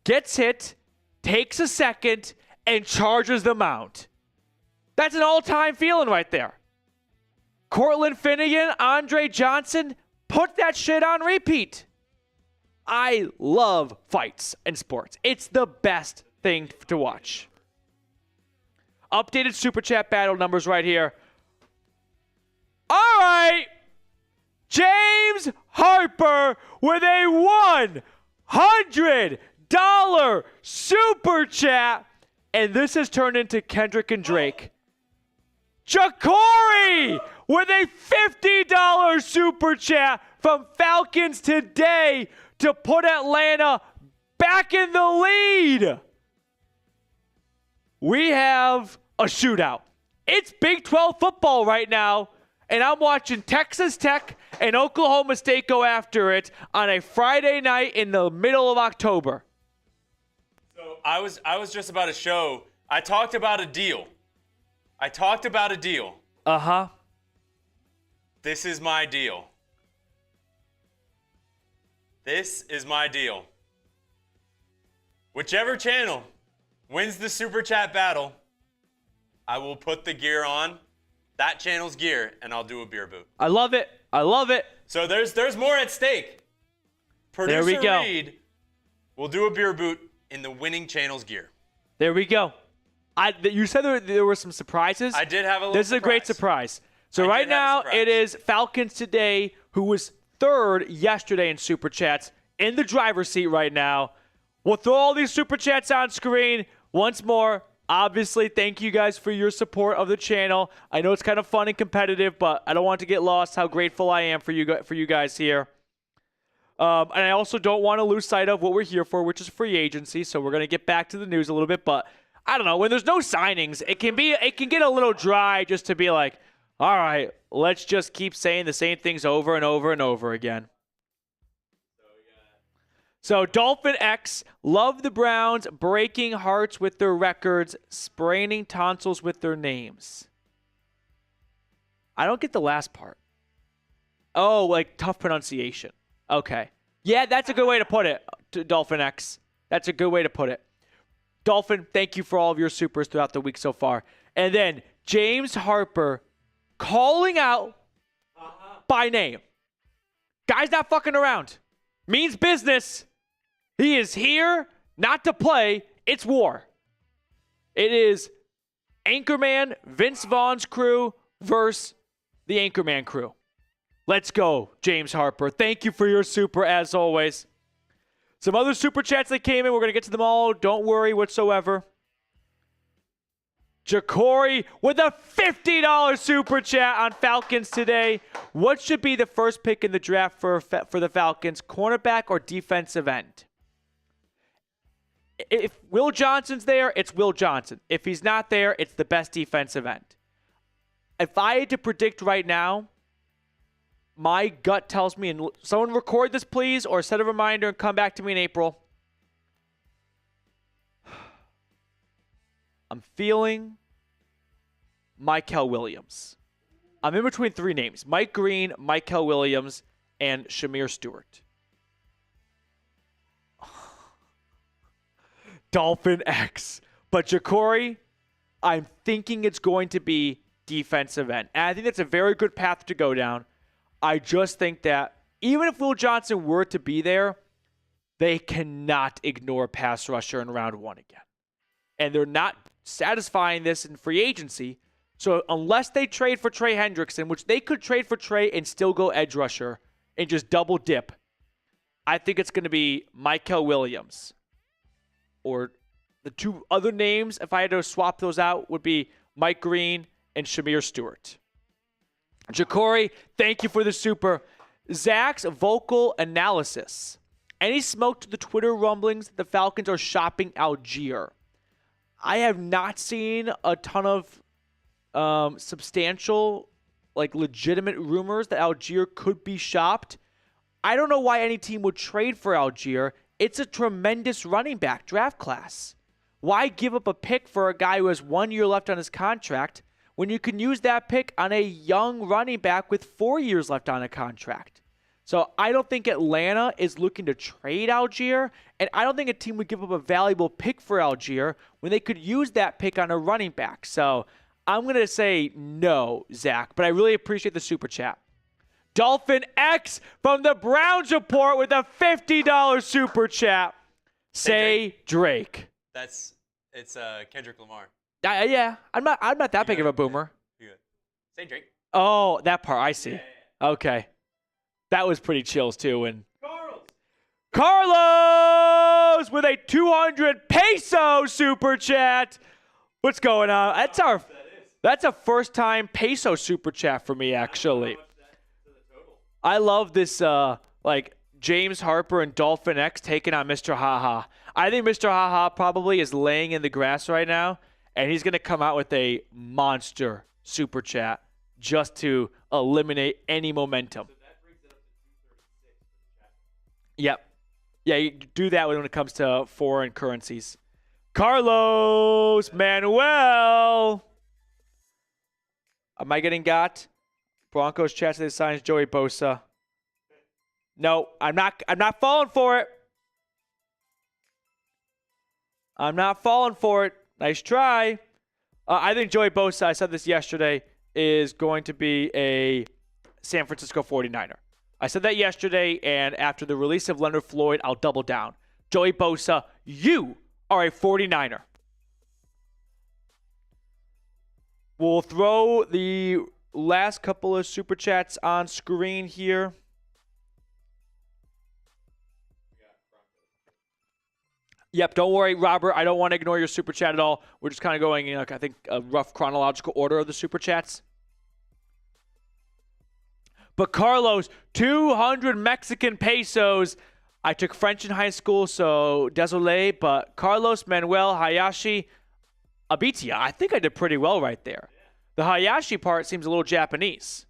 gets hit, takes a second, and charges the mound. That's an all-time feeling right there. Cortland Finnegan, Andre Johnson, put that shit on repeat. I love fights in sports. It's the best thing to watch. Updated Super Chat battle numbers right here. All right. James Harper with a $100 Super Chat. And this has turned into Kendrick and Drake. Jacory with a $50 Super Chat from Falcons Today to put Atlanta back in the lead. We have a shootout. It's Big 12 football right now, and I'm watching Texas Tech and Oklahoma State go after it on a Friday night in the middle of October. So I was just about to show. I talked about a deal. Uh-huh. This is my deal. Whichever channel wins the Super Chat battle, I will put the gear on that channel's gear, and I'll do a beer boot. I love it. So there's more at stake. Producer There we go. Reed will do a beer boot in the winning channel's gear. There we go. You said there were some surprises. I did have a little This is a great surprise. So I right did have a now, surprise. it is Falcons Today, who was third yesterday in Super Chats, in the driver's seat right now. We'll throw all these Super Chats on screen once more. Obviously, thank you guys for your support of the channel. I know it's kind of fun and competitive, but I don't want to get lost how grateful I am for you guys here. And I also don't want to lose sight of what we're here for, which is free agency. So we're going to get back to the news a little bit, but I don't know. When there's no signings, it can get a little dry just to be like, all right, let's just keep saying the same things over and over and over again. So Dolphin X, love the Browns, breaking hearts with their records, spraining tonsils with their names. I don't get the last part. Oh, like tough pronunciation. Okay. Yeah, that's a good way to put it, Dolphin X. That's a good way to put it. Dolphin, thank you for all of your supers throughout the week so far. And then James Harper calling out by name. Guy's not fucking around. Means business. He is here not to play. It's war. It is Anchorman, Vince Vaughn's crew versus the Anchorman crew. Let's go, James Harper. Thank you for your super as always. Some other super chats that came in. We're going to get to them all. Don't worry whatsoever. Jacory with a $50 super chat on Falcons Today. What should be the first pick in the draft for the Falcons, cornerback or defensive end? If Will Johnson's there, it's Will Johnson. If he's not there, it's the best defensive end. If I had to predict right now, my gut tells me, and someone record this please, or set a reminder and come back to me in April. I'm feeling Mykel Williams. I'm in between three names. Mike Green, Mykel Williams, and Shamir Stewart. Dolphin X. But Jacory, I'm thinking it's going to be defensive end. And I think that's a very good path to go down. I just think that even if Will Johnson were to be there, they cannot ignore pass rusher in round one again. And they're not satisfying this in free agency. So unless they trade for Trey Hendrickson, which they could trade for Trey and still go edge rusher and just double dip, I think it's going to be Mykel Williams or The two other names, if I had to swap those out, would be Mike Green and Shamir Stewart. Ja'Cory, thank you for the super. Zach's vocal analysis. Any smoke to the Twitter rumblings that the Falcons are shopping Algier? I have not seen a ton of substantial, legitimate rumors that Algier could be shopped. I don't know why any team would trade for Algier. It's a tremendous running back draft class. Why give up a pick for a guy who has 1 year left on his contract when you can use that pick on a young running back with 4 years left on a contract? So I don't think Atlanta is looking to trade Algier, and I don't think a team would give up a valuable pick for Algier when they could use that pick on a running back. So I'm going to say no, Zach, but I really appreciate the super chat. Dolphin X from the Browns Report with a $50 super chat. Say Drake. It's Kendrick Lamar. Yeah, I'm not that big of a boomer. You good. Say Drake. Oh, that part, I see. Okay. That was pretty chills, too. And Carlos with a 200 peso super chat. What's going on? That's a first-time peso super chat for me, actually. I love this, James Harper and Dolphin X taking on Mr. Haha. I think Mr. Haha probably is laying in the grass right now, and he's going to come out with a monster super chat just to eliminate any momentum. Yep. Yeah, you do that when it comes to foreign currencies. Carlos Manuel. Am I getting got? Broncos chat today signs Joey Bosa. No, I'm not falling for it. I'm not falling for it. Nice try. I think Joey Bosa, I said this yesterday, is going to be a San Francisco 49er. I said that yesterday, and after the release of Leonard Floyd, I'll double down. Joey Bosa, you are a 49er. We'll throw the last couple of super chats on screen here. Yep, don't worry, Robert. I don't want to ignore your super chat at all. We're just kind of going in, I think, a rough chronological order of the super chats. But Carlos, 200 Mexican pesos. I took French in high school, so désolé. But Carlos Manuel Hayashi Abitia, I think I did pretty well right there. The Hayashi part seems a little Japanese.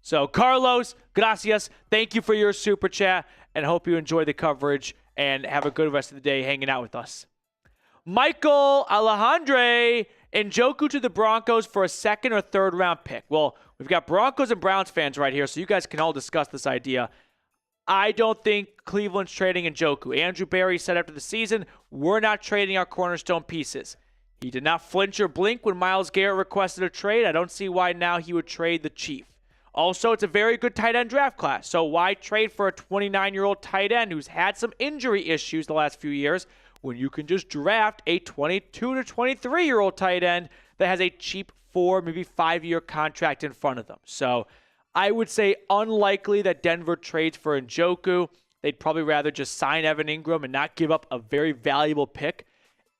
So Carlos, gracias. Thank you for your super chat, and hope you enjoy the coverage and have a good rest of the day hanging out with us. Michael Alejandre, Njoku to the Broncos for a second or third round pick. Well, we've got Broncos and Browns fans right here, so you guys can all discuss this idea. I don't think Cleveland's trading Njoku. Andrew Berry said after the season, we're not trading our cornerstone pieces. He did not flinch or blink when Myles Garrett requested a trade. I don't see why now he would trade the Chief. Also, it's a very good tight end draft class, so why trade for a 29-year-old tight end who's had some injury issues the last few years when you can just draft a 22 to 23-year-old tight end that has a cheap 4, maybe 5-year contract in front of them. So I would say unlikely that Denver trades for Njoku. They'd probably rather just sign Evan Ingram and not give up a very valuable pick.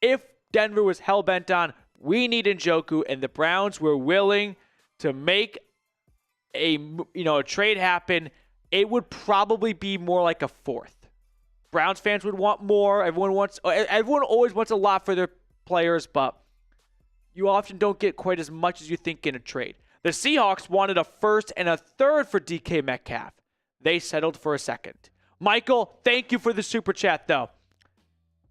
If Denver was hell-bent on, we need Njoku, and the Browns were willing to make a trade happen, it would probably be more like a fourth. Browns fans would want more. Everyone always wants a lot for their players, but you often don't get quite as much as you think in a trade. The Seahawks wanted a first and a third for DK Metcalf. They settled for a second. Michael, thank you for the super chat, though.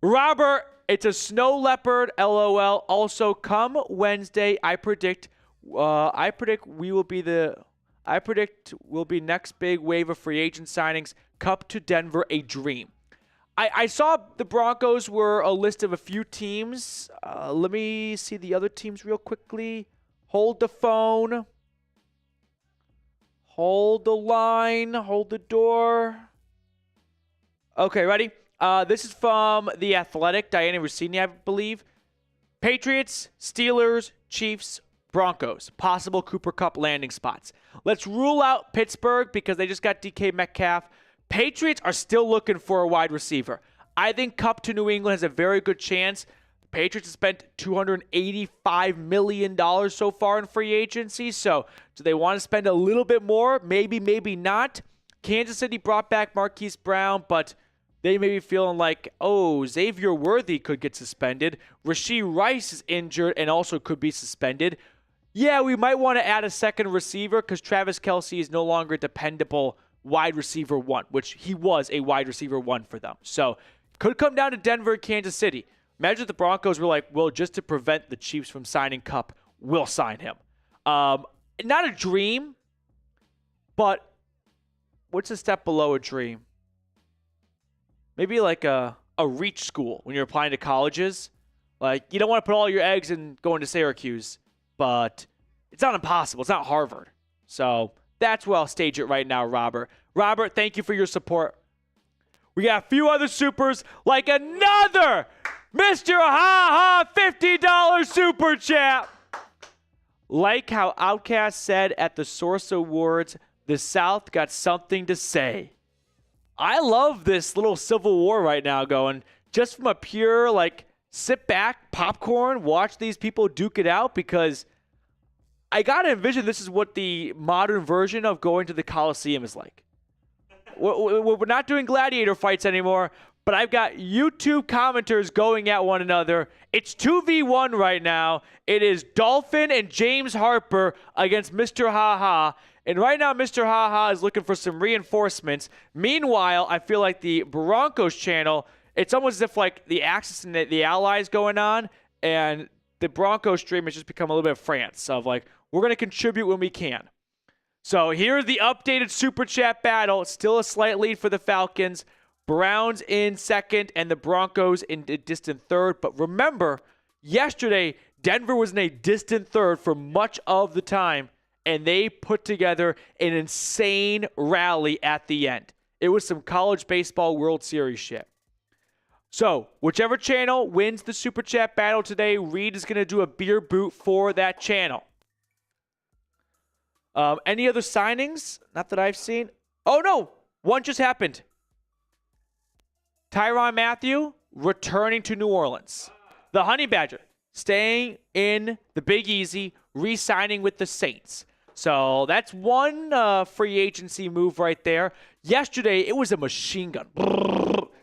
Robert, it's a snow leopard, LOL. Also, come Wednesday, I predict we'll be next big wave of free agent signings. Cup to Denver, a dream. I saw the Broncos were a list of a few teams. Let me see the other teams real quickly. Hold the phone. Hold the line. Hold the door. Okay, ready? This is from The Athletic, Diana Rossini, I believe. Patriots, Steelers, Chiefs, Broncos. Possible Cooper Kupp landing spots. Let's rule out Pittsburgh because they just got DK Metcalf. Patriots are still looking for a wide receiver. I think Kupp to New England has a very good chance. Patriots have spent $285 million so far in free agency. So do they want to spend a little bit more? Maybe, maybe not. Kansas City brought back Marquise Brown, but they may be feeling like, oh, Xavier Worthy could get suspended. Rashee Rice is injured and also could be suspended. Yeah, we might want to add a second receiver because Travis Kelce is no longer a dependable wide receiver one, which he was a wide receiver one for them. So could come down to Denver and Kansas City. Imagine if the Broncos were like, well, just to prevent the Chiefs from signing Kupp, we'll sign him. Not a dream, but what's a step below a dream? Maybe like a reach school when you're applying to colleges. Like, you don't want to put all your eggs in going to Syracuse, but it's not impossible. It's not Harvard. So that's where I'll stage it right now, Robert. Robert, thank you for your support. We got a few other supers, like another Mr. Ha Ha $50 super chat. Like how Outkast said at the Source Awards, the South got something to say. I love this little civil war right now going, just from a pure, like, sit back, popcorn, watch these people duke it out, because I got to envision this is what the modern version of going to the Coliseum is like. We're not doing gladiator fights anymore, but I've got YouTube commenters going at one another. It's 2v1 right now. It is Dolphin and James Harper against Mr. Ha Ha. And right now, Mr. Ha Ha is looking for some reinforcements. Meanwhile, I feel like the Broncos channel, it's almost as if like the Axis and the Allies going on, and the Broncos stream has just become a little bit of France of like, we're going to contribute when we can. So here's the updated Super Chat battle. It's still a slight lead for the Falcons. Browns in second and the Broncos in a distant third. But remember, yesterday, Denver was in a distant third for much of the time, and they put together an insane rally at the end. It was some college baseball World Series shit. So, whichever channel wins the Super Chat battle today, Reed is going to do a beer boot for that channel. Any other signings? Not that I've seen. Oh, no. One just happened. Tyrann Mathieu returning to New Orleans. The Honey Badger staying in the Big Easy, re-signing with the Saints. So that's one free agency move right there. Yesterday, it was a machine gun.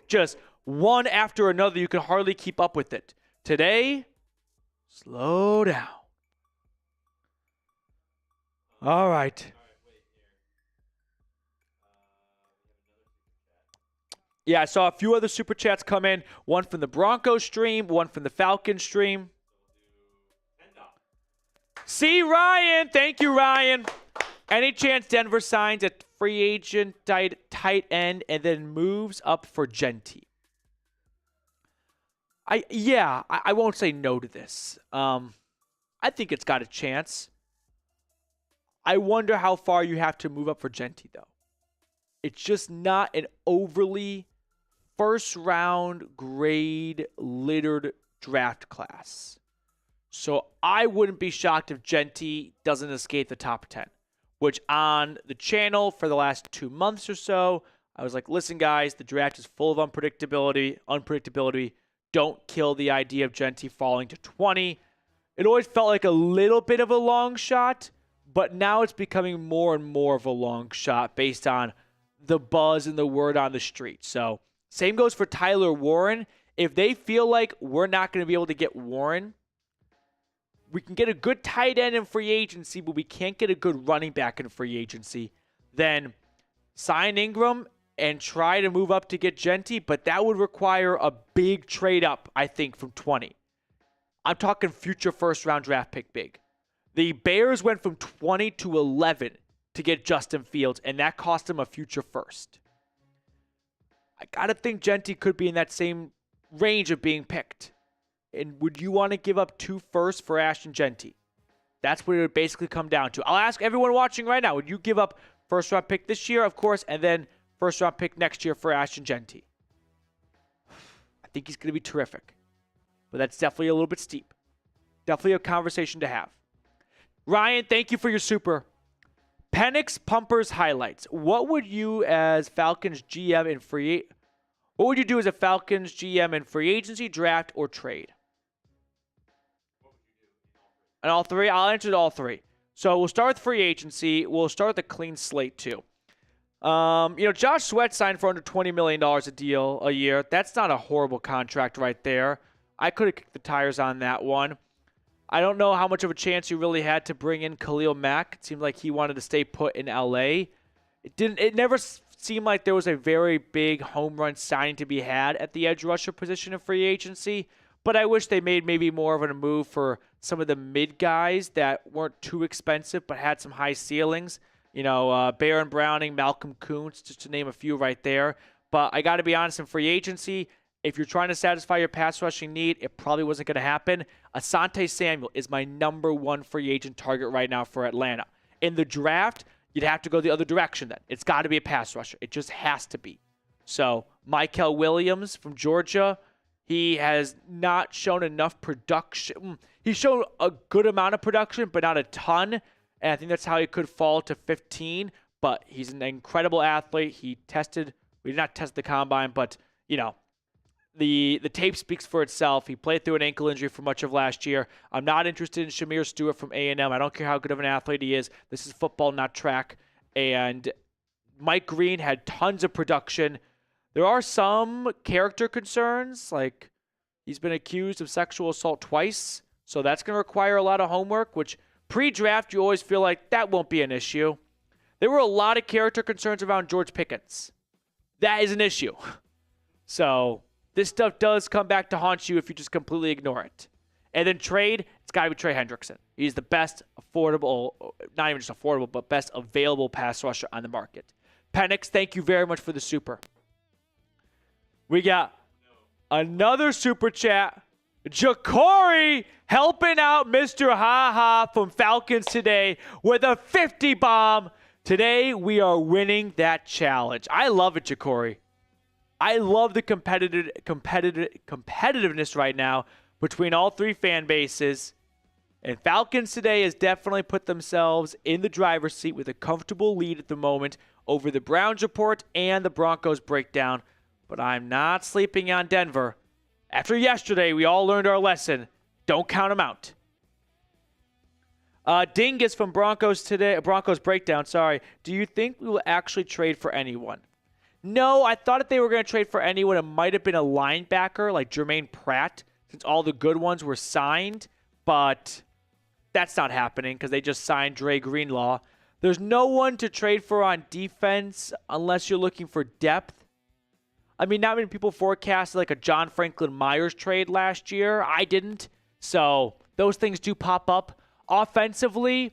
Just one after another. You could hardly keep up with it. Today, slow down. All right. Yeah, I saw a few other super chats come in. One from the Broncos stream, one from the Falcons stream. See, Ryan. Thank you, Ryan. Any chance Denver signs a free agent tight end and then moves up for Genty? I won't say no to this. I think it's got a chance. I wonder how far you have to move up for Genty, though. It's just not an overly first-round grade littered draft class. So I wouldn't be shocked if Genty doesn't escape the top 10, which on the channel for the last 2 months or so, I was like, listen, guys, the draft is full of unpredictability. Don't kill the idea of Genty falling to 20. It always felt like a little bit of a long shot, but now it's becoming more and more of a long shot based on the buzz and the word on the street. So same goes for Tyler Warren. If they feel like we're not going to be able to get Warren, we can get a good tight end in free agency, but we can't get a good running back in free agency, then sign Ingram and try to move up to get Genty, but that would require a big trade up, I think, from 20. I'm talking future first-round draft pick big. The Bears went from 20 to 11 to get Justin Fields, and that cost them a future first. I got to think Genty could be in that same range of being picked. And would you want to give up 2 firsts for Ashton Genty? That's what it would basically come down to. I'll ask everyone watching right now, would you give up first-round pick this year, of course, and then first-round pick next year for Ashton Genty? I think he's going to be terrific. But that's definitely a little bit steep. Definitely a conversation to have. Ryan, thank you for your super. Penix Pumpers highlights. What would you as Falcons GM in What would you do as a Falcons GM in free agency, draft, or trade? And all three? I'll answer all three. So we'll start with free agency. We'll start with a clean slate, too. Josh Sweat signed for under $20 million a year. That's not a horrible contract right there. I could have kicked the tires on that one. I don't know how much of a chance you really had to bring in Khalil Mack. It seemed like he wanted to stay put in LA. It never seemed like there was a very big home run signing to be had at the edge rusher position of free agency. But I wish they made maybe more of a move for some of the mid guys that weren't too expensive but had some high ceilings. Baron Browning, Malcolm Kuntz, just to name a few right there. But I got to be honest, in free agency, if you're trying to satisfy your pass rushing need, it probably wasn't going to happen. Asante Samuel is my number one free agent target right now for Atlanta. In the draft, you'd have to go the other direction then. It's got to be a pass rusher. It just has to be. So, Michael Williams from Georgia, he has not shown enough production. He's shown a good amount of production, but not a ton. And I think that's how he could fall to 15. But he's an incredible athlete. We did not test the combine, but, the tape speaks for itself. He played through an ankle injury for much of last year. I'm not interested in Shamir Stewart from A&M. I don't care how good of an athlete he is. This is football, not track. And Mike Green had tons of production. There are some character concerns, like he's been accused of sexual assault twice. So that's going to require a lot of homework, which pre-draft you always feel like that won't be an issue. There were a lot of character concerns around George Pickens. That is an issue. So this stuff does come back to haunt you if you just completely ignore it. And then trade, it's got to be Trey Hendrickson. He's the best affordable, not even just affordable, but best available pass rusher on the market. Penix, thank you very much for the super. We got another super chat. Ja'Cory helping out Mr. Ha-Ha from Falcons today with a 50 bomb. Today, we are winning that challenge. I love it, Ja'Cory. I love the competitiveness right now between all three fan bases. And Falcons today has definitely put themselves in the driver's seat with a comfortable lead at the moment over the Browns report and the Broncos breakdown. But I'm not sleeping on Denver. After yesterday, we all learned our lesson. Don't count them out. Dingus from Broncos breakdown, do you think we will actually trade for anyone? No, I thought if they were going to trade for anyone, it might have been a linebacker like Jermaine Pratt, since all the good ones were signed. But that's not happening because they just signed Dre Greenlaw. There's no one to trade for on defense unless you're looking for depth. I mean, not many people forecasted like a John Franklin Myers trade last year. I didn't. So those things do pop up. Offensively,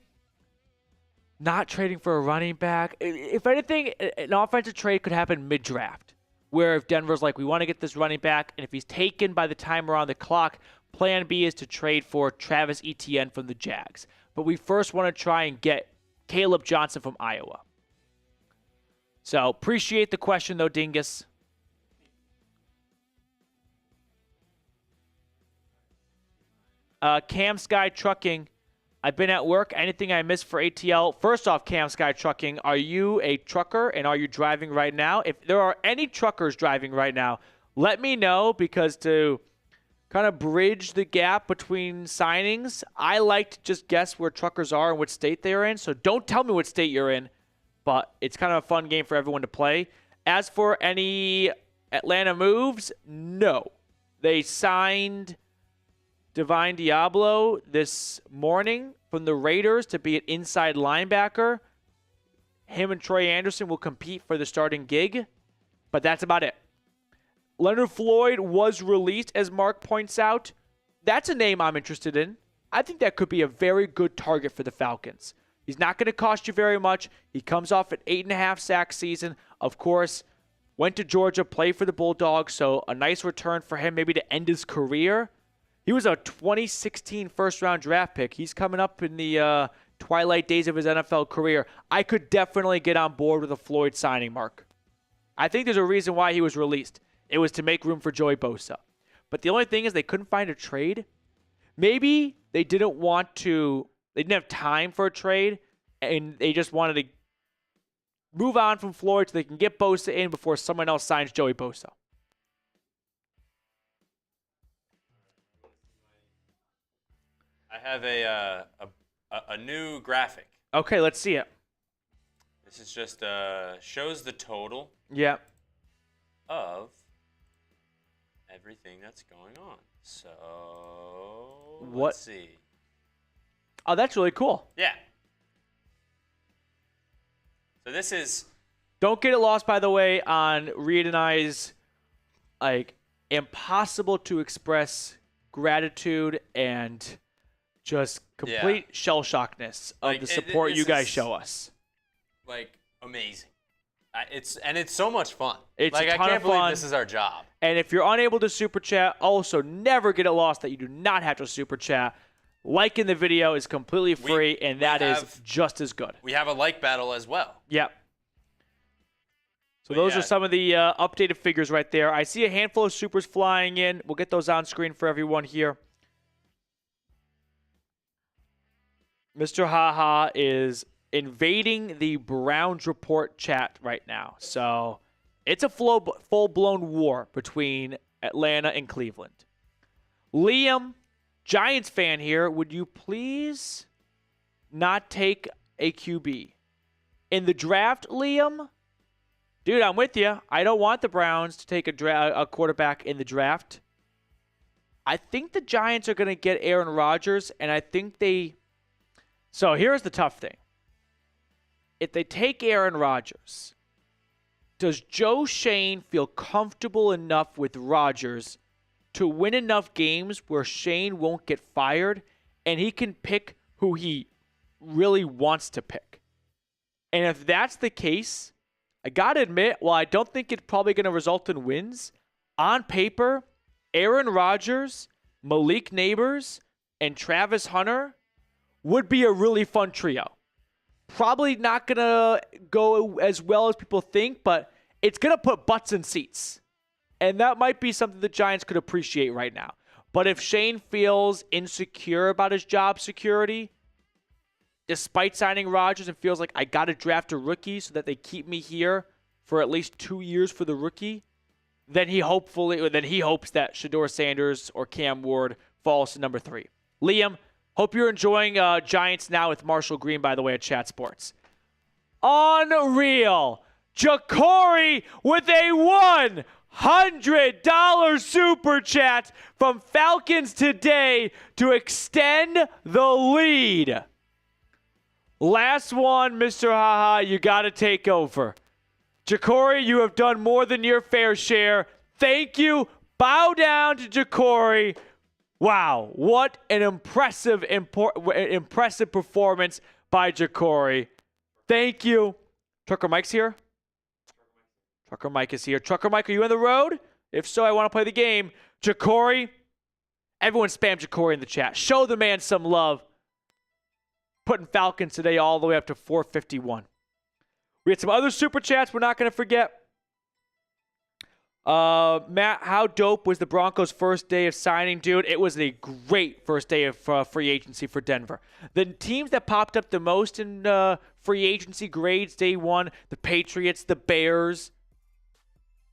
not trading for a running back. If anything, an offensive trade could happen mid-draft, where if Denver's like, we want to get this running back, and if he's taken by the time around the clock, plan B is to trade for Travis Etienne from the Jags. But we first want to try and get Caleb Johnson from Iowa. So appreciate the question, though, Dingus. Cam Sky Trucking. I've been at work. Anything I missed for ATL? First off, Cam Sky Trucking, are you a trucker and are you driving right now? If there are any truckers driving right now, let me know, because to kind of bridge the gap between signings, I like to just guess where truckers are and what state they're in. So don't tell me what state you're in, but it's kind of a fun game for everyone to play. As for any Atlanta moves, no. They signed Divine Diablo this morning from the Raiders to be an inside linebacker. Him and Troy Anderson will compete for the starting gig, but that's about it. Leonard Floyd was released, as Mark points out. That's a name I'm interested in. I think that could be a very good target for the Falcons. He's not going to cost you very much. He comes off an 8.5 sack season. Of course, went to Georgia, played for the Bulldogs, so a nice return for him maybe to end his career. He was a 2016 first-round draft pick. He's coming up in the twilight days of his NFL career. I could definitely get on board with a Floyd signing, Mark. I think there's a reason why he was released. It was to make room for Joey Bosa. But the only thing is they couldn't find a trade. Maybe they didn't have time for a trade, and they just wanted to move on from Floyd so they can get Bosa in before someone else signs Joey Bosa. I have a new graphic. Okay, let's see it. This is just shows the total Yeah. of everything that's going on. So let's see. Oh, that's really cool. Yeah. So this is. Don't get it lost, by the way, on Reed and I's impossible to express gratitude and just complete shell shockness of the support you guys show us. Amazing. It's so much fun. It's a ton I can't of believe fun. this is our job. And if you're unable to super chat, also never get it lost that you do not have to super chat. Liking the video is completely free, and that is just as good. We have a like battle as well. Yep. So those are some of the updated figures right there. I see a handful of supers flying in. We'll get those on screen for everyone here. Mr. Haha is invading the Browns Report chat right now. So it's a full-blown war between Atlanta and Cleveland. Liam, Giants fan here, would you please not take a QB? In the draft, Liam? Dude, I'm with you. I don't want the Browns to take a quarterback in the draft. I think the Giants are going to get Aaron Rodgers, and I think they... So here's the tough thing. If they take Aaron Rodgers, does Joe Shane feel comfortable enough with Rodgers to win enough games where Shane won't get fired and he can pick who he really wants to pick? And if that's the case, I got to admit, while I don't think it's probably going to result in wins, on paper, Aaron Rodgers, Malik Neighbors, and Travis Hunter would be a really fun trio. Probably not going to go as well as people think, but it's going to put butts in seats. And that might be something the Giants could appreciate right now. But if Shane feels insecure about his job security, despite signing Rodgers, and feels like I got to draft a rookie so that they keep me here for at least 2 years for the rookie, then he hopes that Shedeur Sanders or Cam Ward falls to number 3. Liam, hope you're enjoying Giants Now with Marshall Green, by the way, at Chat Sports. Unreal. Ja'Cory with a $100 super chat from Falcons Today to extend the lead. Last one, Mr. Haha, you got to take over. Ja'Cory, you have done more than your fair share. Thank you. Bow down to Ja'Cory. Wow, what an impressive performance by Ja'Cory. Thank you. Trucker Mike's here. Trucker Mike is here. Trucker Mike, are you on the road? If so, I want to play the game. Ja'Cory, everyone spam Ja'Cory in the chat. Show the man some love. Putting Falcons Today all the way up to 451. We had some other super chats we're not going to forget. Matt, how dope was the Broncos' first day of signing, dude? It was a great first day of free agency for Denver. The teams that popped up the most in free agency grades day one, the Patriots, the Bears,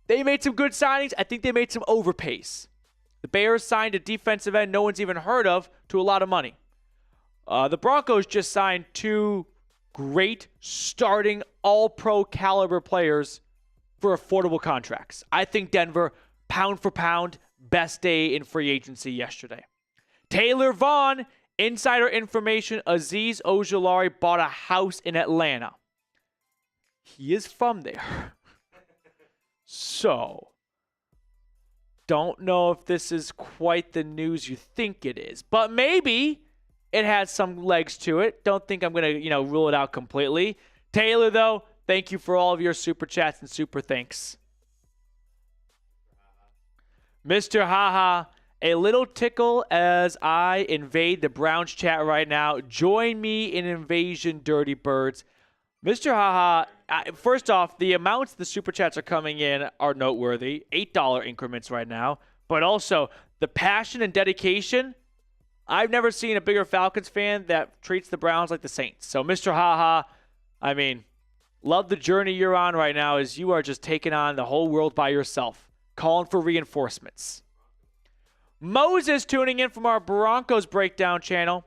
they made some good signings. I think they made some overpays. The Bears signed a defensive end no one's even heard of to a lot of money. The Broncos just signed 2 great starting all-pro caliber players for affordable contracts. I think Denver, pound for pound, best day in free agency yesterday. Taylor Vaughn, insider information, Azeez Ojulari bought a house in Atlanta. He is from there. So, don't know if this is quite the news you think it is, but maybe it has some legs to it. Don't think I'm going to, rule it out completely. Taylor, though, thank you for all of your super chats and super thanks. Mr. Haha, a little tickle as I invade the Browns chat right now. Join me in invasion, dirty birds. Mr. Haha, first off, the amounts the super chats are coming in are noteworthy. $8 increments right now. But also, the passion and dedication. I've never seen a bigger Falcons fan that treats the Browns like the Saints. So, Mr. Haha, love the journey you're on right now as you are just taking on the whole world by yourself, calling for reinforcements. Moses tuning in from our Broncos breakdown channel.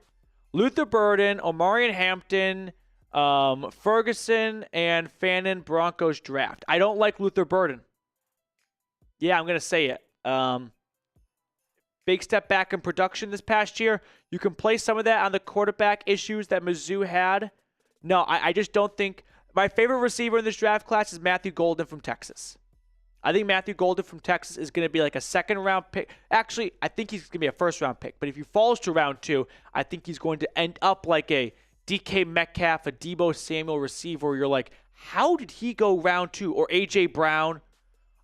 Luther Burden, Omarion Hampton, Ferguson, and Fannin Broncos draft. I don't like Luther Burden. Yeah, I'm going to say it. Big step back in production this past year. You can place some of that on the quarterback issues that Mizzou had. No, I just don't think. My favorite receiver in this draft class is Matthew Golden from Texas. I think Matthew Golden from Texas is going to be like a second-round pick. Actually, I think he's going to be a first-round pick. But if he falls to round 2, I think he's going to end up like a DK Metcalf, a Deebo Samuel receiver where you're like, how did he go round 2? Or A.J. Brown.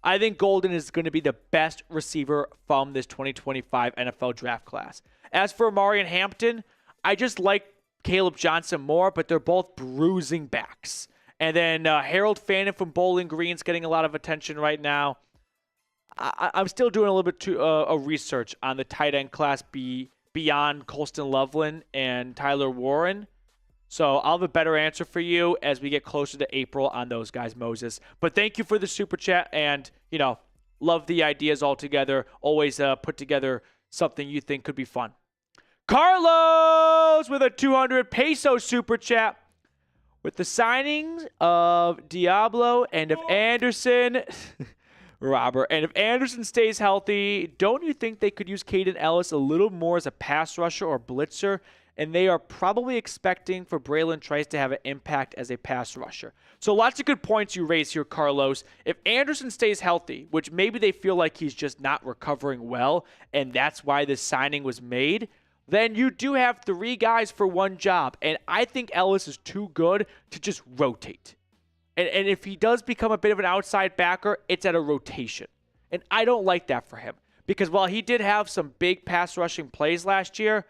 I think Golden is going to be the best receiver from this 2025 NFL draft class. As for Omarion Hampton, I just like Caleb Johnson more, but they're both bruising backs. And then Harold Fannin from Bowling Green's getting a lot of attention right now. I'm still doing a little bit of research on the tight end class beyond Colston Loveland and Tyler Warren. So I'll have a better answer for you as we get closer to April on those guys, Moses. But thank you for the super chat, and, love the ideas altogether. Always put together something you think could be fun. Carlos with a 200 peso super chat. With the signings of Diablo and of Anderson, Robert, and if Anderson stays healthy, don't you think they could use Caden Ellis a little more as a pass rusher or blitzer? And they are probably expecting for Braylon Trice to have an impact as a pass rusher. So lots of good points you raise here, Carlos. If Anderson stays healthy, which maybe they feel like he's just not recovering well, and that's why this signing was made, then you do have 3 guys for one job. And I think Ellis is too good to just rotate. And if he does become a bit of an outside backer, it's at a rotation. And I don't like that for him. Because while he did have some big pass rushing plays last year,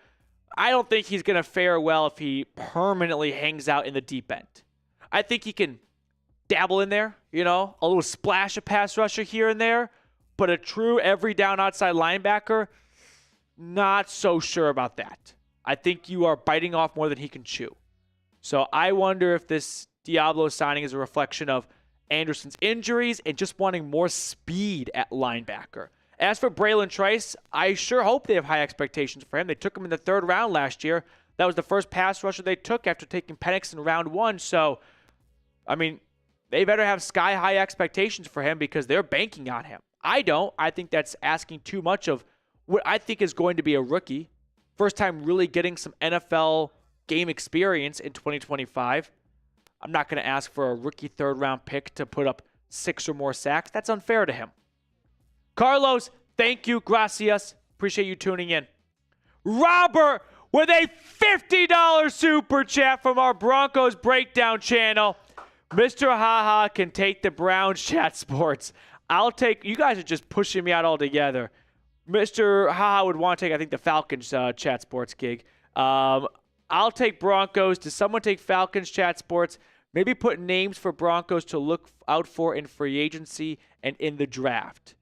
I don't think he's going to fare well if he permanently hangs out in the deep end. I think he can dabble in there, a little splash of pass rusher here and there. But a true every down outside linebacker, not so sure about that. I think you are biting off more than he can chew. So I wonder if this Diablo signing is a reflection of Anderson's injuries and just wanting more speed at linebacker. As for Braylon Trice, I sure hope they have high expectations for him. They took him in the 3rd round last year. That was the first pass rusher they took after taking Penix in round 1. So, they better have sky-high expectations for him because they're banking on him. I don't. I think that's asking too much of what I think is going to be a rookie. First time really getting some NFL game experience in 2025. I'm not going to ask for a rookie 3rd-round pick to put up 6 or more sacks. That's unfair to him. Carlos, thank you. Gracias. Appreciate you tuning in. Robert with a $50 super chat from our Broncos breakdown channel. Mr. Haha can take the Browns chat sports. I'll take, you guys are just pushing me out altogether. Mr. Haha would want to take, I think, the Falcons chat sports gig. I'll take Broncos. Does someone take Falcons chat sports? Maybe put names for Broncos to look out for in free agency and in the draft.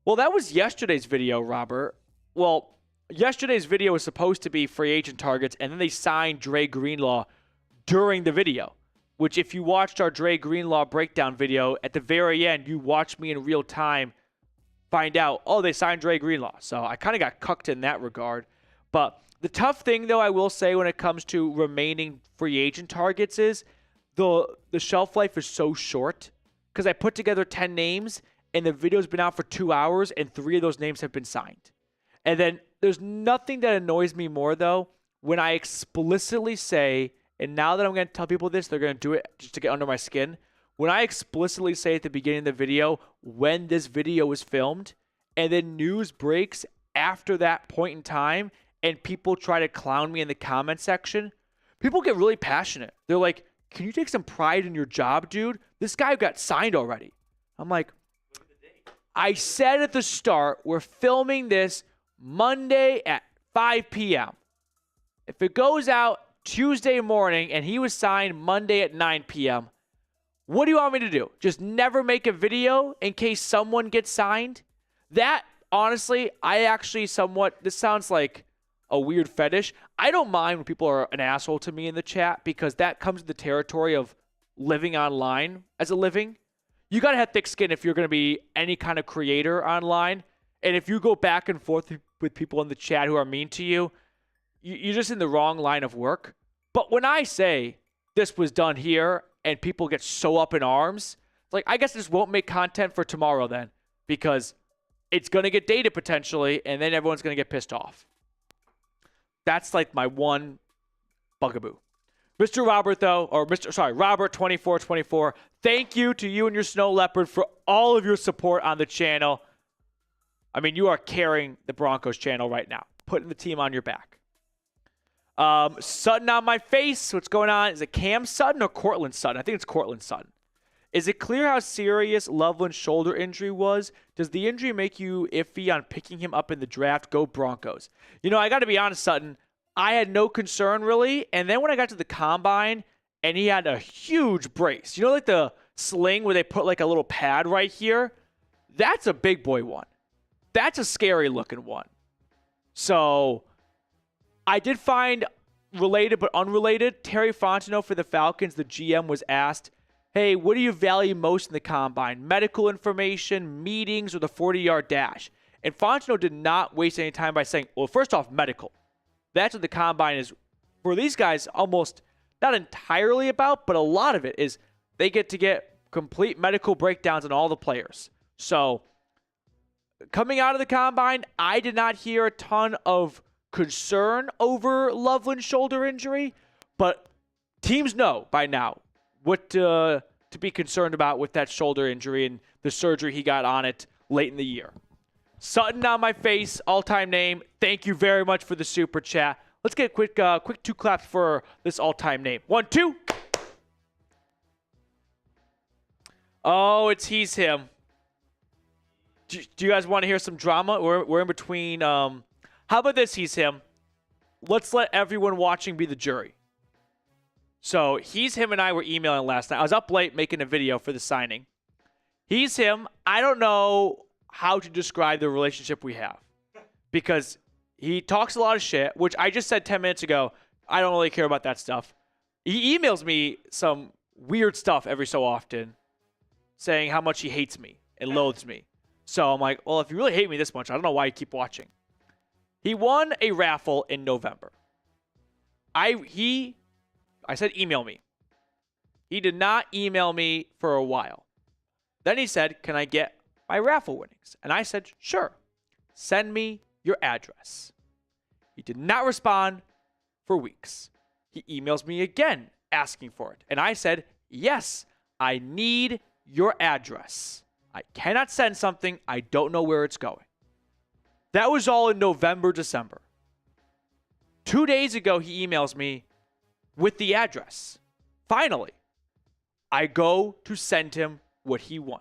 Well, that was yesterday's video, Robert. Well, yesterday's video was supposed to be free agent targets, and then they signed Dre Greenlaw during the video, which if you watched our Dre Greenlaw breakdown video, at the very end, you watched me in real time find out, they signed Dre Greenlaw. So I kind of got cucked in that regard. But the tough thing, though, I will say when it comes to remaining free agent targets is the shelf life is so short because I put together 10 names, and the video's been out for 2 hours, and 3 of those names have been signed. And then there's nothing that annoys me more, though, when I explicitly say, and now that I'm going to tell people this, they're going to do it just to get under my skin. When I explicitly say at the beginning of the video when this video was filmed, and then news breaks after that point in time, and people try to clown me in the comment section, people get really passionate. They're like, can you take some pride in your job, dude? This guy got signed already. I'm like, I said at the start, we're filming this Monday at 5 p.m. If it goes out Tuesday morning and he was signed Monday at 9 p.m., what do you want me to do? Just never make a video in case someone gets signed? That, honestly, this sounds like a weird fetish. I don't mind when people are an asshole to me in the chat because that comes to the territory of living online as a living. You got to have thick skin if you're going to be any kind of creator online. And if you go back and forth with people in the chat who are mean to you, you're just in the wrong line of work. But when I say this was done here and people get so up in arms, it's like, I guess this won't make content for tomorrow then, because it's going to get dated potentially, and then everyone's going to get pissed off. That's like my one bugaboo. Mr. Robert, though, or Robert2424, thank you to you and your Snow Leopard for all of your support on the channel. I mean, you are carrying the Broncos channel right now, putting the team on your back. Sutton on my face. What's going on? Is it Cam Sutton or Courtland Sutton? I think it's Courtland Sutton. Is it clear how serious Loveland's shoulder injury was? Does the injury make you iffy on picking him up in the draft? Go Broncos. You know, I got to be honest, Sutton. I had no concern really. And then when I got to the combine and he had a huge brace, you know, like the sling where they put like a little pad right here? That's a big boy one. That's a scary looking one. So I did find related but unrelated. Terry Fontenot for the Falcons, the GM, was asked, hey, what do you value most in the combine? Medical information, meetings, or the 40-yard dash? And Fontenot did not waste any time by saying, well, first off, medical. That's what the combine is for these guys, almost not entirely about, but a lot of it is they get to get complete medical breakdowns on all the players. So coming out of the combine, I did not hear a ton of concern over Loveland's shoulder injury, but teams know by now what to be concerned about with that shoulder injury and the surgery he got on it late in the year. Sutton on my face, all-time name. Thank you very much for the super chat. Let's get a quick 2 claps for this all-time name. 1, 2. Oh, it's he's him. Do you guys want to hear some drama? We're in between. How about this, he's him? Let's let everyone watching be the jury. So he's him and I were emailing last night. I was up late making a video for the signing. He's him. I don't know how to describe the relationship we have, because he talks a lot of shit, which I just said 10 minutes ago. I don't really care about that stuff. He emails me some weird stuff every so often saying how much he hates me and loathes me. So I'm like, well, if you really hate me this much, I don't know why you keep watching. He won a raffle in November. I said email me. He did not email me for a while. Then he said, can I get my raffle winnings? And I said, sure. Send me your address. He did not respond for weeks. He emails me again asking for it. And I said, yes, I need your address. I cannot send something. I don't know where it's going. That was all in November, December. 2 days ago, he emails me with the address. Finally, I go to send him what he won.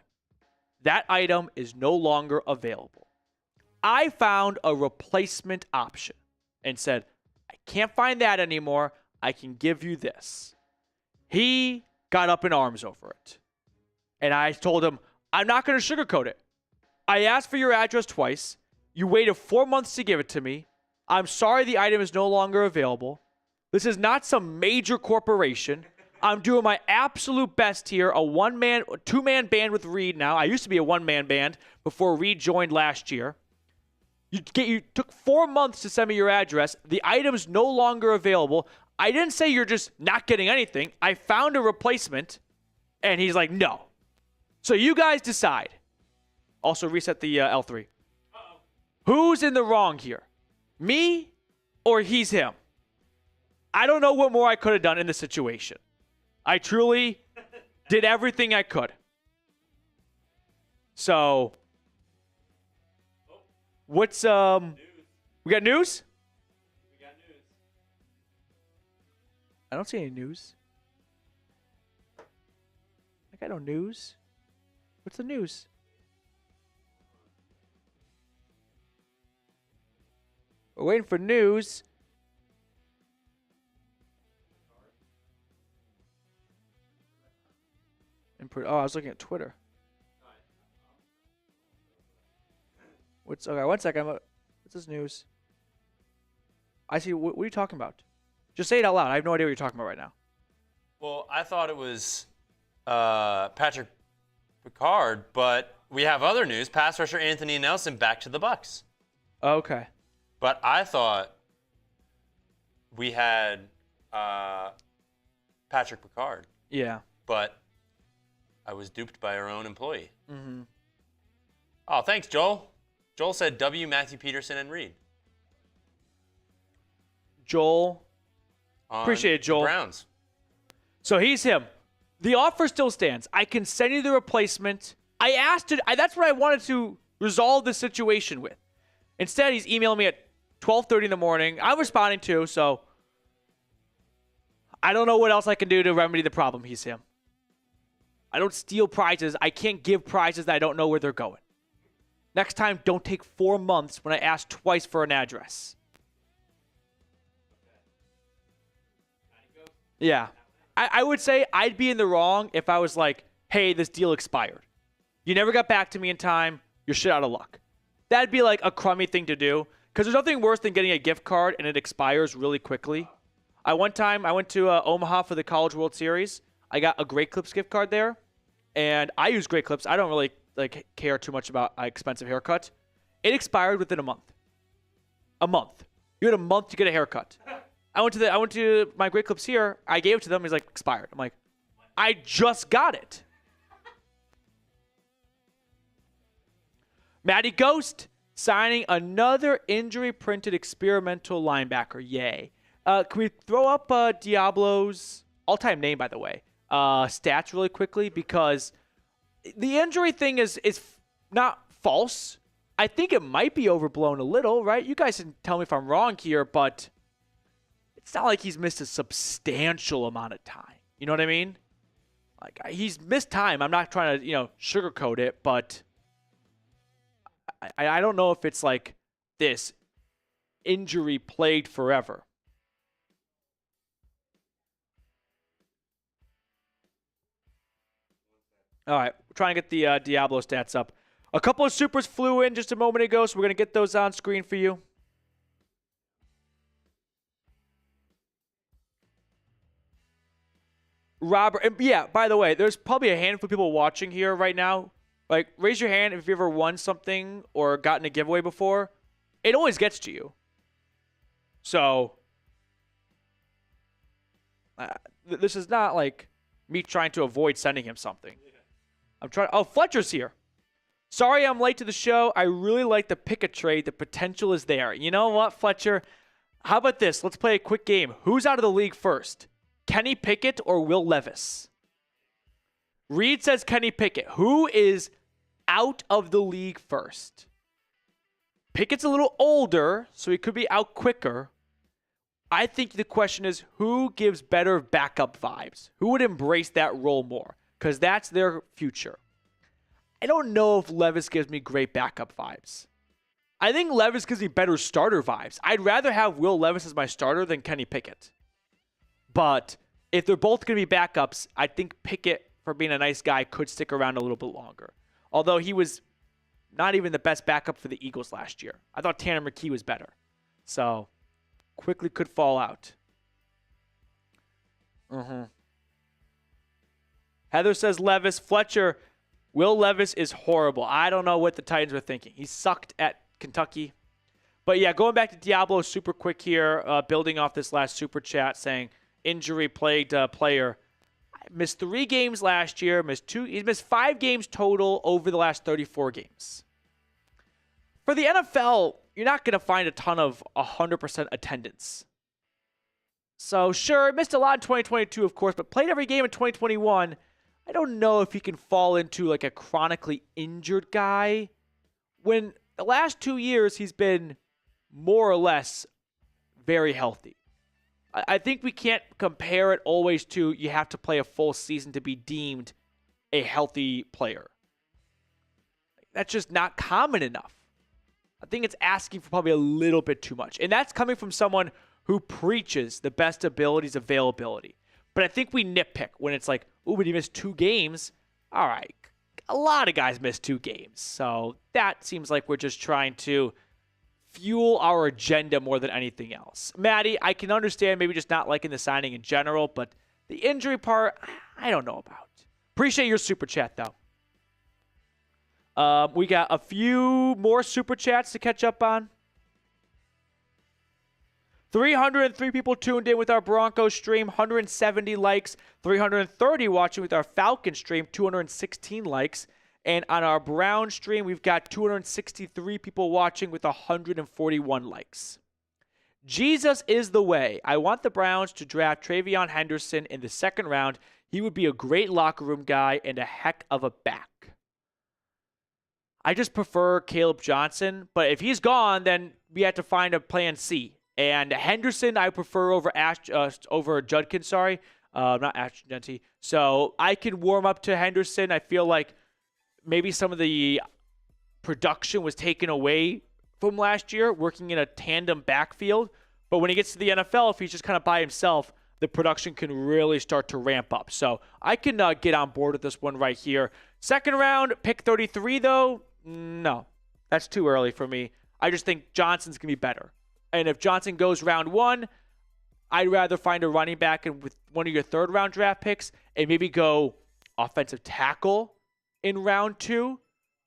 That item is no longer available. I found a replacement option and said, I can't find that anymore. I can give you this. He got up in arms over it. And I told him, I'm not going to sugarcoat it. I asked for your address twice. You waited 4 months to give it to me. I'm sorry the item is no longer available. This is not some major corporation. I'm doing my absolute best here. A two-man band with Reed now. I used to be a one-man band before Reed joined last year. You took 4 months to send me your address. The item's no longer available. I didn't say you're just not getting anything. I found a replacement, and he's like, no. So you guys decide. Also reset the L3. Uh-oh. Who's in the wrong here? Me or he's him? I don't know what more I could have done in this situation. I truly did everything I could. So, what's News. we got news? We got news. I don't see any news. I got no news. What's the news? We're waiting for news. Oh, I was looking at Twitter. Okay, 1 second. What's this news? I see. What are you talking about? Just say it out loud. I have no idea what you're talking about right now. Well, I thought it was Patrick Picard, but we have other news. Pass rusher Anthony Nelson back to the Bucs. Okay. But I thought we had Patrick Ricard. Yeah. But I was duped by our own employee. Mm-hmm. Oh, thanks, Joel. Joel said W, Matthew Peterson, and Reed. Joel. Appreciate it, Joel. Browns. So he's him. The offer still stands. I can send you the replacement. I asked it. That's what I wanted to resolve the situation with. Instead, he's emailing me at 12:30 in the morning. I'm responding to, so I don't know what else I can do to remedy the problem. He's him. I don't steal prizes. I can't give prizes that I don't know where they're going. Next time, don't take 4 months when I ask twice for an address. Yeah. I would say I'd be in the wrong if I was like, hey, this deal expired. You never got back to me in time. You're shit out of luck. That'd be like a crummy thing to do, because there's nothing worse than getting a gift card and it expires really quickly. One time I went to Omaha for the College World Series. I got a Great Clips gift card there, and I use Great Clips. I don't really care too much about expensive haircut. It expired within a month. A month. You had a month to get a haircut. I went to my Great Clips here. I gave it to them. He's like, expired. I'm like, I just got it. Matty Ghost signing another injury-printed experimental linebacker. Yay. Can we throw up Diablo's all-time name, by the way, stats really quickly? Because the injury thing is not false. I think it might be overblown a little, right? You guys can tell me if I'm wrong here, but it's not like he's missed a substantial amount of time. You know what I mean? Like, he's missed time. I'm not trying to, sugarcoat it, but I don't know if it's like this injury plagued forever. All right, we're trying to get the Diablo stats up. A couple of supers flew in just a moment ago, so we're going to get those on screen for you. Robert, and yeah, by the way, there's probably a handful of people watching here right now. Like, raise your hand if you ever won something or gotten a giveaway before. It always gets to you. So, this is not like me trying to avoid sending him something. I'm trying. Oh, Fletcher's here. Sorry I'm late to the show. I really like the Pickett trade. The potential is there. You know what, Fletcher? How about this? Let's play a quick game. Who's out of the league first? Kenny Pickett or Will Levis? Reed says Kenny Pickett. Who is out of the league first? Pickett's a little older, so he could be out quicker. I think the question is, who gives better backup vibes? Who would embrace that role more? Because that's their future. I don't know if Levis gives me great backup vibes. I think Levis gives me better starter vibes. I'd rather have Will Levis as my starter than Kenny Pickett. But if they're both going to be backups, I think Pickett, for being a nice guy, could stick around a little bit longer. Although he was not even the best backup for the Eagles last year. I thought Tanner McKee was better. So, quickly could fall out. Heather says Levis. Fletcher, Will Levis is horrible. I don't know what the Titans were thinking. He sucked at Kentucky. But yeah, going back to Diablo super quick here, building off this last super chat saying injury-plagued player. Missed 3 games last year, missed 2. He's missed 5 games total over the last 34 games. For the NFL, you're not going to find a ton of 100% attendance. So sure, missed a lot in 2022, of course, but played every game in 2021. I don't know if he can fall into like a chronically injured guy when the last 2 years he's been more or less very healthy. I think we can't compare it always to you have to play a full season to be deemed a healthy player. That's just not common enough. I think it's asking for probably a little bit too much. And that's coming from someone who preaches the best abilities availability. But I think we nitpick when it's like, oh, but he missed 2 games. All right. A lot of guys miss 2 games. So that seems like we're just trying to fuel our agenda more than anything else. Maddie, I can understand maybe just not liking the signing in general, but the injury part, I don't know about. Appreciate your super chat, though. We got a few more super chats to catch up on. 303 people tuned in with our Broncos stream, 170 likes, 330 watching with our Falcons stream, 216 likes. And on our Brown stream, we've got 263 people watching with 141 likes. Jesus is the way. I want the Browns to draft TreVeyon Henderson in the second round. He would be a great locker room guy and a heck of a back. I just prefer Caleb Johnson, but if he's gone, then we have to find a plan C. And Henderson, I prefer over Judkins, not Ashton. So I can warm up to Henderson. I feel like maybe some of the production was taken away from last year, working in a tandem backfield. But when he gets to the NFL, if he's just kind of by himself, the production can really start to ramp up. So I can get on board with this one right here. Second round, pick 33, though, no. That's too early for me. I just think Johnson's going to be better. And if Johnson goes round 1, I'd rather find a running back with one of your third-round draft picks and maybe go offensive tackle in round 2.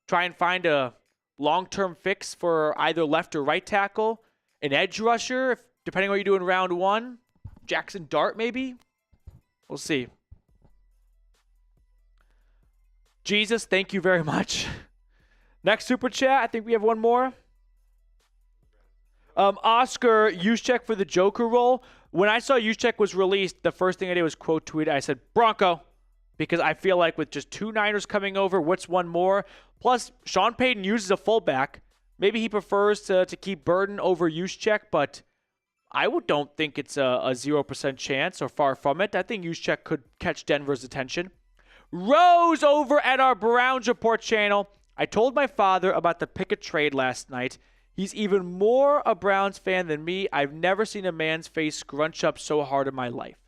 Try and find a long-term fix for either left or right tackle. An edge rusher, depending on what you do in round 1. Jackson Dart, maybe? We'll see. Jesus, thank you very much. Next super chat, I think we have one more. Oscar Juszczyk for the Joker role. When I saw Juszczyk was released, the first thing I did was quote tweet. I said, Bronco. Because I feel like with just 2 Niners coming over, what's one more? Plus, Sean Payton uses a fullback. Maybe he prefers to keep Burden over Juszczyk, but I don't think it's a 0% chance or far from it. I think Juszczyk could catch Denver's attention. Rose over at our Browns Report channel. I told my father about the Pickett trade last night. He's even more a Browns fan than me. I've never seen a man's face scrunch up so hard in my life.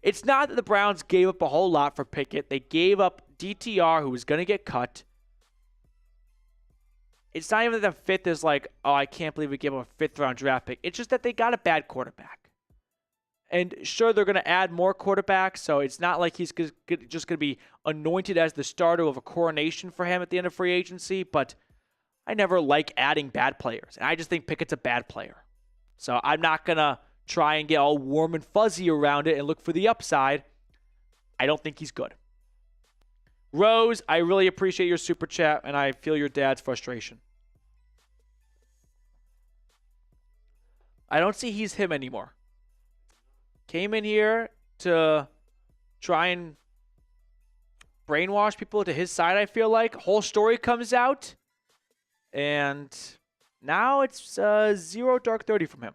It's not that the Browns gave up a whole lot for Pickett. They gave up DTR, who was going to get cut. It's not even that the fifth is like, oh, I can't believe we gave up a 5th-round draft pick. It's just that they got a bad quarterback. And sure, they're going to add more quarterbacks, so it's not like he's just going to be anointed as the starter of a coronation for him at the end of free agency, but I never like adding bad players, and I just think Pickett's a bad player. So I'm not going to try and get all warm and fuzzy around it and look for the upside. I don't think he's good. Rose, I really appreciate your super chat, and I feel your dad's frustration. I don't see he's him anymore. Came in here to try and brainwash people to his side, I feel like. Whole story comes out. And now it's 0 dark 30 from him.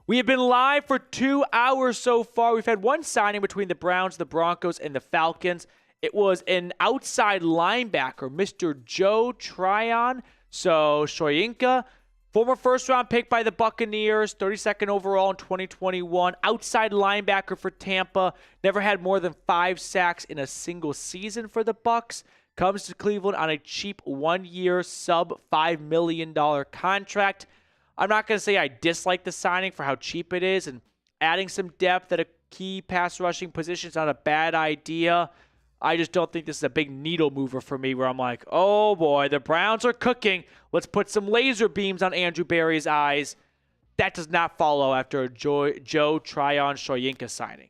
We have been live for 2 hours so far. We've had one signing between the Browns, the Broncos, and the Falcons. It was an outside linebacker, Mr. Joe Tryon. So Shoyinka, former first-round pick by the Buccaneers, 32nd overall in 2021. Outside linebacker for Tampa. Never had more than 5 sacks in a single season for the Bucs. Comes to Cleveland on a cheap 1-year sub-$5 million contract. I'm not going to say I dislike the signing for how cheap it is, and adding some depth at a key pass rushing position is not a bad idea. I just don't think this is a big needle mover for me where I'm like, oh boy, the Browns are cooking. Let's put some laser beams on Andrew Berry's eyes. That does not follow after a Joe Tryon Shoyinka signing.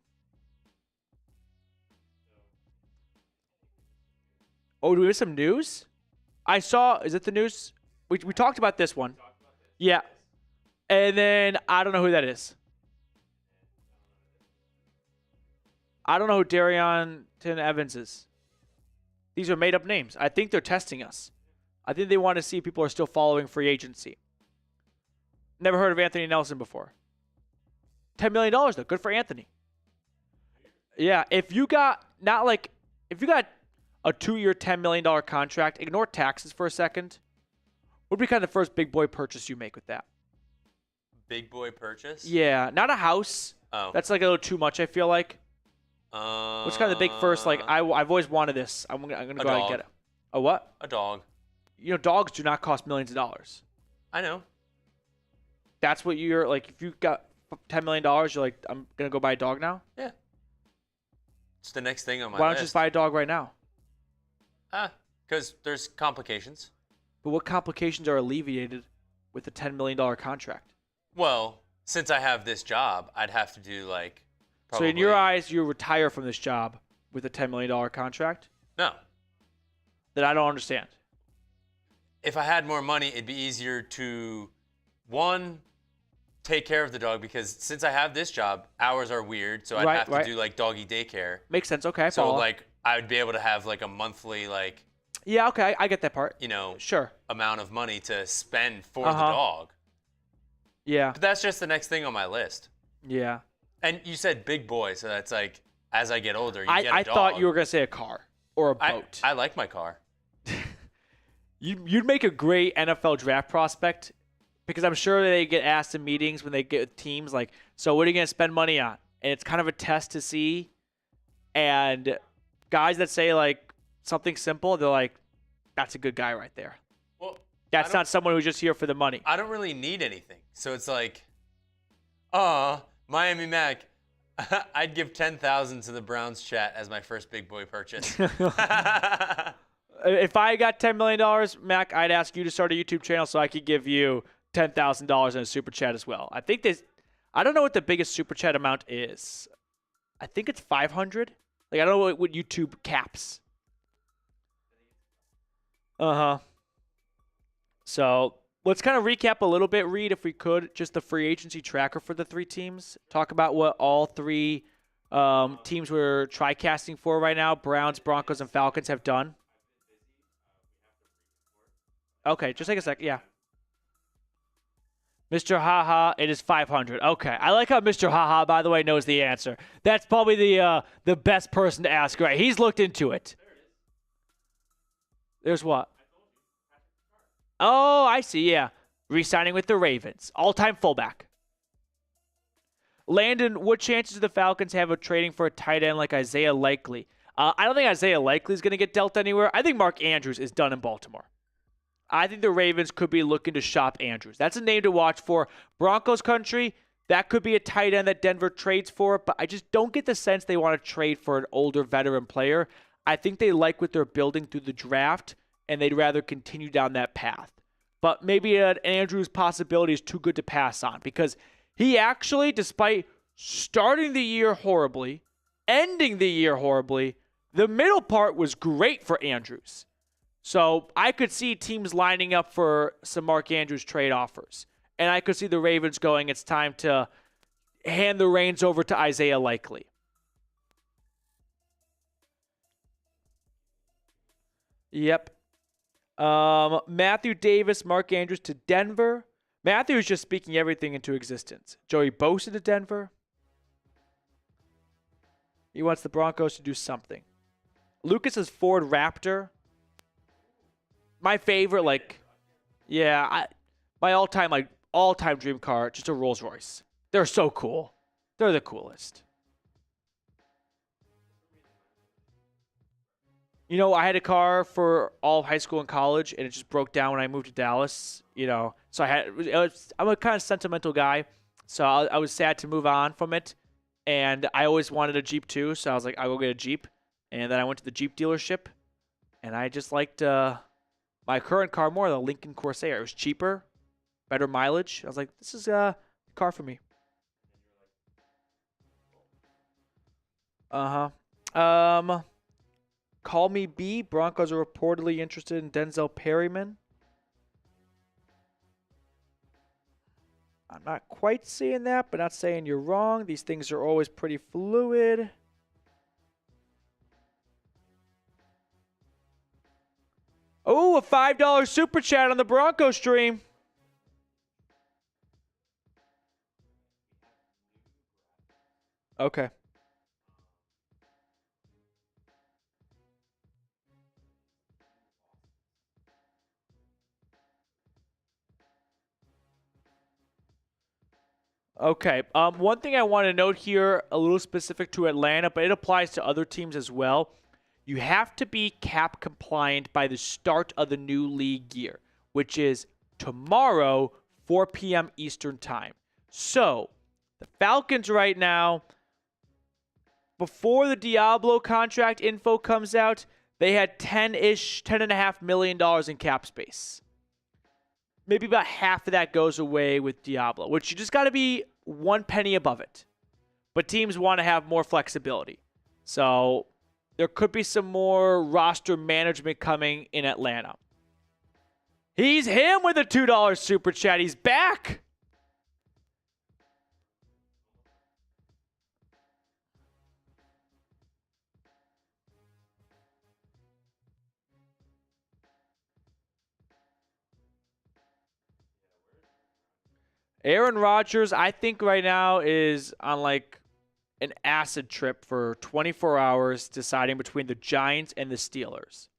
Oh, do we have some news? I saw, is it the news? We talked about this one. Yeah. And then I don't know who that is. I don't know who Darrionton Evans is. These are made-up names. I think they're testing us. I think they want to see if people are still following free agency. Never heard of Anthony Nelson before. $10 million, though. Good for Anthony. Yeah, if you got a 2-year, $10 million contract, ignore taxes for a second, what would be kind of the first big boy purchase you make with that? Big boy purchase? Yeah, not a house. Oh. That's like a little too much, I feel like. What's kind of the big first, like, I've always wanted this. I'm gonna go out and get it. A what? A dog. You know, dogs do not cost millions of dollars. I know. That's what you're, like, if you got $10 million, you're like, I'm going to go buy a dog now? Yeah. It's the next thing on my list. Why don't you just buy a dog right now? because there's complications. But what complications are alleviated with a $10 million contract? Well, since I have this job, I'd have to do like. So in your eyes, you retire from this job with a $10 million contract? No. That I don't understand. If I had more money, it'd be easier to, one, take care of the dog, because since I have this job, hours are weird, so I'd have to do like doggy daycare. Makes sense. Okay. So like I would be able to have like a monthly like. Yeah. Okay. I get that part. Sure. Amount of money to spend for the dog. Yeah. But that's just the next thing on my list. Yeah. And you said big boy, so that's like as I get older, you get a dog. I thought you were gonna say a car or a boat. I like my car. You'd make a great NFL draft prospect, because I'm sure they get asked in meetings when they get teams like, so what are you going to spend money on? And it's kind of a test to see. And guys that say like something simple, they're like, that's a good guy right there. Well, that's not someone who's just here for the money. I don't really need anything. So it's like, Miami Mac, I'd give $10,000 to the Browns chat as my first big boy purchase. If I got $10 million, Mac, I'd ask you to start a YouTube channel so I could give you $10,000 in a super chat as well. I think I don't know what the biggest super chat amount is. I think it's 500. Like, I don't know what YouTube caps. So let's kind of recap a little bit, Reed, if we could, just the free agency tracker for the three teams. Talk about what all three teams we're tri-casting for right now, Browns, Broncos, and Falcons, have done. Okay, just take a sec. Yeah. Mr. Haha, it is 500. Okay. I like how Mr. Haha, by the way, knows the answer. That's probably the best person to ask, right? He's looked into it. There's what? Oh, I see. Yeah. Re-signing with the Ravens. All-time fullback. Landon, what chances do the Falcons have of trading for a tight end like Isaiah Likely? I don't think Isaiah Likely is going to get dealt anywhere. I think Mark Andrews is done in Baltimore. I think the Ravens could be looking to shop Andrews. That's a name to watch for. Broncos Country, that could be a tight end that Denver trades for, but I just don't get the sense they want to trade for an older veteran player. I think they like what they're building through the draft, and they'd rather continue down that path. But maybe an Andrews possibility is too good to pass on, because he actually, despite starting the year horribly, ending the year horribly, the middle part was great for Andrews. So I could see teams lining up for some Mark Andrews trade offers. And I could see the Ravens going, it's time to hand the reins over to Isaiah Likely. Yep. Matthew Davis, Mark Andrews to Denver. Matthew is just speaking everything into existence. Joey Bosa to Denver. He wants the Broncos to do something. Lucas is Ford Raptor. My favorite, my all-time dream car, just a Rolls Royce. They're so cool. They're the coolest. I had a car for all of high school and college, and it just broke down when I moved to Dallas. So I'm a kind of sentimental guy, so I was sad to move on from it, and I always wanted a Jeep too. So I was like, I'll go get a Jeep, and then I went to the Jeep dealership, and I just liked my current car more, the Lincoln Corsair. It was cheaper, better mileage. I was like, this is a car for me. Call me B. Broncos are reportedly interested in Denzel Perryman. I'm not quite seeing that, but not saying you're wrong. These things are always pretty fluid. Oh, a $5 super chat on the Broncos stream. Okay. Okay. One thing I want to note here, a little specific to Atlanta, but it applies to other teams as well. You have to be cap compliant by the start of the new league year, which is tomorrow, 4 p.m. Eastern time. So, the Falcons right now, before the Diablo contract info comes out, they had $10.5 million in cap space. Maybe about half of that goes away with Diablo, which you just got to be one penny above it. But teams want to have more flexibility. So there could be some more roster management coming in Atlanta. He's him with a $2 super chat. He's back. Aaron Rodgers, I think right now is on like an acid trip for 24 hours deciding between the Giants and the Steelers.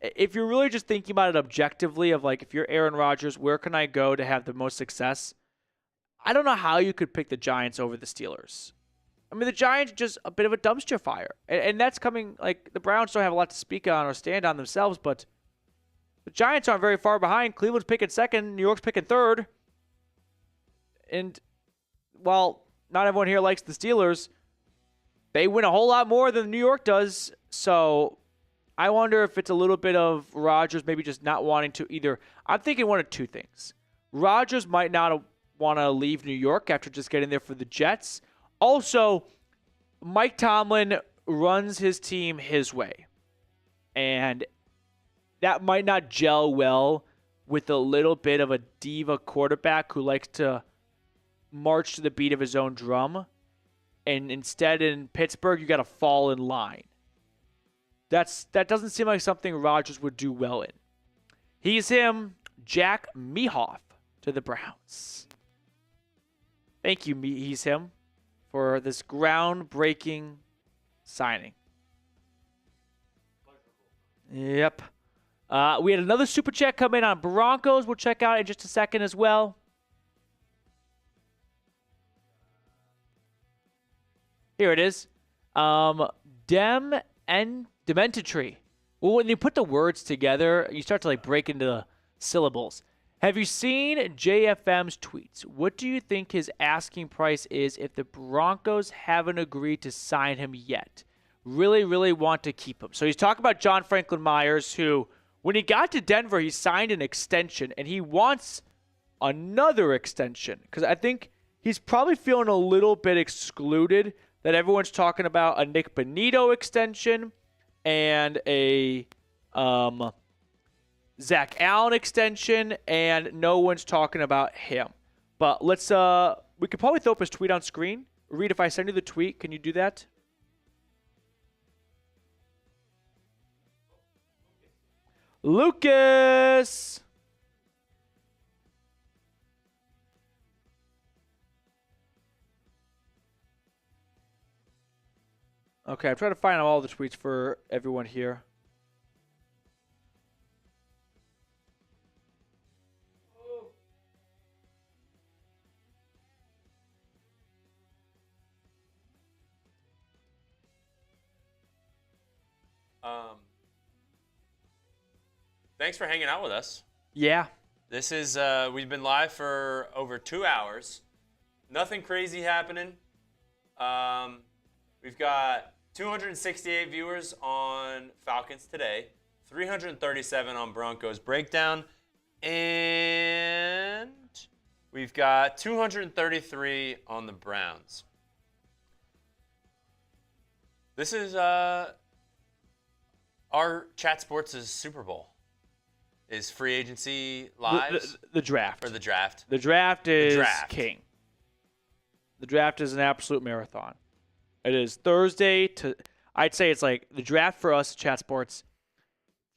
If you're really just thinking about it objectively of like, if you're Aaron Rodgers, where can I go to have the most success? I don't know how you could pick the Giants over the Steelers. I mean, the Giants are just a bit of a dumpster fire. And that's coming, like, the Browns don't have a lot to speak on or stand on themselves, but the Giants aren't very far behind. Cleveland's picking second. New York's picking third. And while not everyone here likes the Steelers, they win a whole lot more than New York does. So I wonder if it's a little bit of Rodgers maybe just not wanting to either. I'm thinking one of two things. Rodgers might not want to leave New York after just getting there for the Jets. Also, Mike Tomlin runs his team his way. And that might not gel well with a little bit of a diva quarterback who likes to march to the beat of his own drum. And instead in Pittsburgh, you got to fall in line. That doesn't seem like something Rodgers would do well in. He's him, Jack Mehoff to the Browns. Thank you, he's him, for this groundbreaking signing. Yep. We had another super chat come in on Broncos. We'll check out in just a second as well. Here it is. Dementry. Well, when you put the words together, you start to like break into the syllables. Have you seen JFM's tweets? What do you think his asking price is if the Broncos haven't agreed to sign him yet? Really, really want to keep him. So he's talking about John Franklin Myers, who, when he got to Denver, he signed an extension, and he wants another extension. Because I think he's probably feeling a little bit excluded that everyone's talking about a Nick Bonito extension and a Zach Allen extension, and no one's talking about him. But let's we could probably throw up his tweet on screen. Reed, if I send you the tweet, can you do that? Lucas! Okay, I'm trying to find all the tweets for everyone here. Thanks for hanging out with us. Yeah. This is, we've been live for over 2 hours. Nothing crazy happening. We've got 268 viewers on Falcons today, 337 on Broncos Breakdown, and we've got 233 on the Browns. This is our Chat Sports' Super Bowl. Is free agency live? The draft. Or the draft? The draft is king. The draft is an absolute marathon. It is Thursday to, I'd say it's like the draft for us, Chat Sports.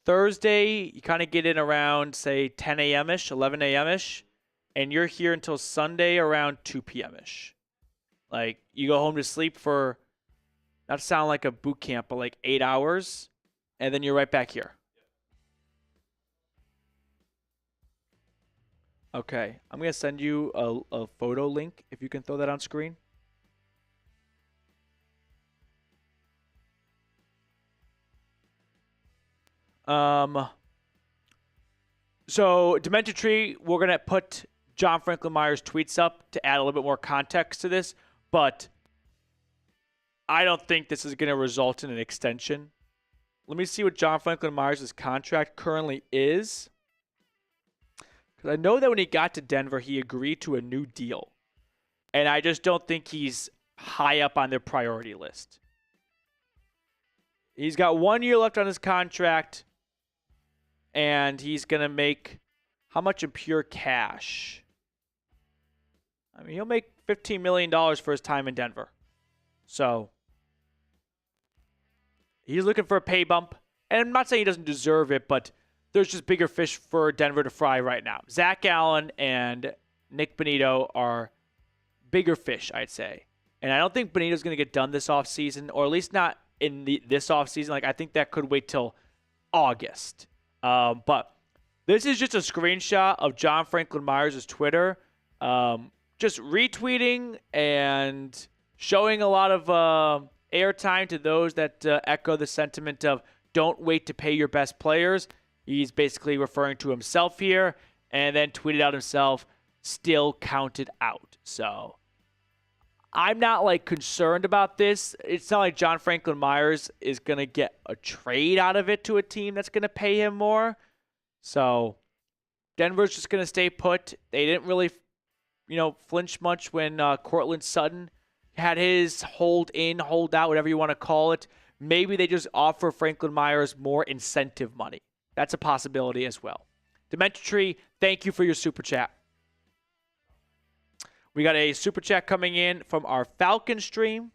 Thursday, you kind of get in around, say, 10 a.m.-ish, 11 a.m.-ish, and you're here until Sunday around 2 p.m.-ish. Like, you go home to sleep for, not to sound like a boot camp, but like 8 hours, and then you're right back here. Okay, I'm going to send you a photo link, if you can throw that on screen. So, Demented Tree, we're going to put John Franklin Myers' tweets up to add a little bit more context to this, but I don't think this is going to result in an extension. Let me see what John Franklin Myers' contract currently is. Because I know that when he got to Denver, he agreed to a new deal. And I just don't think he's high up on their priority list. He's got 1 year left on his contract. And he's going to make how much in pure cash? I mean, he'll make $15 million for his time in Denver. So he's looking for a pay bump. And I'm not saying he doesn't deserve it, but there's just bigger fish for Denver to fry right now. Zach Allen and Nick Bonito are bigger fish, I'd say. And I don't think Bonito's going to get done this offseason, or at least not in this offseason. Like, I think that could wait till August. But this is just a screenshot of John Franklin Myers' Twitter. Just retweeting and showing a lot of airtime to those that echo the sentiment of don't wait to pay your best players. He's basically referring to himself here, and then tweeted out himself, still counted out. So I'm not like concerned about this. It's not like John Franklin Myers is going to get a trade out of it to a team that's going to pay him more. So Denver's just going to stay put. They didn't really, flinch much when Courtland Sutton had his hold in, hold out, whatever you want to call it. Maybe they just offer Franklin Myers more incentive money. That's a possibility as well. Dementry, thank you for your super chat. We got a super chat coming in from our Falcon stream.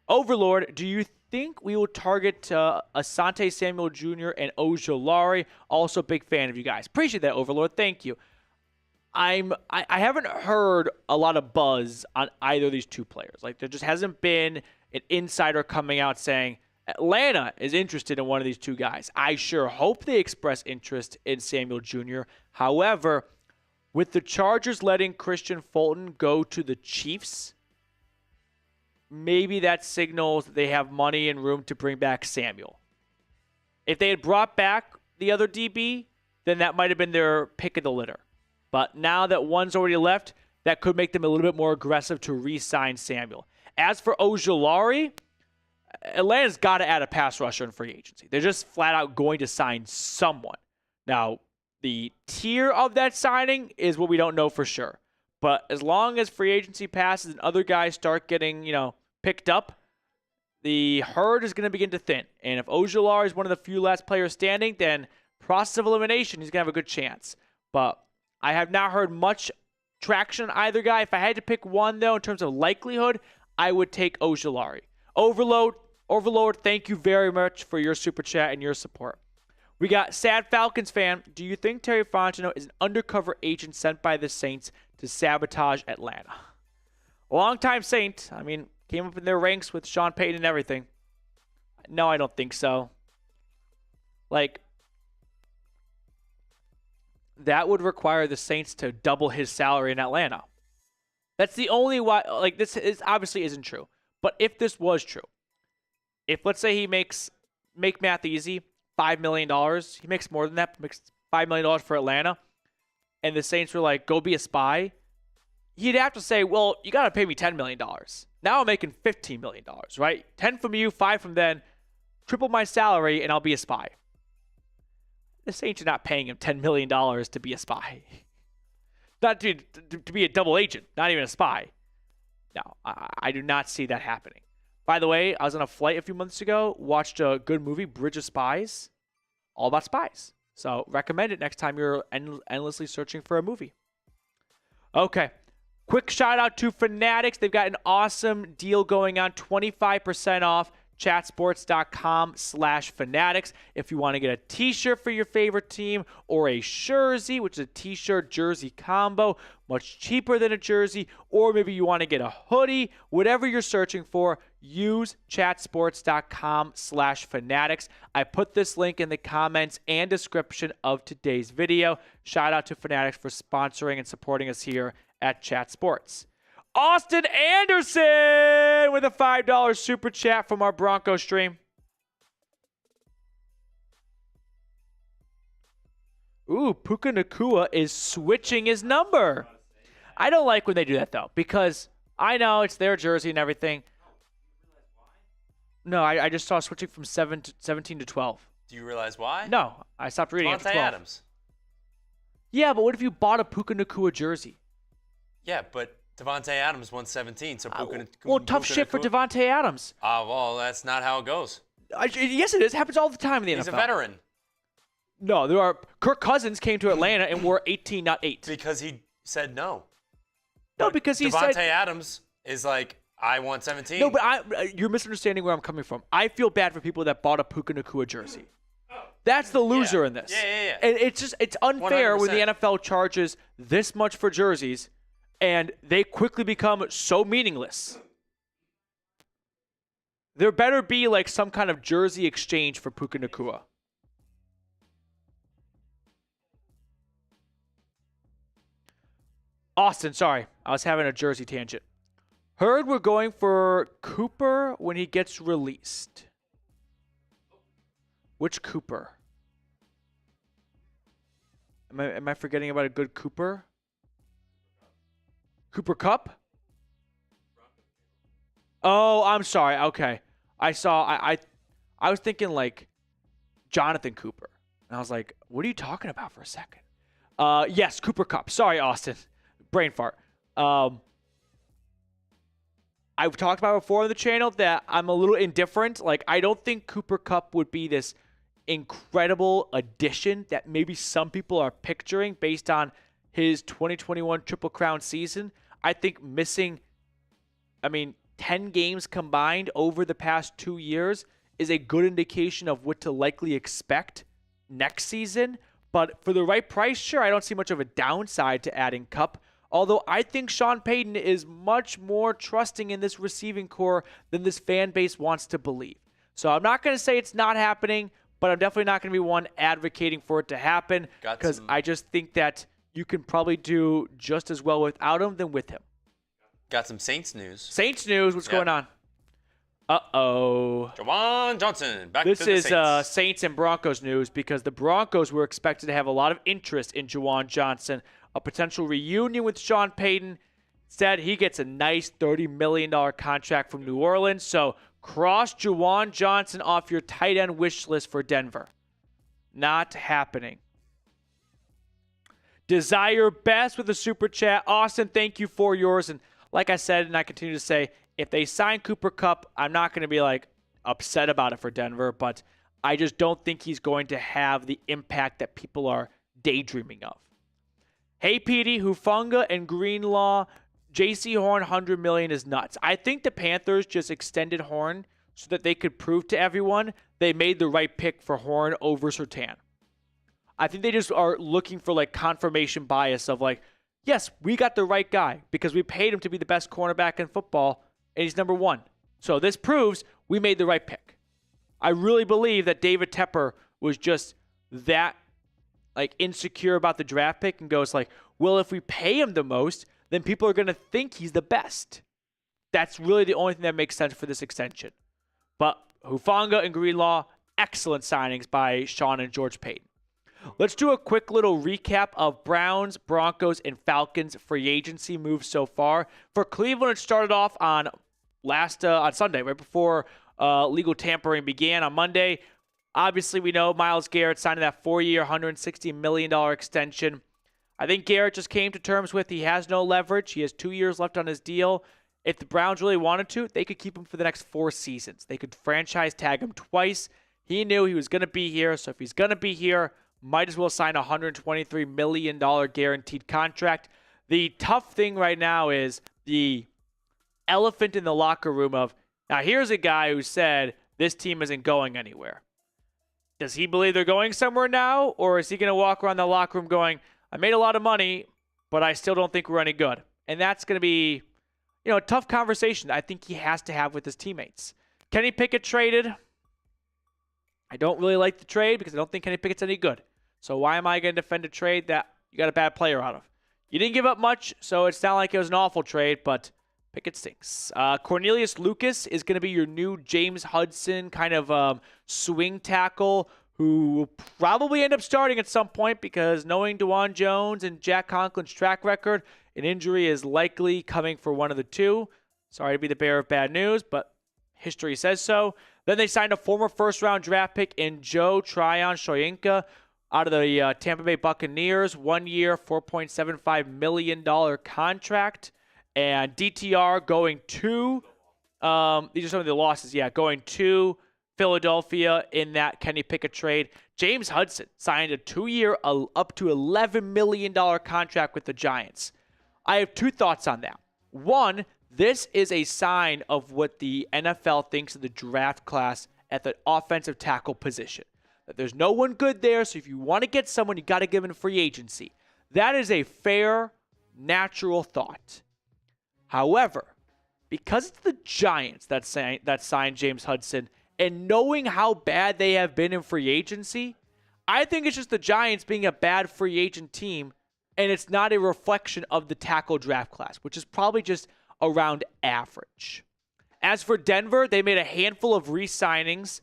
Overlord, do you think we will target Asante Samuel Jr. and Ojulari? Also, big fan of you guys. Appreciate that, Overlord. Thank you. I haven't heard a lot of buzz on either of these two players. Like, there just hasn't been an insider coming out saying Atlanta is interested in one of these two guys. I sure hope they express interest in Samuel Jr. However, with the Chargers letting Christian Fulton go to the Chiefs, maybe that signals that they have money and room to bring back Samuel. If they had brought back the other DB, then that might have been their pick of the litter. But now that one's already left, that could make them a little bit more aggressive to re-sign Samuel. As for Ojulari, Atlanta's got to add a pass rusher in free agency. They're just flat out going to sign someone. Now, the tier of that signing is what we don't know for sure. But as long as free agency passes and other guys start getting, picked up, the herd is going to begin to thin. And if Ojulari is one of the few last players standing, then process of elimination, he's going to have a good chance. But I have not heard much traction on either guy. If I had to pick one, though, in terms of likelihood, I would take Ojulari. Overload, thank you very much for your super chat and your support. We got Sad Falcons fan. Do you think Terry Fontenot is an undercover agent sent by the Saints to sabotage Atlanta? Longtime Saint. I mean, came up in their ranks with Sean Payton and everything. No, I don't think so. Like, that would require the Saints to double his salary in Atlanta. That's the only why. Like, this is obviously isn't true. But if this was true, if let's say he make math easy, $5 million, he makes more than that, makes $5 million for Atlanta, and the Saints were like, go be a spy, he'd have to say, well, you got to pay me $10 million. Now I'm making $15 million, right? 10 from you, 5 from them, triple my salary, and I'll be a spy. The Saints are not paying him $10 million to be a spy. Not to be a double agent, not even a spy. No, I do not see that happening. By the way, I was on a flight a few months ago, watched a good movie, Bridge of Spies, all about spies. So recommend it next time you're endlessly searching for a movie. Okay, quick shout out to Fanatics. They've got an awesome deal going on, 25% off. chatsports.com/fanatics. If you want to get a t-shirt for your favorite team or a jersey, which is a t-shirt jersey combo, much cheaper than a jersey, or maybe you want to get a hoodie, whatever you're searching for, use chatsports.com/fanatics. I put this link in the comments and description of today's video. Shout out to Fanatics for sponsoring and supporting us here at Chat Sports. Austin Anderson with a $5 super chat from our Broncos stream. Ooh, Puka Nacua is switching his number. I don't like when they do that, though, because I know it's their jersey and everything. No, I just saw switching from 17 to 12. Do you realize why? No, I stopped reading after 12. Adams. Yeah, but what if you bought a Puka Nacua jersey? Yeah, but Devontae Adams won 17, so Puka Well, tough shit for Devontae Adams. Well, that's not how it goes. Yes, it is. It happens all the time in the NFL. He's a veteran. No, there are. Kirk Cousins came to Atlanta and wore 18, not 8. Because he said no. No, because he Devontae said Adams is like, I want 17. No, but you're misunderstanding where I'm coming from. I feel bad for people that bought a Puka Nacua jersey. That's the loser in this. Yeah. And it's unfair 100%. when the NFL charges this much for jerseys and they quickly become so meaningless. There better be like some kind of jersey exchange for Puka Nacua. Austin, sorry. I was having a jersey tangent. Heard we're going for Cooper when he gets released. Which Cooper? Am I forgetting about a good Cooper? Cooper Kupp? Oh, I'm sorry. Okay. I was thinking like Jonathan Cooper. And I was like, what are you talking about for a second? Yes, Cooper Kupp. Sorry, Austin. Brain fart. I've talked about before on the channel that I'm a little indifferent. Like, I don't think Cooper Kupp would be this incredible addition that maybe some people are picturing based on his 2021 Triple Crown season. I think missing, 10 games combined over the past 2 years is a good indication of what to likely expect next season. But for the right price, sure, I don't see much of a downside to adding Kupp. Although I think Sean Payton is much more trusting in this receiving core than this fan base wants to believe. So I'm not going to say it's not happening, but I'm definitely not going to be one advocating for it to happen because I just think that you can probably do just as well without him than with him. Got some Saints news. Saints news. What's going on? Uh-oh. Juwan Johnson back to the Saints. This is Saints and Broncos news because the Broncos were expected to have a lot of interest in Juwan Johnson. A potential reunion with Sean Payton. Instead, he gets a nice $30 million contract from New Orleans. So cross Juwan Johnson off your tight end wish list for Denver. Not happening. Desire Best with a super chat. Austin, thank you for yours. And like I said, and I continue to say, if they sign Cooper Kupp, I'm not going to be like upset about it for Denver, but I just don't think he's going to have the impact that people are daydreaming of. Hey, Petey, Hufanga and Greenlaw, J.C. Horn, $100 million is nuts. I think the Panthers just extended Horn so that they could prove to everyone they made the right pick for Horn over Surtain. I think they just are looking for like confirmation bias of like, yes, we got the right guy because we paid him to be the best cornerback in football, and he's number one. So this proves we made the right pick. I really believe that David Tepper was just that like insecure about the draft pick and goes like, well, if we pay him the most, then people are going to think he's the best. That's really the only thing that makes sense for this extension. But Hufanga and Greenlaw, excellent signings by Sean and George Payton. Let's do a quick little recap of Browns, Broncos, and Falcons free agency moves so far. For Cleveland, it started off on Sunday, right before legal tampering began on Monday. Obviously, we know Myles Garrett signed that 4-year, $160 million extension. I think Garrett just came to terms with he has no leverage. He has 2 years left on his deal. If the Browns really wanted to, they could keep him for the next 4 seasons. They could franchise tag him twice. He knew he was going to be here, so if he's going to be here, might as well sign a $123 million guaranteed contract. The tough thing right now is the elephant in the locker room of, now here's a guy who said this team isn't going anywhere. Does he believe they're going somewhere now, or is he going to walk around the locker room going, I made a lot of money, but I still don't think we're any good? And that's going to be, a tough conversation I think he has to have with his teammates. Kenny Pickett traded. I don't really like the trade because I don't think Kenny Pickett's any good. So why am I going to defend a trade that you got a bad player out of? You didn't give up much, so it's not like it was an awful trade, but Pickett stinks. Cornelius Lucas is going to be your new James Hudson kind of swing tackle who will probably end up starting at some point because knowing DeJuan Jones and Jack Conklin's track record, an injury is likely coming for one of the two. Sorry to be the bearer of bad news, but history says so. Then they signed a former first-round draft pick in Joe Tryon-Shoyinka out of the Tampa Bay Buccaneers. 1 year, $4.75 million contract. And DTR going to, these are some of the losses, going to Philadelphia in that Kenny Pickett trade. James Hudson signed a 2-year, up to $11 million contract with the Giants. I have 2 thoughts on that. One, this is a sign of what the NFL thinks of the draft class at the offensive tackle position. That there's no one good there, so if you want to get someone, you got to give them free agency. That is a fair, natural thought. However, because it's the Giants that signed James Hudson, and knowing how bad they have been in free agency, I think it's just the Giants being a bad free agent team, and it's not a reflection of the tackle draft class, which is probably just around average. As for Denver, they made a handful of re-signings.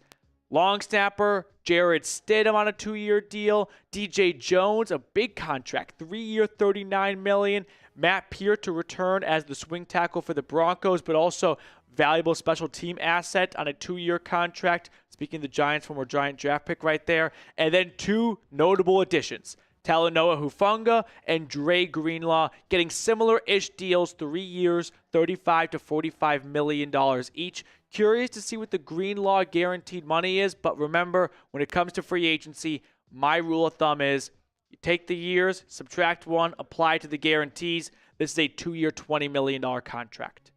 Long snapper Jared Stidham on a 2-year deal. DJ Jones, a big contract, 3-year, $39 million. Matt Peart to return as the swing tackle for the Broncos, but also valuable special team asset on a 2-year contract. Speaking of the Giants, former Giant draft pick right there. And then 2 notable additions. Talanoa Hufanga and Dre Greenlaw getting similar-ish deals, 3 years, $35 to $45 million each. Curious to see what the Greenlaw guaranteed money is, but remember, when it comes to free agency, my rule of thumb is you take the years, subtract 1, apply to the guarantees. This is a 2-year, $20 million contract.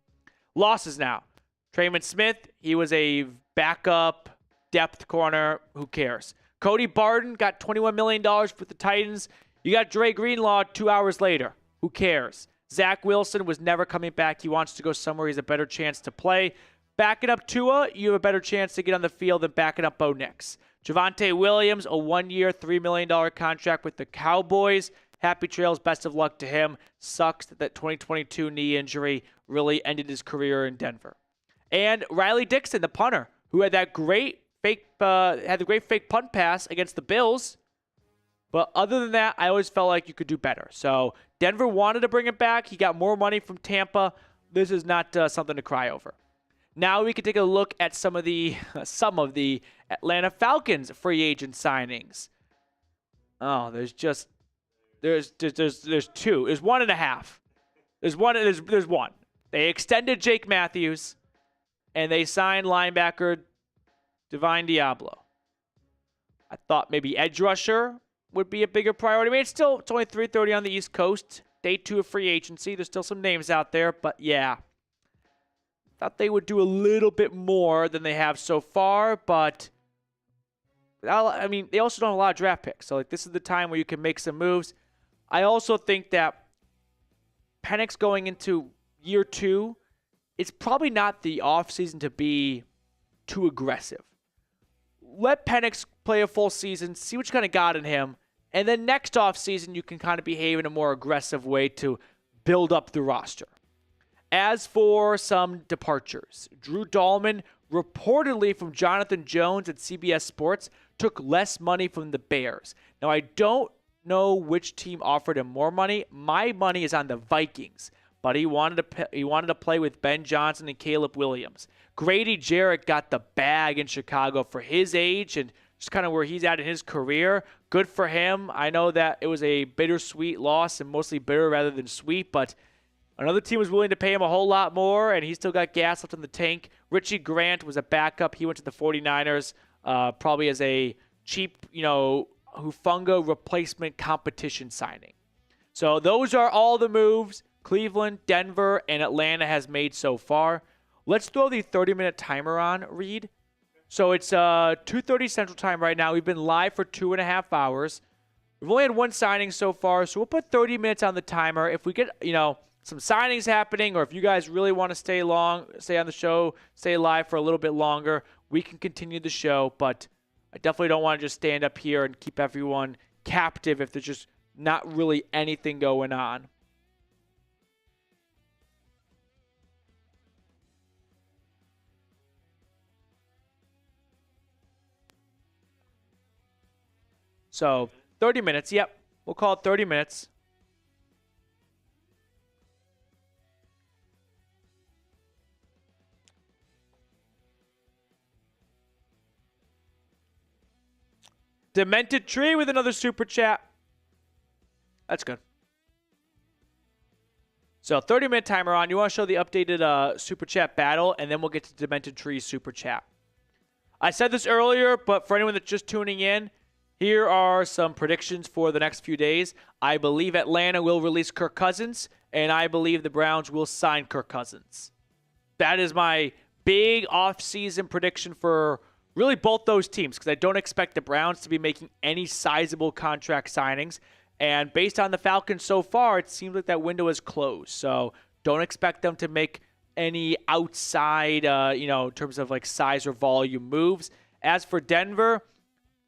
Losses now. Trautman Smith, he was a backup depth corner. Who cares? Cody Barton got $21 million for the Titans. You got Dre Greenlaw 2 hours later. Who cares? Zach Wilson was never coming back. He wants to go somewhere he has a better chance to play. Backing up Tua, you have a better chance to get on the field than backing up Bo Nix. Javonte Williams, a 1-year, $3 million contract with the Cowboys. Happy trails, best of luck to him. Sucks that 2022 knee injury really ended his career in Denver. And Riley Dixon, the punter, who had that great fake punt pass against the Bills. But other than that, I always felt like you could do better. So Denver wanted to bring it back. He got more money from Tampa. This is not something to cry over. Now we can take a look at some of the Atlanta Falcons free agent signings. Oh, there's 2. There's 1.5. There's one. They extended Jake Matthews, and they signed linebacker Divine Diablo. I thought maybe edge rusher would be a bigger priority. I mean, it's only 3:30 on the East Coast. Day 2 of free agency. There's still some names out there, but yeah. Thought they would do a little bit more than they have so far, but I mean, they also don't have a lot of draft picks. So this is the time where you can make some moves. I also think that Penix going into year 2, it's probably not the offseason to be too aggressive. Let Penix play a full season, see what you kind of got in him, and then next offseason you can kind of behave in a more aggressive way to build up the roster. As for some departures, Drew Dahlman, reportedly from Jonathan Jones at CBS Sports, took less money from the Bears. Now, I don't know which team offered him more money. My money is on the Vikings, but he wanted to play with Ben Johnson and Caleb Williams. Grady Jarrett got the bag in Chicago for his age and just kind of where he's at in his career. Good for him. I know that it was a bittersweet loss and mostly bitter rather than sweet, but another team was willing to pay him a whole lot more, and he still got gas left in the tank. Richie Grant was a backup. He went to the 49ers probably as a cheap, Hufanga replacement competition signing. So those are all the moves Cleveland, Denver, and Atlanta has made so far. Let's throw the 30-minute timer on, Reed. So it's 2:30 Central Time right now. We've been live for 2.5 hours. We've only had one signing so far, so we'll put 30 minutes on the timer. If we get, some signings happening, or if you guys really want to stay on the show, stay live for a little bit longer, we can continue the show. But I definitely don't want to just stand up here and keep everyone captive if there's just not really anything going on. So 30 minutes. Yep. We'll call it 30 minutes. Demented Tree with another super chat. That's good. So 30-minute timer on. You want to show the updated super chat battle, and then we'll get to Demented Tree's super chat. I said this earlier, but for anyone that's just tuning in, here are some predictions for the next few days. I believe Atlanta will release Kirk Cousins, and I believe the Browns will sign Kirk Cousins. That is my big off-season prediction for really both those teams, because I don't expect the Browns to be making any sizable contract signings. And based on the Falcons so far, it seems like that window is closed. So don't expect them to make any outside, in terms of like size or volume moves. As for Denver,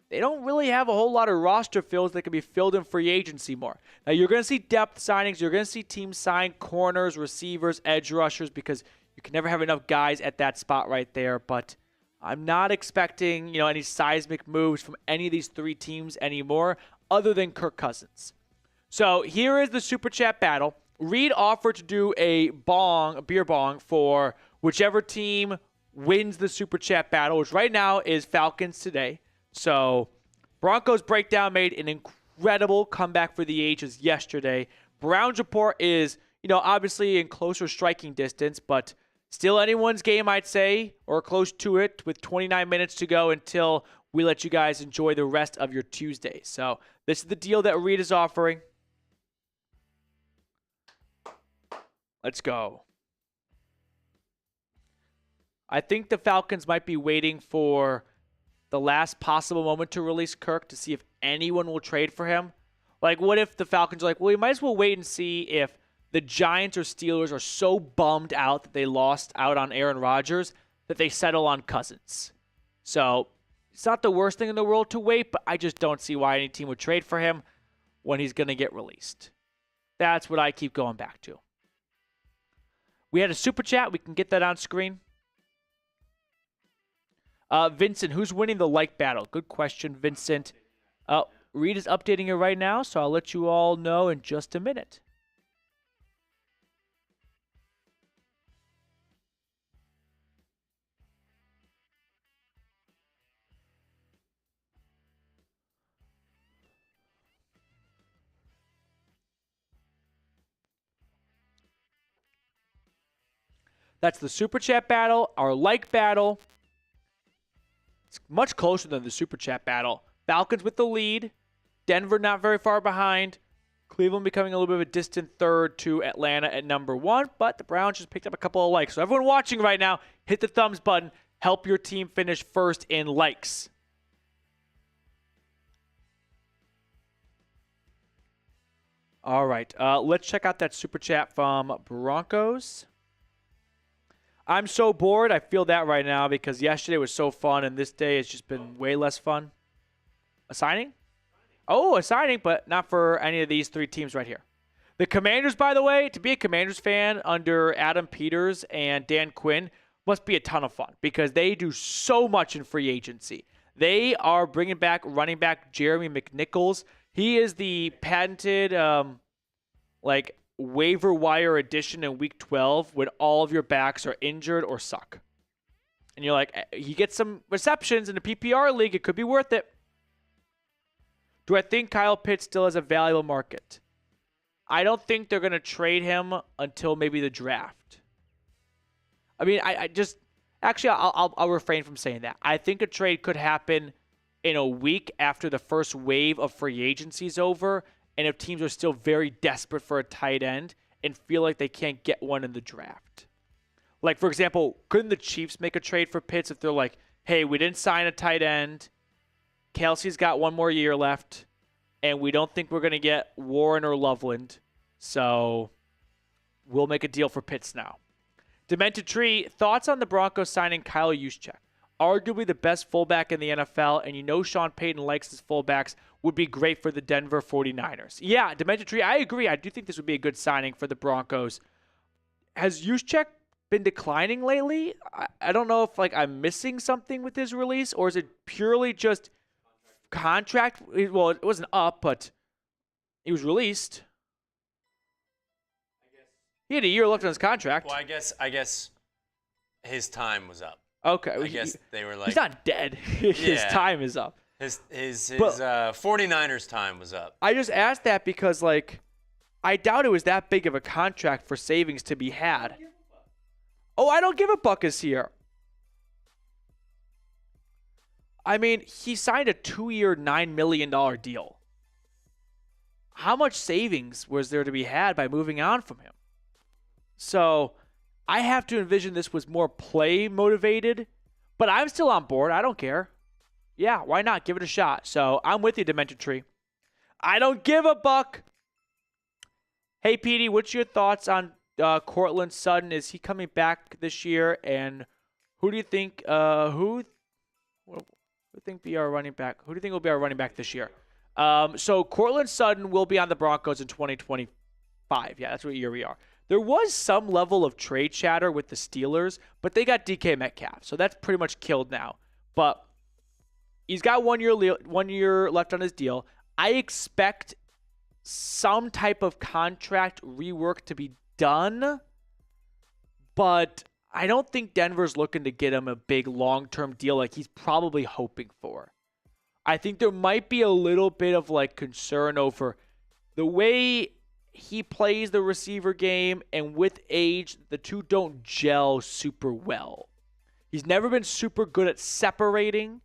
they don't really have a whole lot of roster fills that can be filled in free agency more. Now, you're going to see depth signings. You're going to see teams sign corners, receivers, edge rushers, because you can never have enough guys at that spot right there. But I'm not expecting, any seismic moves from any of these three teams anymore, other than Kirk Cousins. So here is the super chat battle. Reed offered to do a beer bong for whichever team wins the super chat battle, which right now is Falcons today. So Broncos breakdown made an incredible comeback for the ages yesterday. Browns report is, obviously in closer striking distance, but still anyone's game, I'd say, or close to it, with 29 minutes to go until we let you guys enjoy the rest of your Tuesday. So this is the deal that Reed is offering. Let's go. I think the Falcons might be waiting for the last possible moment to release Kirk to see if anyone will trade for him. Like, what if the Falcons are like, well, we might as well wait and see if the Giants or Steelers are so bummed out that they lost out on Aaron Rodgers that they settle on Cousins. So it's not the worst thing in the world to wait, but I just don't see why any team would trade for him when he's going to get released. That's what I keep going back to. We had a super chat. We can get that on screen. Vincent, who's winning the like battle? Good question, Vincent. Reed is updating it right now, so I'll let you all know in just a minute. That's the super chat battle, our like battle. It's much closer than the super chat battle. Falcons with the lead. Denver not very far behind. Cleveland becoming a little bit of a distant third to Atlanta at number 1. But the Browns just picked up a couple of likes. So everyone watching right now, hit the thumbs button. Help your team finish first in likes. All right. Let's check out that super chat from Broncos. I'm so bored. I feel that right now because yesterday was so fun, and this day has just been way less fun. A signing? Oh, a signing, but not for any of these three teams right here. The Commanders, by the way, to be a Commanders fan under Adam Peters and Dan Quinn must be a ton of fun because they do so much in free agency. They are bringing back running back Jeremy McNichols. He is the patented, waiver wire addition in week 12 when all of your backs are injured or suck. And you're like, he gets some receptions in the PPR league. It could be worth it. Do I think Kyle Pitts still has a valuable market? I don't think they're going to trade him until maybe the draft. I mean, I'll refrain from saying that. I think a trade could happen in a week after the first wave of free agency is over, and if teams are still very desperate for a tight end and feel like they can't get one in the draft. Like, for example, couldn't the Chiefs make a trade for Pitts if they're like, hey, we didn't sign a tight end, Kelsey's got one more year left, and we don't think we're going to get Warren or Loveland, so we'll make a deal for Pitts now. Demented Tree, thoughts on the Broncos signing Kyle Juszczyk? Arguably the best fullback in the NFL, and Sean Payton likes his fullbacks, would be great for the Denver 49ers. Yeah, Demented Tree, I agree. I do think this would be a good signing for the Broncos. Has Juszczyk been declining lately? I don't know if I'm missing something with his release, or is it purely just contract? Well, it wasn't up, but he was released. He had a year left on his contract. Well, I guess his time was up. Okay. I guess they were like, he's not dead. His time is up. His 49ers time was up. I just asked that because, like, I doubt it was that big of a contract for savings to be had. Oh, I don't give a buck is here. I mean, he signed a 2-year, $9 million deal. How much savings was there to be had by moving on from him? So I have to envision this was more play motivated, but I'm still on board. I don't care. Yeah, why not? Give it a shot. So I'm with you, Demented Tree. I don't give a buck. Hey, Petey, what's your thoughts on Courtland Sutton? Is he coming back this year? And who do you think? Who think be our running back? Who do you think will be our running back this year? So Courtland Sutton will be on the Broncos in 2025. Yeah, that's what year we are. There was some level of trade chatter with the Steelers, but they got DK Metcalf, so that's pretty much killed now. But he's got 1 year left on his deal. I expect some type of contract rework to be done, but I don't think Denver's looking to get him a big long-term deal like he's probably hoping for. I think there might be a little bit of like concern over the way he plays the receiver game, and with age, the two don't gel super well. He's never been super good at separating.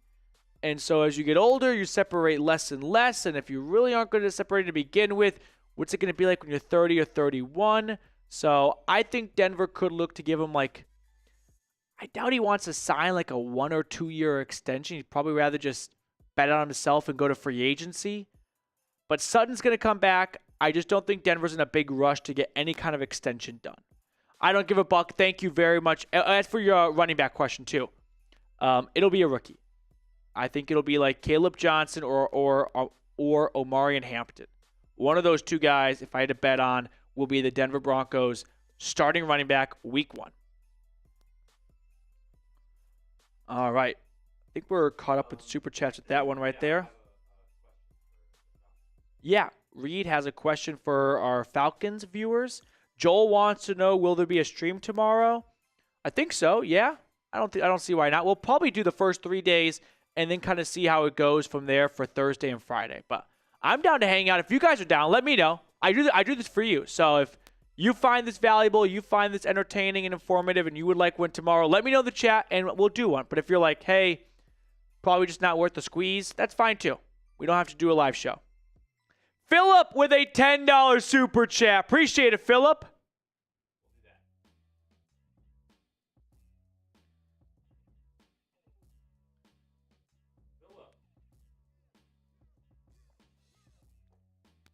And so as you get older, you separate less and less. And if you really aren't good at separating to begin with, what's it going to be like when you're 30 or 31? So I think Denver could look to give him like, I doubt he wants to sign like a 1 or 2 year extension. He'd probably rather just bet on himself and go to free agency. But Sutton's going to come back. I just don't think Denver's in a big rush to get any kind of extension done. I don't give a buck. Thank you very much. As for your running back question too, it'll be a rookie. I think it'll be like Caleb Johnson or Omarion Hampton. One of those two guys, if I had to bet on, will be the Denver Broncos starting running back week 1. All right. I think we're caught up with Super Chats with that one right there. Yeah. Reed has a question for our Falcons viewers. Joel wants to know, will there be a stream tomorrow? I think so, yeah. I don't see why not. We'll probably do the first 3 days and then kind of see how it goes from there for Thursday and Friday. But I'm down to hang out. If you guys are down, let me know. I do this for you. So if you find this valuable, you find this entertaining and informative, and you would like one tomorrow, let me know in the chat and we'll do one. But if you're like, hey, probably just not worth the squeeze, that's fine too. We don't have to do a live show. Philip with a $10 super chat. Appreciate it, Philip.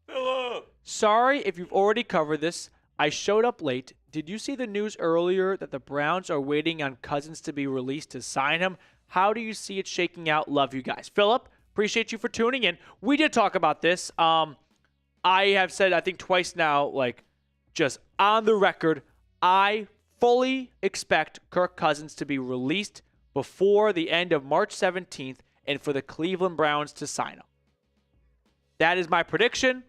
Philip. Sorry if you've already covered this. I showed up late. Did you see the news earlier that the Browns are waiting on Cousins to be released to sign him? How do you see it shaking out? Love you guys. Philip, appreciate you for tuning in. We did talk about this. I have said, I think twice now, like, just on the record, I fully expect Kirk Cousins to be released before the end of March 17th and for the Cleveland Browns to sign him. That is my prediction.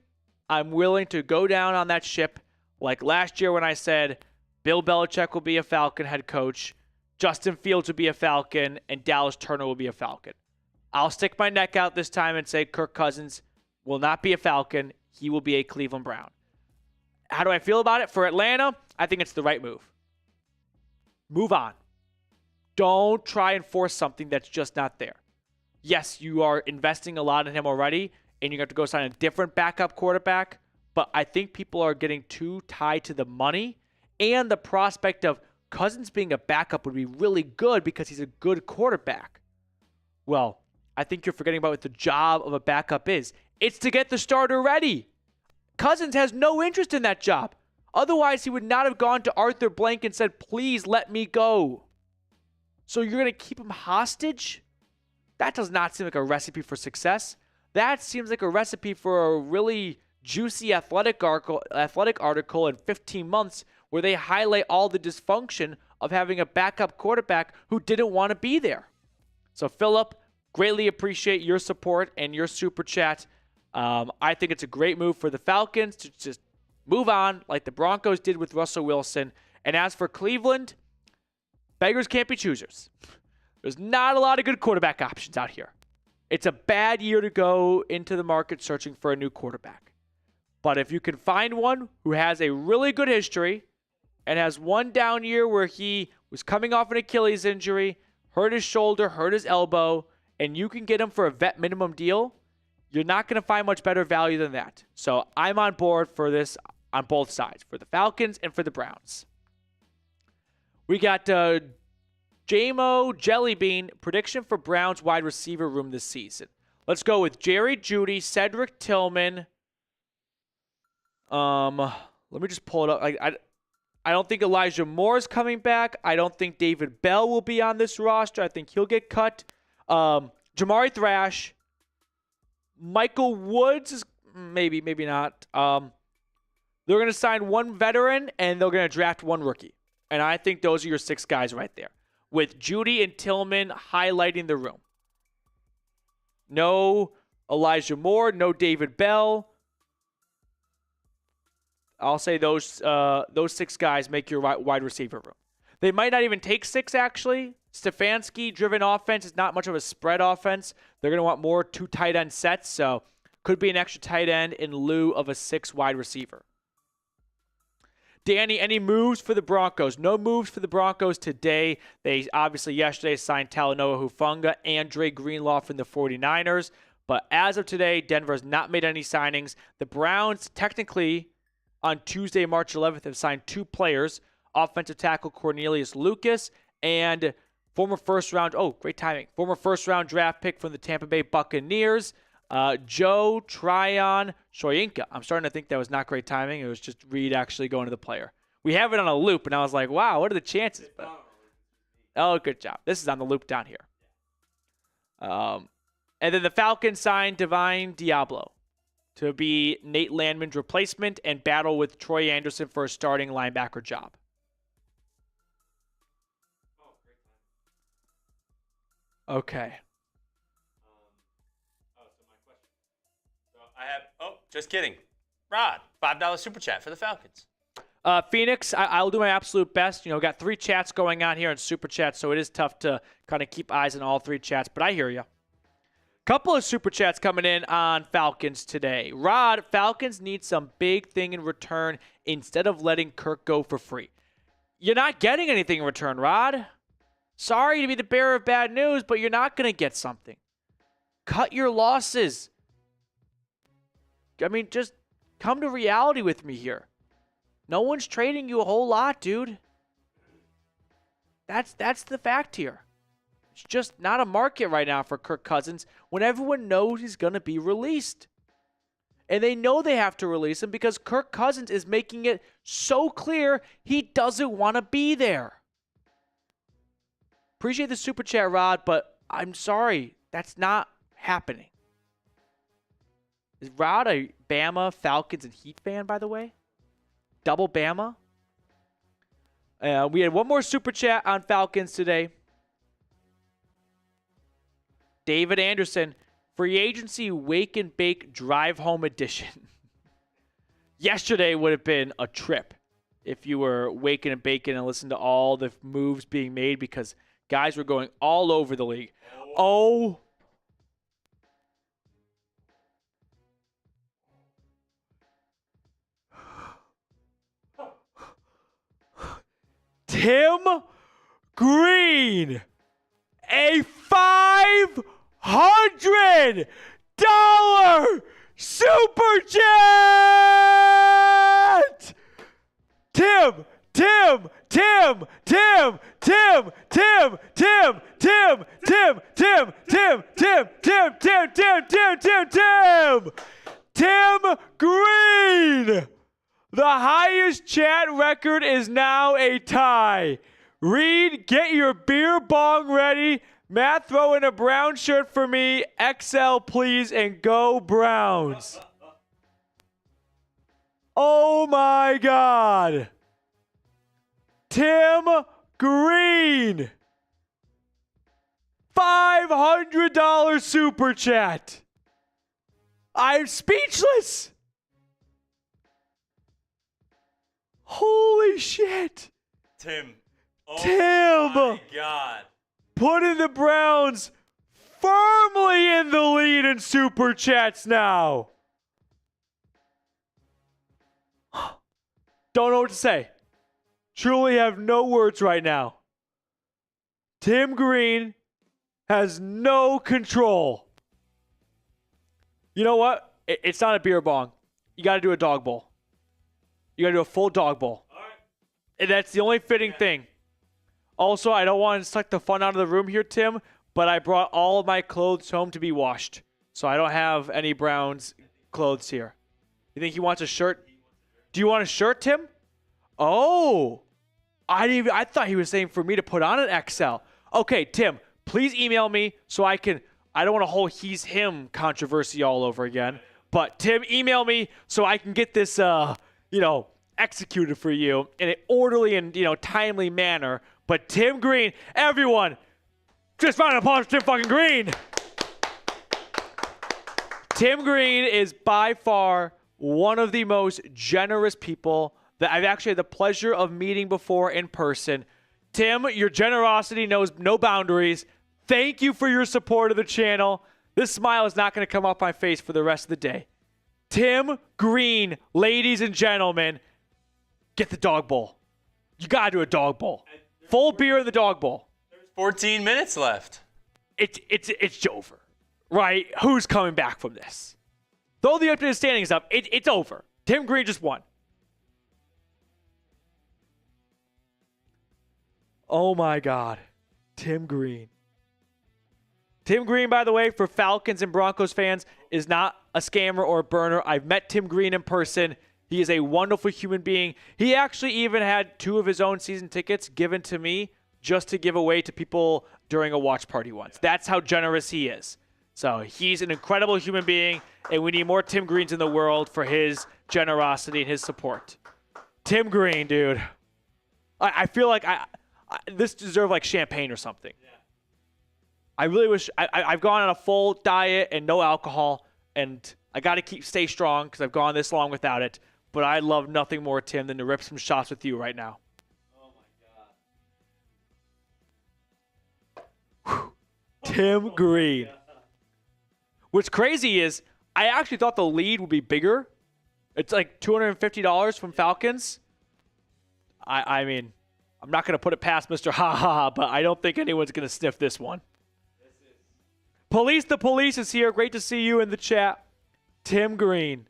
I'm willing to go down on that ship. Like last year when I said Bill Belichick will be a Falcon head coach, Justin Fields will be a Falcon, and Dallas Turner will be a Falcon. I'll stick my neck out this time and say Kirk Cousins will not be a Falcon. He will be a Cleveland Brown. How do I feel about it? For Atlanta, I think it's the right move. Move on. Don't try and force something that's just not there. Yes, you are investing a lot in him already, and you have to go sign a different backup quarterback, but I think people are getting too tied to the money, and the prospect of Cousins being a backup would be really good because he's a good quarterback. Well, I think you're forgetting about what the job of a backup is. It's to get the starter ready. Cousins has no interest in that job. Otherwise, he would not have gone to Arthur Blank and said, please let me go. So you're going to keep him hostage? That does not seem like a recipe for success. That seems like a recipe for a really juicy athletic article in 15 months where they highlight all the dysfunction of having a backup quarterback who didn't want to be there. So, Philip, greatly appreciate your support and your super chat. I think it's a great move for the Falcons to just move on like the Broncos did with Russell Wilson. And as for Cleveland, beggars can't be choosers. There's not a lot of good quarterback options out here. It's a bad year to go into the market searching for a new quarterback. But if you can find one who has a really good history and has one down year where he was coming off an Achilles injury, hurt his shoulder, hurt his elbow, and you can get him for a vet minimum deal, you're not going to find much better value than that. So I'm on board for this on both sides, for the Falcons and for the Browns. We got Jamo Jellybean, prediction for Browns wide receiver room this season. Let's go with Jerry Jeudy, Cedric Tillman. Let me just pull it up. I don't think Elijah Moore is coming back. I don't think David Bell will be on this roster. I think he'll get cut. Jamari Thrash. Michael Woods is maybe not. They're going to sign one veteran, and they're going to draft one rookie. And I think those are your 6 guys right there, with Jeudy and Tillman highlighting the room. No Elijah Moore, no David Bell. I'll say those 6 guys make your wide receiver room. They might not even take 6, actually. Stefanski-driven offense is not much of a spread offense. They're going to want more 2 tight end sets, so could be an extra tight end in lieu of a 6 wide receiver. Danny, any moves for the Broncos? No moves for the Broncos today. They obviously yesterday signed Talanoa Hufanga and Dre Greenlaw from the 49ers. But as of today, Denver has not made any signings. The Browns technically on Tuesday, March 11th, have signed 2 players, offensive tackle Cornelius Lucas and former first-round draft pick from the Tampa Bay Buccaneers, Joe Tryon Shoyinka. I'm starting to think that was not great timing. It was just Reed actually going to the player. We have it on a loop, and I was like, wow, what are the chances? But, oh, good job. This is on the loop down here. And then the Falcons signed Divine Diablo to be Nate Landman's replacement and battle with Troy Anderson for a starting linebacker job. Okay. Just kidding. Rod, $5 super chat for the Falcons. Phoenix, I'll do my absolute best. Got 3 chats going on here in super chats, so it is tough to kind of keep eyes on all 3 chats, but I hear you. Couple of super chats coming in on Falcons today. Rod, Falcons need some big thing in return instead of letting Kirk go for free. You're not getting anything in return, Rod. Sorry to be the bearer of bad news, but you're not going to get something. Cut your losses. I mean, just come to reality with me here. No one's trading you a whole lot, dude. That's the fact here. It's just not a market right now for Kirk Cousins when everyone knows he's going to be released. And they know they have to release him because Kirk Cousins is making it so clear he doesn't want to be there. Appreciate the super chat, Rod, but I'm sorry. That's not happening. Is Rod a Bama, Falcons, and Heat fan, by the way? Double Bama? We had one more super chat on Falcons today. David Anderson, free agency wake and bake drive home edition. Yesterday would have been a trip if you were waking and baking and listening to all the moves being made because guys were going all over the league. Oh. Tim Green, a $500 super chat. Tim. Tim Green. The highest chat record is now a tie. Reed, get your beer bong ready. Matt, throw in a brown shirt for me. XL, please, and go Browns. Oh, my God. Tim Green. $500 super chat. I'm speechless. Holy shit. Tim. Oh my God. Put in the Browns firmly in the lead in Super Chats now. Don't know what to say. Truly have no words right now. Tim Green has no control. You know what? It's not a beer bong. You got to do a dog bowl. You got to do a full dog bowl. All right. And that's the only fitting thing. Also, I don't want to suck the fun out of the room here, Tim, but I brought all of my clothes home to be washed. So I don't have any Browns clothes here. You think he wants a shirt? Do you want a shirt, Tim? Oh. I thought he was saying for me to put on an XL. Okay, Tim, please email me so I don't want a whole he's him controversy all over again. But Tim, email me so I can get this, executed for you in an orderly and, timely manner. But Tim Green, everyone, just round of applause for Tim fucking Green. Tim Green is by far one of the most generous people that I've actually had the pleasure of meeting before in person. Tim, your generosity knows no boundaries. Thank you for your support of the channel. This smile is not going to come off my face for the rest of the day. Tim Green, ladies and gentlemen, get the dog bowl. You got to do a dog bowl. Full beer in the dog bowl. There's 14 minutes left. It's over, right? Who's coming back from this? Throw the updated standings up. It's over. Tim Green just won. Oh my God. Tim Green. Tim Green, by the way, for Falcons and Broncos fans, is not a scammer or a burner. I've met Tim Green in person. He is a wonderful human being. He actually even had 2 of his own season tickets given to me just to give away to people during a watch party once. That's how generous he is. So he's an incredible human being, and we need more Tim Greens in the world for his generosity and his support. Tim Green, dude. I feel like this deserves like champagne or something. Yeah. I really wish I've gone on a full diet and no alcohol, and I got to stay strong because I've gone this long without it. But I love nothing more, Tim, than to rip some shots with you right now. Oh my God. Tim Green. What's crazy is I actually thought the lead would be bigger. It's like $250 from Falcons. I mean, I'm not going to put it past Mr. Ha Ha, but I don't think anyone's going to sniff this one. Police the Police is here. Great to see you in the chat. Tim Green.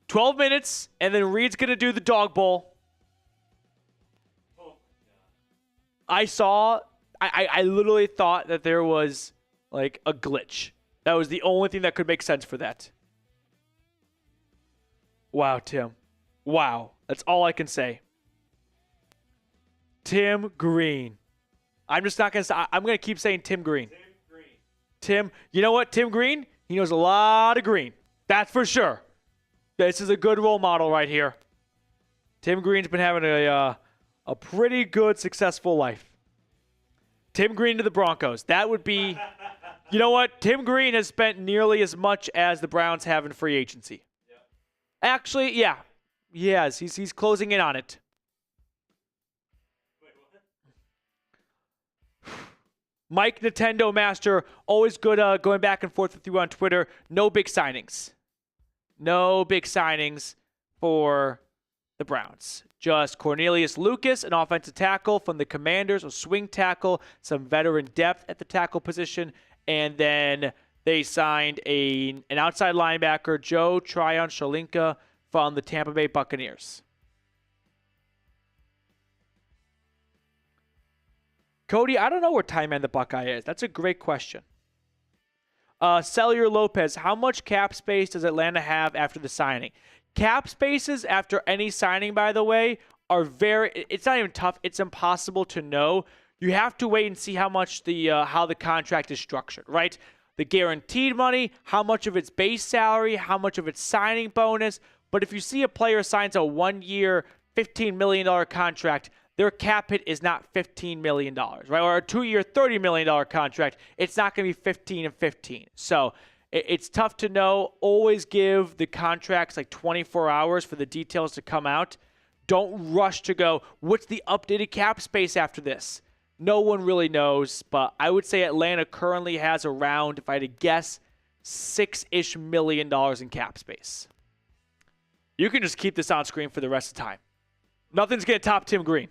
12 minutes, and then Reed's going to do the dog bowl. Oh my God. I literally thought that there was like a glitch. That was the only thing that could make sense for that. Wow, Tim. Wow. That's all I can say. Tim Green. I'm just not going to say, I'm going to keep saying Tim Green. Tim, you know what? Tim Green, he knows a lot of green. That's for sure. This is a good role model right here. Tim Green's been having a pretty good, successful life. Tim Green to the Broncos. That would be, you know what? Tim Green has spent nearly as much as the Browns have in free agency. Yep. Actually, yeah. He has. He's closing in on it. Mike Nintendo Master, always good going back and forth with you on Twitter. No big signings. No big signings for the Browns. Just Cornelius Lucas, an offensive tackle from the Commanders, a swing tackle, some veteran depth at the tackle position, and then they signed an outside linebacker, Joe Tryon-Shoyinka, from the Tampa Bay Buccaneers. Cody, I don't know where Ty Man the Buckeye is. That's a great question. Cellular Lopez, how much cap space does Atlanta have after the signing? Cap spaces after any signing, by the way, are it's not even tough. It's impossible to know. You have to wait and see how much how the contract is structured, right? The guaranteed money, how much of it's base salary, how much of it's signing bonus. But if you see a player signs a 1-year, $15 million contract, their cap hit is not $15 million, right? Or a 2-year, $30 million contract, it's not going to be 15 and 15. So it's tough to know. Always give the contracts like 24 hours for the details to come out. Don't rush to go, what's the updated cap space after this? No one really knows, but I would say Atlanta currently has around, if I had to guess, $6-ish million in cap space. You can just keep this on screen for the rest of the time. Nothing's going to top Tim Green.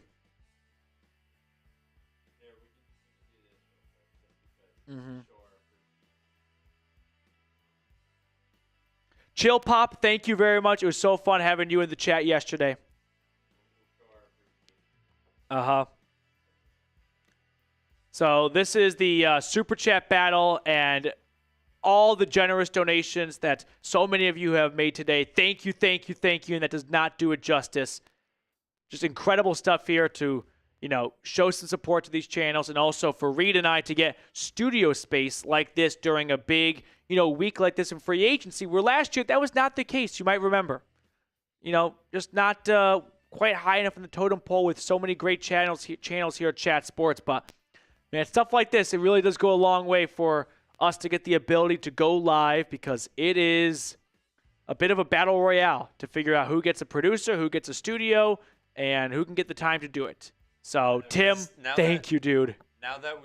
Chill Pop, thank you very much. It was so fun having you in the chat yesterday. So this is the Super Chat battle and all the generous donations that so many of you have made today. Thank you, thank you, thank you. And that does not do it justice. Just incredible stuff here to, show some support to these channels, and also for Reed and I to get studio space like this during a big, week like this in free agency, where last year that was not the case. You might remember, just not quite high enough in the totem pole with so many great channels here at Chat Sports. But man, stuff like this, it really does go a long way for us to get the ability to go live, because it is a bit of a battle royale to figure out who gets a producer, who gets a studio, and who can get the time to do it. So, Tim, thank you, dude. Now that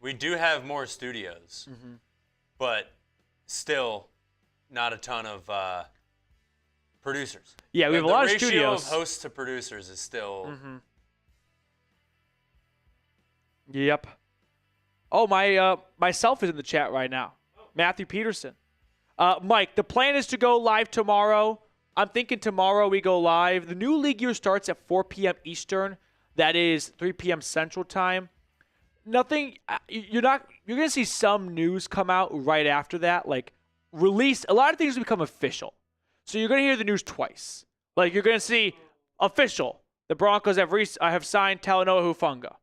we do have more studios, but still not a ton of producers. Yeah, we have a lot of studios. The ratio of hosts to producers is still... Yep. Oh, myself is in the chat right now. Matthew Peterson. Mike, the plan is to go live tomorrow. I'm thinking tomorrow we go live. The new league year starts at 4 p.m. Eastern. That is 3 p.m. Central Time. Nothing. You're going to see some news come out right after that, like release. A lot of things become official. So you're going to hear the news twice. Like, you're going to see official. The Broncos have signed Talanoa Hufanga.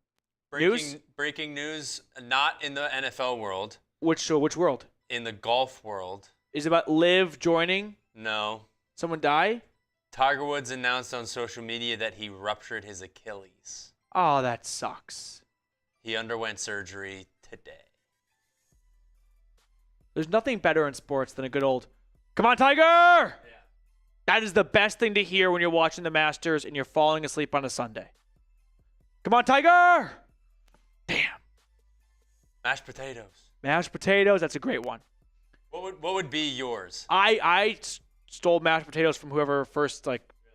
Breaking news, not in the NFL world. Which world? In the golf world. Is it about Liv joining? No. Someone die? Tiger Woods announced on social media that he ruptured his Achilles. Oh, that sucks. He underwent surgery today. There's nothing better in sports than a good old, "Come on, Tiger!" Yeah. That is the best thing to hear when you're watching the Masters and you're falling asleep on a Sunday. "Come on, Tiger!" Damn. Mashed potatoes. Mashed potatoes, that's a great one. What would be yours? I stole mashed potatoes from whoever first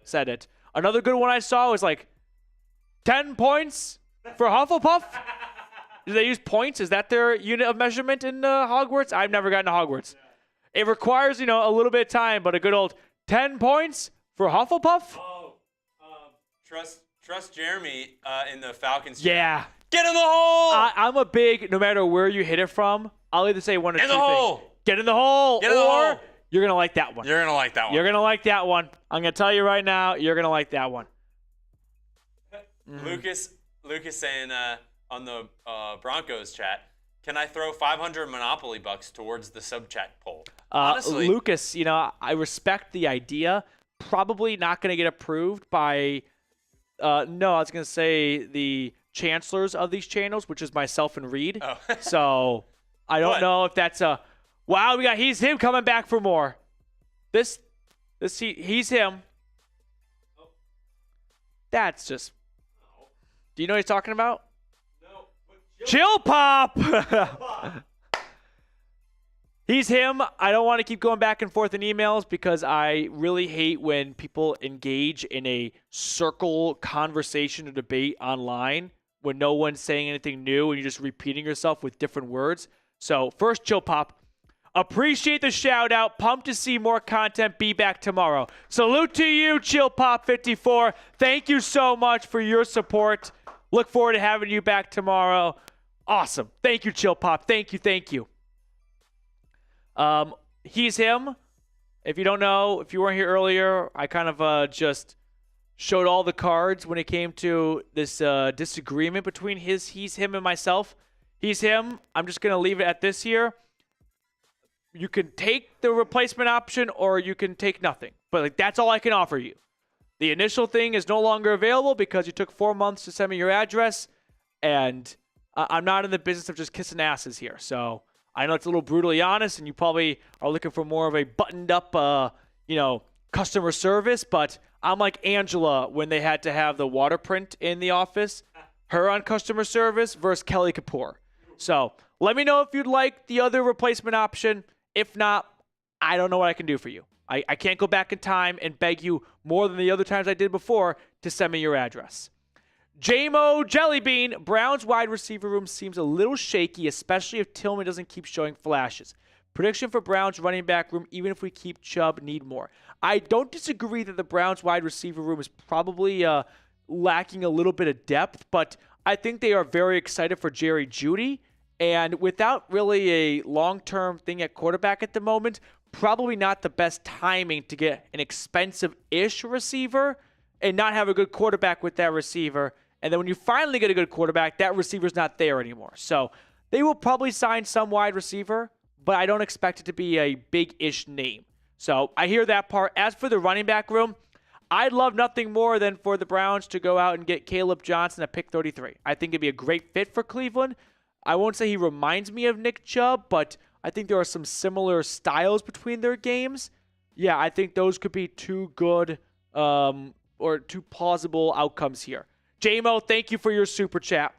said it. Another good one I saw was 10 points for Hufflepuff. Do they use points? Is that their unit of measurement in Hogwarts? I've never gotten to Hogwarts. It requires, a little bit of time, but a good old 10 points for Hufflepuff? Oh, trust Jeremy in the Falcons. Yeah. Get in the hole! I'm a big, no matter where you hit it from, I'll either say one or two things. In the hole! Get in the hole! Get in the hole! You're going to like that one. You're going to like that one. You're going to like that one. I'm going to tell you right now, you're going to like that one. Lucas saying on the Broncos chat, can I throw 500 Monopoly bucks towards the sub-chat poll? Honestly, Lucas, I respect the idea. Probably not going to get approved by, no, I was going to say the chancellors of these channels, which is myself and Reed. Oh. So I don't know if that's a, wow, he's him coming back for more. He's him. That's just, do you know what he's talking about? No. Chill Pop! He's him. I don't want to keep going back and forth in emails because I really hate when people engage in a circle conversation or debate online when no one's saying anything new and you're just repeating yourself with different words. So first, Chill Pop. Appreciate the shout out. Pumped to see more content. Be back tomorrow. Salute to you, Chill Pop 54. Thank you so much for your support. Look forward to having you back tomorrow. Awesome. Thank you, Chill Pop. Thank you. Thank you. He's him. If you don't know, if you weren't here earlier, I kind of just showed all the cards when it came to this disagreement between he's him and myself. He's him. I'm just going to leave it at this here. You can take the replacement option or you can take nothing. But that's all I can offer you. The initial thing is no longer available because you took 4 months to send me your address. And I'm not in the business of just kissing asses here. So I know it's a little brutally honest and you probably are looking for more of a buttoned up, customer service. But I'm like Angela when they had to have the water print in the office. her on customer service versus Kelly Kapoor. So let me know if you'd like the other replacement option. If not, I don't know what I can do for you. I can't go back in time and beg you more than the other times I did before to send me your address. JMO Jellybean, Browns wide receiver room seems a little shaky, especially if Tillman doesn't keep showing flashes. Prediction for Browns running back room, even if we keep Chubb, need more. I don't disagree that the Browns wide receiver room is probably lacking a little bit of depth, but I think they are very excited for Jerry Jeudy. And without really a long-term thing at quarterback at the moment, probably not the best timing to get an expensive-ish receiver and not have a good quarterback with that receiver. And then when you finally get a good quarterback, that receiver's not there anymore. So they will probably sign some wide receiver, but I don't expect it to be a big-ish name. So I hear that part. As for the running back room, I'd love nothing more than for the Browns to go out and get Caleb Johnson at pick 33. I think it'd be a great fit for Cleveland. I won't say he reminds me of Nick Chubb, but I think there are some similar styles between their games. Yeah, I think those could be two good or two plausible outcomes here. JMO, thank you for your super chat.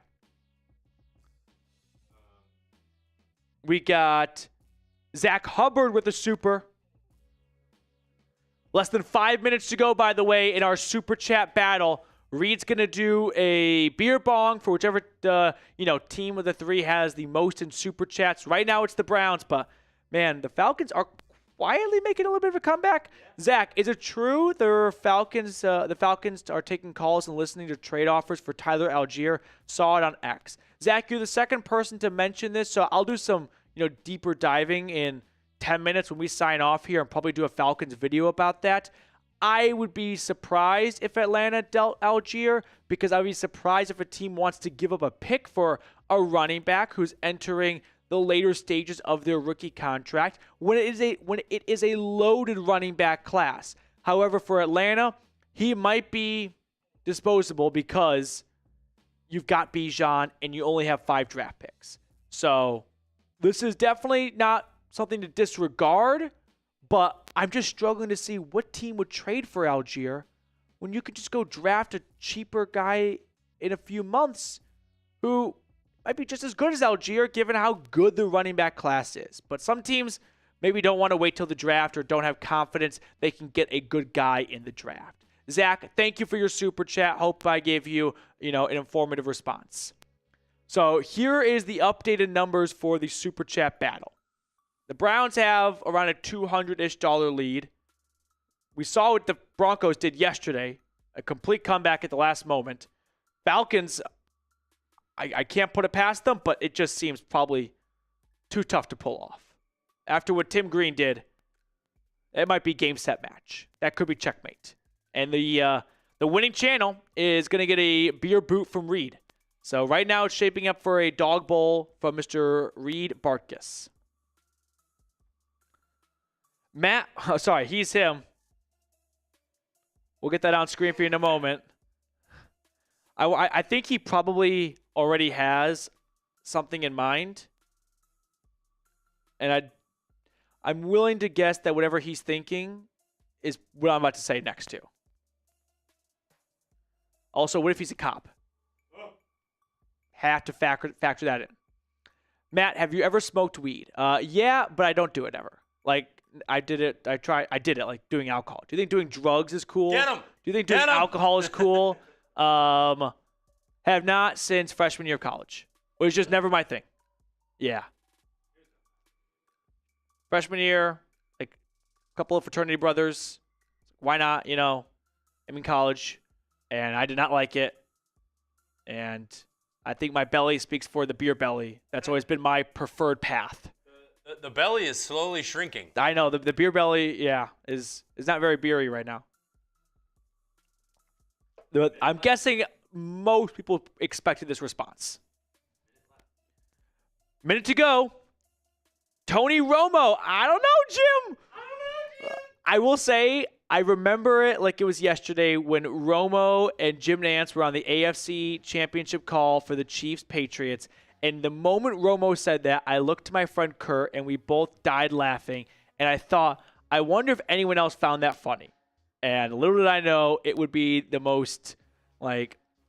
We got Zach Hubbard with a super. Less than 5 minutes to go, by the way, in our super chat battle. Reed's going to do a beer bong for whichever team of the three has the most in super chats. Right now it's the Browns, but man, the Falcons are quietly making a little bit of a comeback. Zach, is it true the Falcons are taking calls and listening to trade offers for Tyler Algier? Saw it on X. Zach, you're the second person to mention this, so I'll do some deeper diving in 10 minutes when we sign off here and probably do a Falcons video about that. I would be surprised if Atlanta dealt Algier, because I'd be surprised if a team wants to give up a pick for a running back who's entering the later stages of their rookie contract when it is a loaded running back class. However, for Atlanta, he might be disposable because you've got Bijan and you only have 5 draft picks. So this is definitely not something to disregard, but I'm just struggling to see what team would trade for Algier when you could just go draft a cheaper guy in a few months who might be just as good as Algier given how good the running back class is. But some teams maybe don't want to wait till the draft or don't have confidence they can get a good guy in the draft. Zach, thank you for your super chat. Hope I gave you, an informative response. So here is the updated numbers for the super chat battle. The Browns have around a $200-ish lead. We saw what the Broncos did yesterday, a complete comeback at the last moment. Falcons, I can't put it past them, but it just seems probably too tough to pull off. After what Tim Green did, it might be game, set, match. That could be checkmate. And the winning channel is going to get a beer boot from Reed. So right now it's shaping up for a dog bowl from Mr. Reed Bartkus. Matt, he's him. We'll get that on screen for you in a moment. I think he probably already has something in mind. And I'm willing to guess that whatever he's thinking is what I'm about to say next to. Also, what if he's a cop? Have to factor that in. Matt, have you ever smoked weed? Yeah, but I don't do it ever. I did it, like doing alcohol. Do you think doing drugs is cool? Get him! Do you think doing alcohol is cool? Have not since freshman year of college. It was just never my thing. Yeah. Freshman year, like a couple of fraternity brothers. Why not? I'm in college, and I did not like it. And I think my belly speaks for the beer belly. That's always been my preferred path. The belly is slowly shrinking. I know. The beer belly, is not very beery right now. I'm guessing most people expected this response. Minute to go. Tony Romo. I don't know, Jim. I will say I remember it like it was yesterday when Romo and Jim Nantz were on the AFC Championship call for the Chiefs-Patriots. And the moment Romo said that, I looked to my friend Kurt, and we both died laughing. And I thought, I wonder if anyone else found that funny. And little did I know, it would be the most,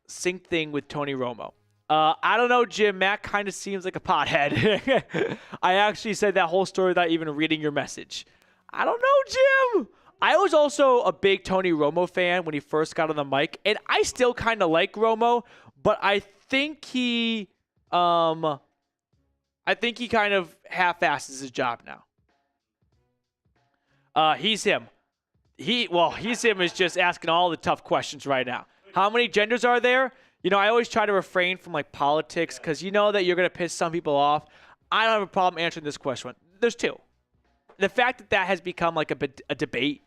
sync thing with Tony Romo. I don't know, Jim. Matt kind of seems like a pothead. I actually said that whole story without even reading your message. I don't know, Jim. I was also a big Tony Romo fan when he first got on the mic, and I still kind of like Romo, but I think he kind of half-asses his job now. He's him. He's him is just asking all the tough questions right now. How many genders are there? You know, I always try to refrain from like politics because you know that you're going to piss some people off. I don't have a problem answering this question. There's 2. The fact that that has become like a debate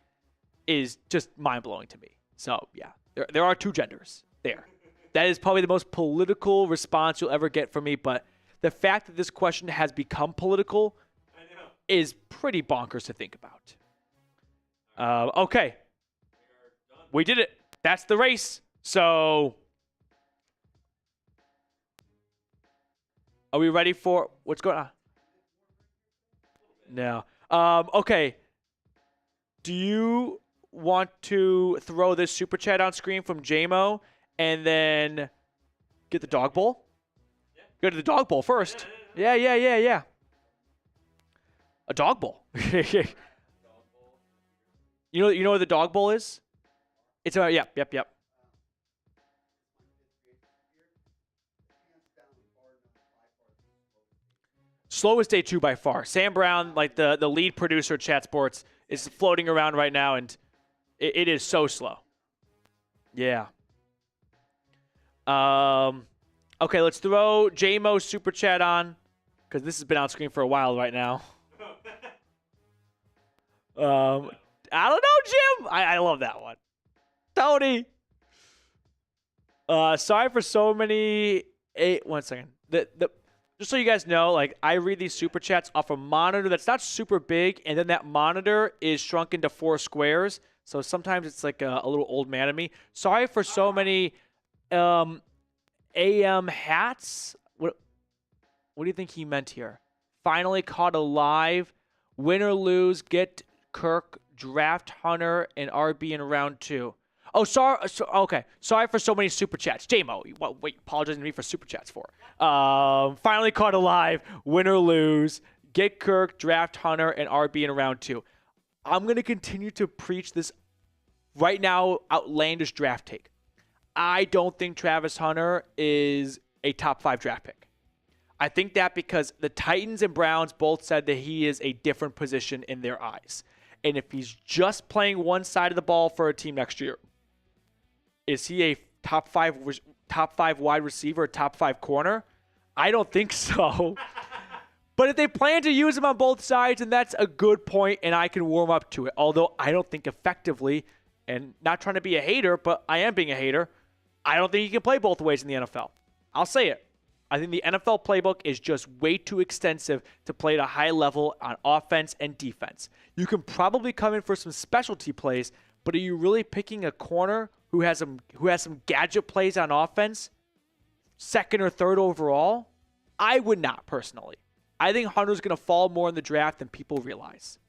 is just mind-blowing to me. So, yeah, there are 2 genders there. That is probably the most political response you'll ever get from me, but the fact that this question has become political is pretty bonkers to think about. Okay. We did it. That's the race. So, are we ready for what's going on? No. Okay. Do you want to throw this super chat on screen from JMO and then get the dog bowl? Yeah. Go to the dog bowl first. Yeah. A dog bowl. You know what the dog bowl is? It's yep. Slowest day 2 by far. Sam Brown, like the lead producer at Chat Sports, is floating around right now, and it is so slow. Yeah. Okay, let's throw JMO super chat on because this has been on screen for a while right now. I don't know, Jim. I love that one. Tony. Sorry for so many. 1 second. Just so you guys know, like I read these super chats off a monitor that's not super big, and then that monitor is shrunk into 4 squares. So sometimes it's like a little old man of me. Sorry for so many AM hats. What do you think he meant here? Finally caught a live. Win or lose, get Kirk, draft Hunter, and RB in round 2. Oh, sorry. Okay. Sorry for so many super chats. JMO, wait, apologizing to me for super chats for. Finally caught a live. Win or lose, get Kirk, draft Hunter, and RB in round 2. I'm going to continue to preach this right now outlandish draft take. I don't think Travis Hunter is a top 5 draft pick. I think that because the Titans and Browns both said that he is a different position in their eyes. And if he's just playing one side of the ball for a team next year, is he a top five wide receiver, a top 5 corner? I don't think so. But if they plan to use him on both sides, and that's a good point, and I can warm up to it. Although I don't think effectively, and not trying to be a hater, but I am being a hater, I don't think he can play both ways in the NFL. I'll say it. I think the NFL playbook is just way too extensive to play at a high level on offense and defense. You can probably come in for some specialty plays, but are you really picking a corner who has some gadget plays on offense, 2nd or 3rd overall? I would not, personally. I think Hunter's going to fall more in the draft than people realize.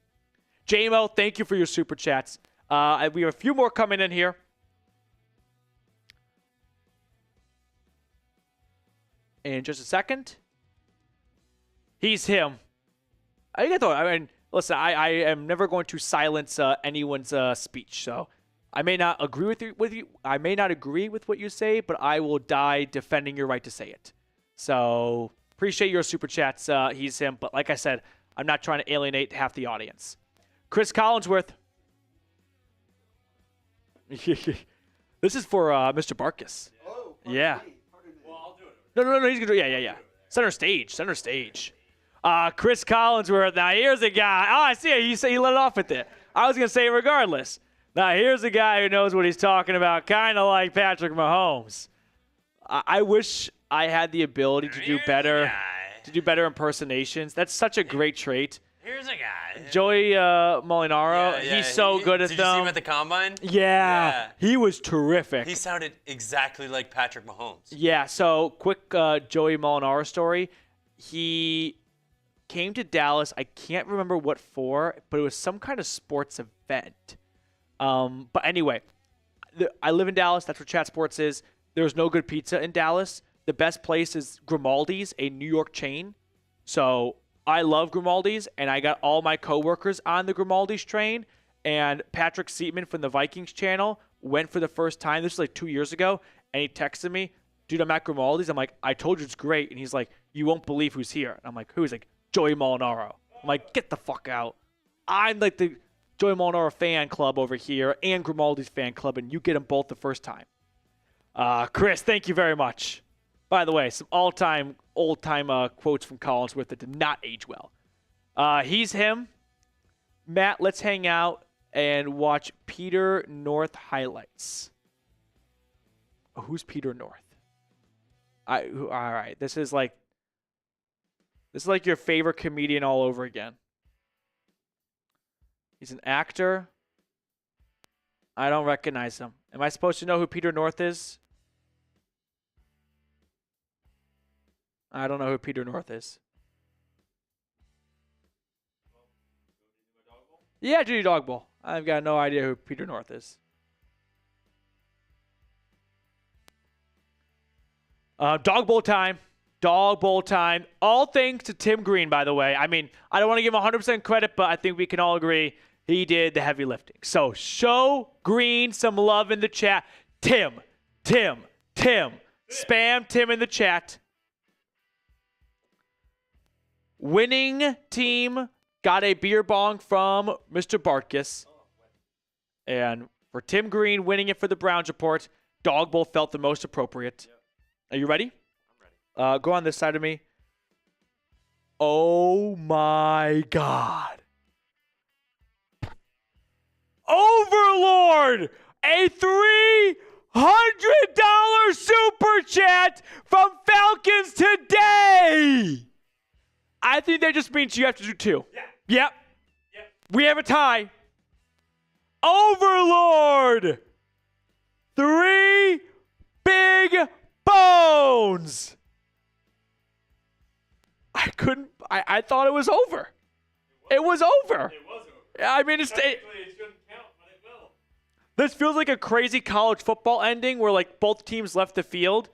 JMO, thank you for your super chats. We have a few more coming in here. In just a second. He's him. I mean, listen, I am never going to silence anyone's speech. So I may not agree with you. I may not agree with what you say, but I will die defending your right to say it. So appreciate your super chats. He's him. But like I said, I'm not trying to alienate half the audience. Chris Collinsworth. This is for Mr. Barkus. Oh, yeah. Well, I'll do it. No. He's gonna do. Yeah. Center stage. Chris Collinsworth. Now here's a guy. Oh, I see it. He let it off with it. I was gonna say it regardless. Now here's a guy who knows what he's talking about, kind of like Patrick Mahomes. I wish I had the ability to do better, impersonations. That's such a great trait. Here's a guy. Joey Molinaro, he's so good at them. Did you see him at the Combine? Yeah, he was terrific. He sounded exactly like Patrick Mahomes. Yeah, so quick Joey Molinaro story. He came to Dallas. I can't remember what for, but it was some kind of sports event. But anyway, I live in Dallas. That's where Chat Sports is. there's no good pizza in Dallas. The best place is Grimaldi's, a New York chain. So I love Grimaldi's, and I got all my coworkers on the Grimaldi's train. And Patrick Seatman from the Vikings channel went for the first time. This was like 2 years ago, and he texted me, dude, I'm at Grimaldi's. I'm like, I told you it's great. And he's like, you won't believe who's here. And I'm like, who? He's like, Joey Molinaro. I'm like, get the fuck out. I'm like the Joey Molinaro fan club over here and Grimaldi's fan club, and you get them both the first time. Chris, thank you very much. By the way, some old-time quotes from Collinsworth that did not age well. He's him. Matt, let's hang out and watch Peter North highlights. Oh, who's Peter North? All right, this is like your favorite comedian all over again. He's an actor. I don't recognize him. Am I supposed to know who Peter North is? I don't know who Peter North is. Yeah, Judy Dog Bowl. I've got no idea who Peter North is. Dog Bowl time. Dog Bowl time. All thanks to Tim Green, by the way. I mean, I don't want to give him 100% credit, but I think we can all agree he did the heavy lifting. So show Green some love in the chat. Tim. Spam Tim in the chat. Winning team got a beer bong from Mr. Bartkus. And for Tim Green winning it for the Browns report, Dog Bowl felt the most appropriate. Yep. Are you ready? I'm ready. Go on this side of me. Oh my God. Overlord! A $300 super chat from Falcons today! I think that just means you have to do two. Yeah. Yep. We have a tie. Overlord! 3 big bones! I thought it was over. It was over. I mean, it shouldn't count, but it will. This feels like a crazy college football ending where like both teams left the field,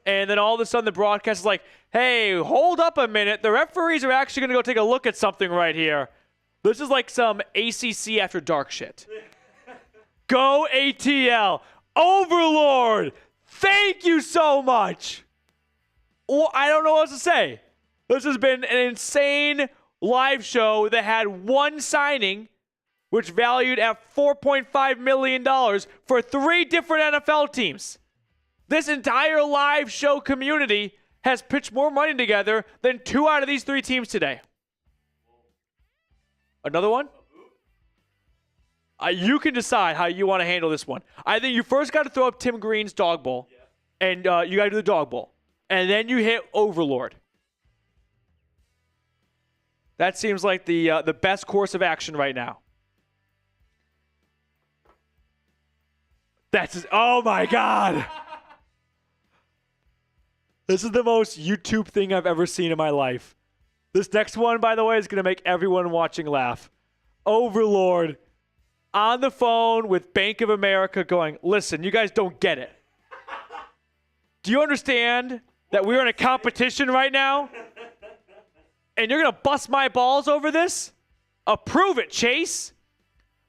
and then all of a sudden the broadcast is like, hey, hold up a minute. The referees are actually going to go take a look at something right here. This is like some ACC after dark shit. Go ATL. Overlord, thank you so much. Well, I don't know what else to say. This has been an insane live show that had one signing, which valued at $4.5 million for 3 different NFL teams. This entire live show community has pitched more money together than 2 out of these 3 teams today. Another one? You can decide how you want to handle this one. I think you first got to throw up Tim Green's Dog Bowl, and you got to do the Dog Bowl. And then you hit Overlord. That seems like the best course of action right now. Oh my God. This is the most YouTube thing I've ever seen in my life. This next one, by the way, is going to make everyone watching laugh. Overlord on the phone with Bank of America going, listen, you guys don't get it. Do you understand that we're in a competition right now? And you're going to bust my balls over this? Approve it, Chase.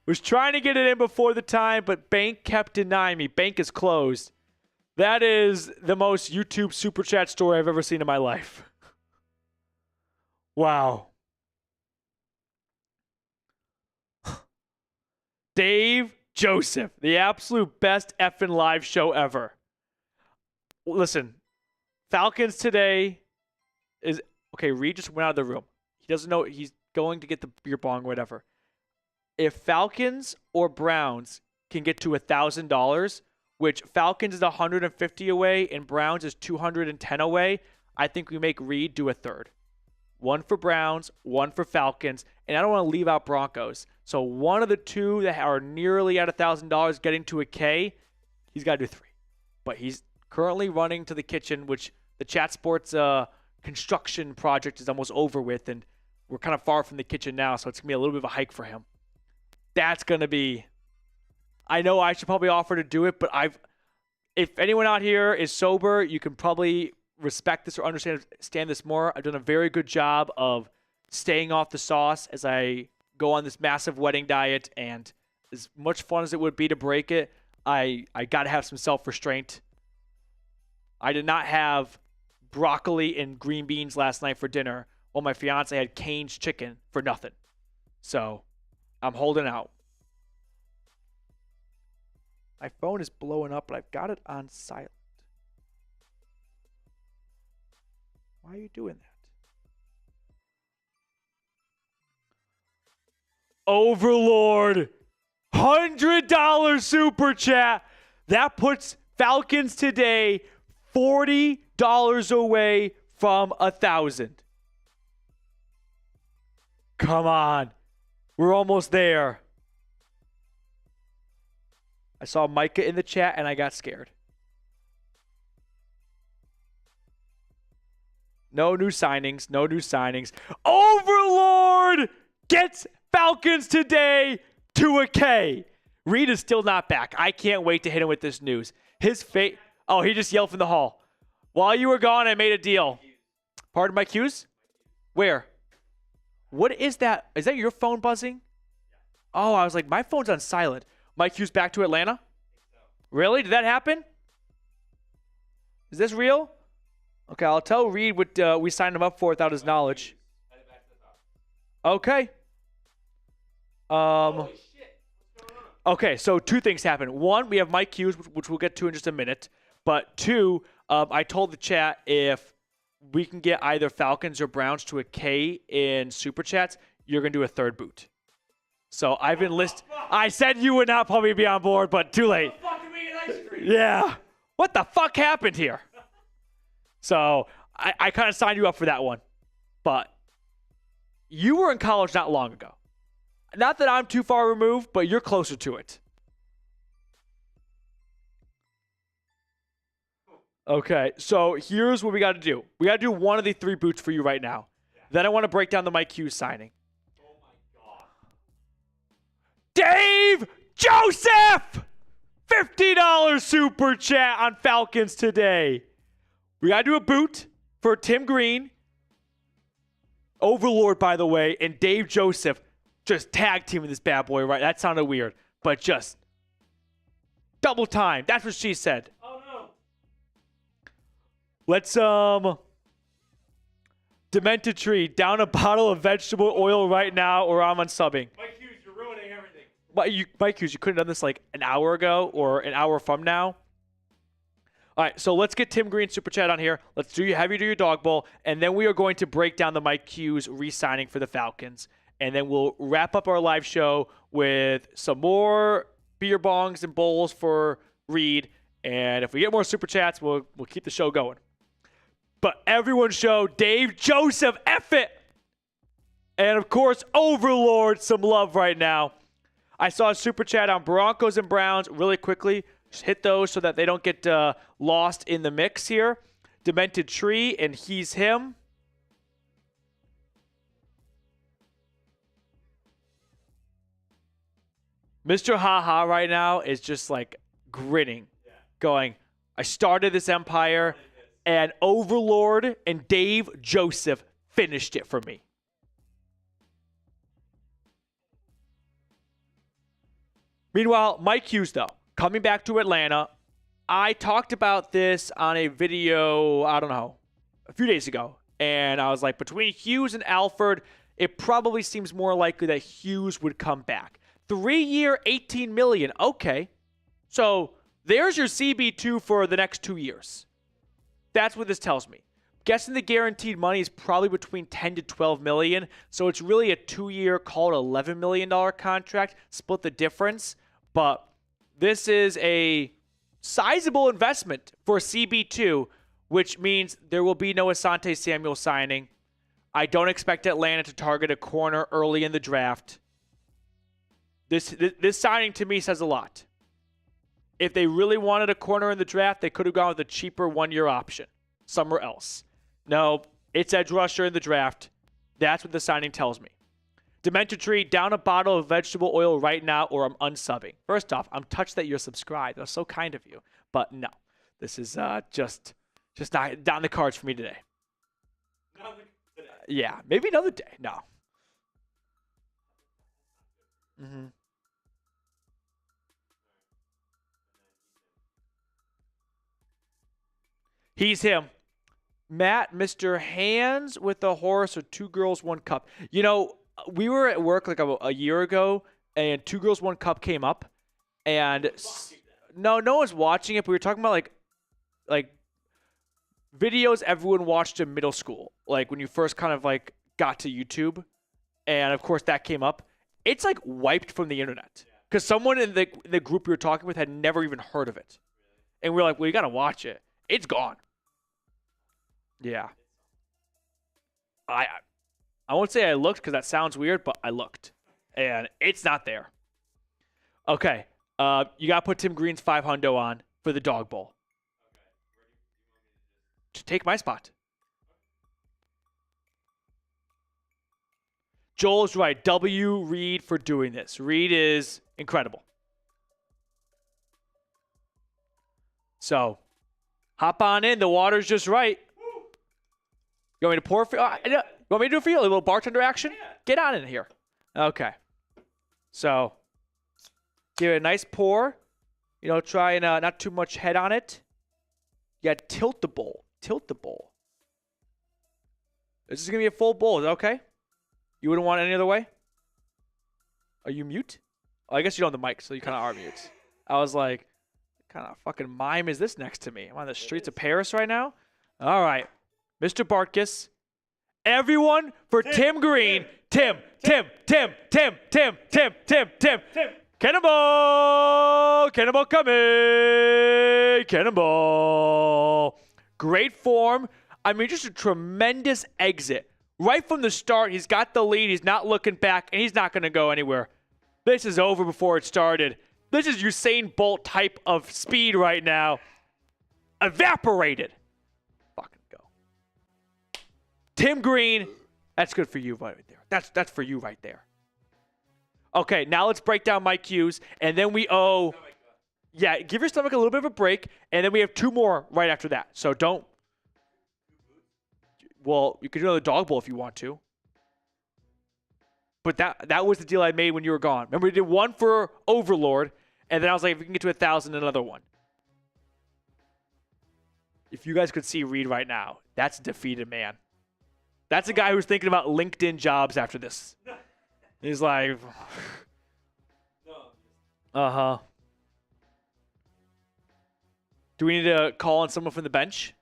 Was trying to get it in before the time, but Bank kept denying me. Bank is closed. That is the most YouTube super chat story I've ever seen in my life. Wow. Dave Joseph, the absolute best effing live show ever. Listen, Falcons today is... Okay, Reed just went out of the room. He doesn't know. He's going to get the beer bong or whatever. If Falcons or Browns can get to $1,000, which Falcons is 150 away and Browns is 210 away, I think we make Reed do a third. 1 for Browns, 1 for Falcons, and I don't want to leave out Broncos. So one of the 2 that are nearly at $1,000 getting to a K, he's got to do 3. But he's currently running to the kitchen, which the Chat Sports construction project is almost over with, and we're kind of far from the kitchen now, so it's going to be a little bit of a hike for him. That's going to be... I know I should probably offer to do it, but if anyone out here is sober, you can probably respect this or understand this more. I've done a very good job of staying off the sauce as I go on this massive wedding diet, and as much fun as it would be to break it, I got to have some self-restraint. I did not have broccoli and green beans last night for dinner, while my fiance had Cane's chicken for nothing. So I'm holding out. My phone is blowing up, but I've got it on silent. Why are you doing that? Overlord, $100 super chat. That puts Falcons today $40 away from 1,000. Come on. We're almost there. I saw Micah in the chat and I got scared. No new signings. No new signings. Overlord gets Falcons today to a K. Reed is still not back. I can't wait to hit him with this news. His fate. Oh, he just yelled from the hall. While you were gone, I made a deal. Pardon my cues? Where? What is that? Is that your phone buzzing? Oh, I was like, my phone's on silent. Mike Hughes back to Atlanta? Really? Did that happen? Is this real? Okay, I'll tell Reed what we signed him up for without his knowledge. Okay. Holy shit. What's going on? Okay, so two things happened. One, we have Mike Hughes, which we'll get to in just a minute. But two, I told the chat if we can get either Falcons or Browns to a K in Super Chats, you're going to do a third boot. So I've enlisted. I said you would not probably be on board, but too late. Yeah. What the fuck happened here? So I kind of signed you up for that one. But you were in college not long ago. Not that I'm too far removed, but you're closer to it. Okay, so here's what we got to do. We got to do one of the three boots for you right now. Yeah. Then I want to break down the Mike Hughes signing. Oh my God. Dave Joseph! $50 super chat on Falcons today. We got to do a boot for Tim Green, Overlord, by the way, and Dave Joseph just tag teaming this bad boy, right? That sounded weird, but just double time. That's what she said. Oh, no. Let's, Demented Tree, down a bottle of vegetable oil right now, or I'm unsubbing. Mike Hughes, you're ruining everything. Mike Hughes, you could have done this like an hour ago or an hour from now. All right, so let's get Tim Green super chat on here. Let's have you do your dog bowl, and then we are going to break down the Mike Hughes re-signing for the Falcons, and then we'll wrap up our live show with some more beer bongs and bowls for Reed, and if we get more super chats, we'll keep the show going. But everyone show Dave Joseph, F it! And of course, Overlord, some love right now. I saw a super chat on Broncos and Browns really quickly. Just hit those so that they don't get lost in the mix here. Demented Tree, and he's him. Mr. Haha right now is just like grinning, going, I started this empire, and Overlord and Dave Joseph finished it for me. Meanwhile, Mike Hughes, though, coming back to Atlanta. I talked about this on a video, I don't know, a few days ago. And I was like, between Hughes and Alford, it probably seems more likely that Hughes would come back. 3-year, $18 million. Okay. So there's your CB2 for the next 2 years. That's what this tells me. Guessing the guaranteed money is probably between 10 to 12 million. So it's really a 2-year, called $11 million contract. Split the difference. But this is a sizable investment for CB2, which means there will be no Asante Samuel signing. I don't expect Atlanta to target a corner early in the draft. This signing to me says a lot. If they really wanted a corner in the draft, they could have gone with a cheaper 1-year option somewhere else. No, it's edge rusher in the draft. That's what the signing tells me. Demented Tree, down a bottle of vegetable oil right now, or I'm unsubbing. First off, I'm touched that you're subscribed. That's so kind of you. But no. This is just not down the cards for me today. Yeah, maybe another day. No. Mm-hmm. He's him. Matt, Mr. Hands with a horse, or 2 girls, 1 cup. You know, we were at work like a year ago, and 2 girls, 1 cup came up, and no one's watching it. But we were talking about like videos everyone watched in middle school, like when you first kind of like got to YouTube, and of course that came up. It's like wiped from the internet because someone in the group we were talking with had never even heard of it, and we were like, "Well, you gotta watch it. It's gone." Yeah. I won't say I looked because that sounds weird, but I looked, and it's not there. Okay. You gotta put Tim Green's 500 on for the dog bowl. To take my spot. Joel's right. W. Reed for doing this. Reed is incredible. So, hop on in. The water's just right. You want me to pour for you? You want me to do it for you? A little bartender action? Yeah. Get on in here. Okay. So, give it a nice pour. You know, try and not too much head on it. You got to tilt the bowl. Tilt the bowl. This is going to be a full bowl. Is that okay? You wouldn't want it any other way? Are you mute? Oh, I guess you don't have the mic, so you kind of are mute. I was like, what kind of fucking mime is this next to me? I'm on the streets of Paris right now? All right. Mr. Bartkus. Everyone for Tim Green. Tim. Cannonball coming. Cannonball. Great form. I mean, just a tremendous exit. Right from the start, he's got the lead. He's not looking back, and he's not going to go anywhere. This is over before it started. This is Usain Bolt type of speed right now. Evaporated. Fucking go. Tim Green. That's good for you right there. That's for you right there. Okay, now let's break down my cues, and then we owe... Yeah, give your stomach a little bit of a break, and then we have 2 more right after that. So don't... Well, you could do another dog bowl if you want to. But that was the deal I made when you were gone. Remember, we did 1 for Overlord, and then I was like, if we can get to 1,000, another one. If you guys could see Reed right now, that's a defeated man. That's a guy who's thinking about LinkedIn jobs after this. He's like... Uh-huh. Do we need to call on someone from the bench?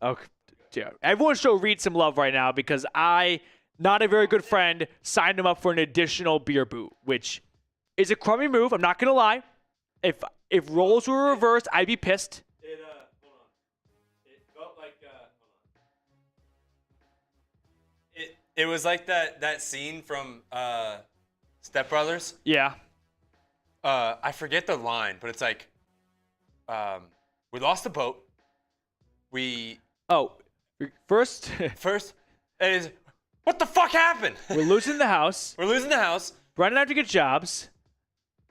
Okay. Yeah. Everyone show Reed some love right now because I, not a very good friend, signed him up for an additional beer boot, which is a crummy move. I'm not going to lie. If roles were reversed, I'd be pissed. Hold on. It felt like, It was like that scene from Step Brothers. Yeah. I forget the line, but it's like, we lost the boat. First, it is, what the fuck happened? We're losing the house. Brendan and I have to get jobs.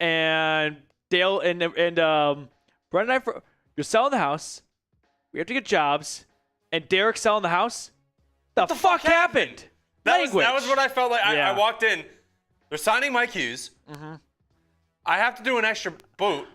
And Dale and Brendan and I, you're selling the house. We have to get jobs. And Derek's selling the house. What the fuck happened? That was what I felt like. Yeah. I walked in. They're signing my cues. Mm-hmm. I have to do an extra boot.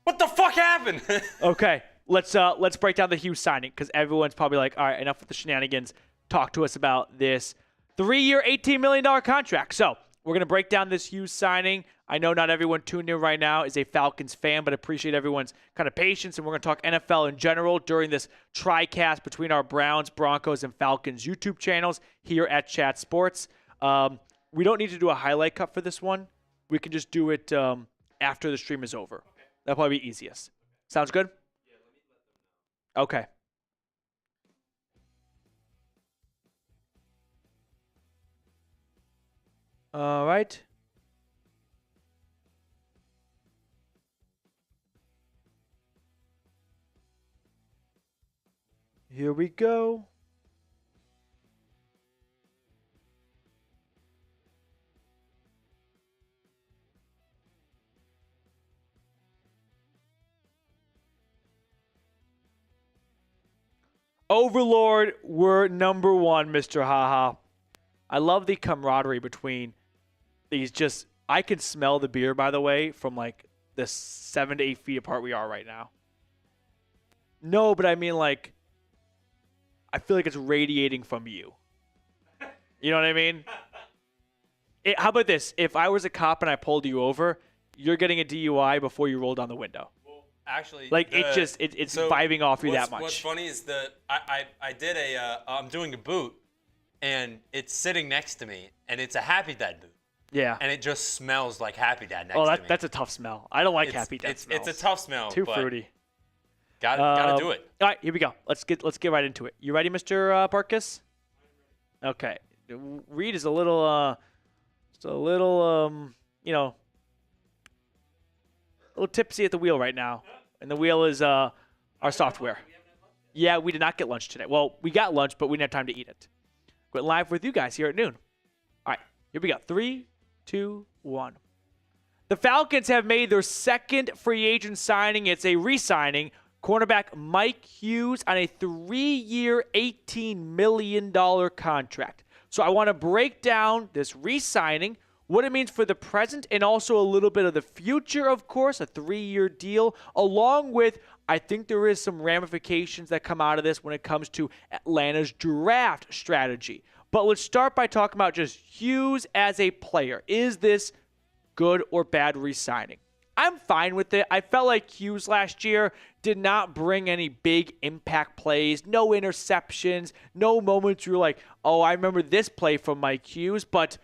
What the fuck happened? Okay, let's break down the Hughes signing because everyone's probably like, all right, enough with the shenanigans. Talk to us about this 3-year, $18 million contract. So we're gonna break down this Hughes signing. I know not everyone tuned in right now is a Falcons fan, but appreciate everyone's kind of patience. And we're gonna talk NFL in general during this tri-cast between our Browns, Broncos, and Falcons YouTube channels here at Chat Sports. We don't need to do a highlight cut for this one. We can just do it after the stream is over. Okay. That'll probably be easiest. Sounds good? Yeah, let me let them know. Okay. All right. Here we go. Overlord, we're number one, Mr. Haha. I love the camaraderie between these. Just, I can smell the beer, by the way, from like the 7 to 8 feet apart we are right now. No, but I mean, like, I feel like it's radiating from you. You know what I mean? How about this? If I was a cop and I pulled you over, you're getting a DUI before you roll down the window. Well, actually, like, it's so vibing off you that much. What's funny is I'm doing a boot, and it's sitting next to me, and it's a Happy Dad boot. Yeah. And it just smells like Happy Dad next to me. That's a tough smell. I don't like Happy Dad smells. It's a tough smell. Too fruity. Gotta do it. All right, here we go. Let's get right into it. You ready, Mr. Barkus? Okay. Reed is a little, you know, a little tipsy at the wheel right now, and the wheel is our software. Yeah, we did not get lunch today. Well, we got lunch, but we didn't have time to eat it. We're live with you guys here at noon. All right, here we go. 3, 2, 1. The Falcons have made their second free agent signing. It's a re-signing. Cornerback Mike Hughes on a 3-year, $18 million contract. So I want to break down this re-signing, what it means for the present, and also a little bit of the future, of course, a 3-year deal, along with, I think there is some ramifications that come out of this when it comes to Atlanta's draft strategy. But let's start by talking about just Hughes as a player. Is this good or bad re-signing? I'm fine with it. I felt like Hughes last year did not bring any big impact plays, no interceptions, no moments where you're like, oh, I remember this play from Mike Hughes, but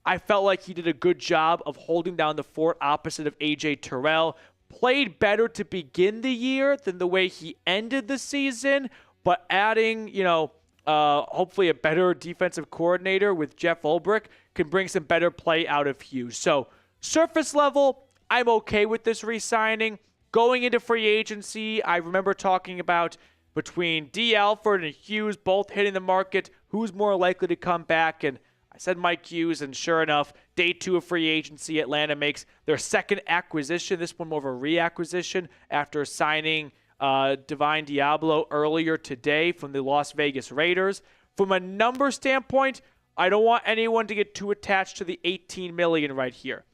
I felt like he did a good job of holding down the fort opposite of A.J. Terrell. Played better to begin the year than the way he ended the season, but adding, hopefully a better defensive coordinator with Jeff Ulbrich can bring some better play out of Hughes. So surface level, I'm okay with this re-signing. Going into free agency, I remember talking about between D. Alford and Hughes both hitting the market, who's more likely to come back, and I said Mike Hughes, and sure enough, day 2 of free agency, Atlanta makes their second acquisition, this one more of a reacquisition after signing Divine Diablo earlier today from the Las Vegas Raiders. From a number standpoint, I don't want anyone to get too attached to the $18 million right here.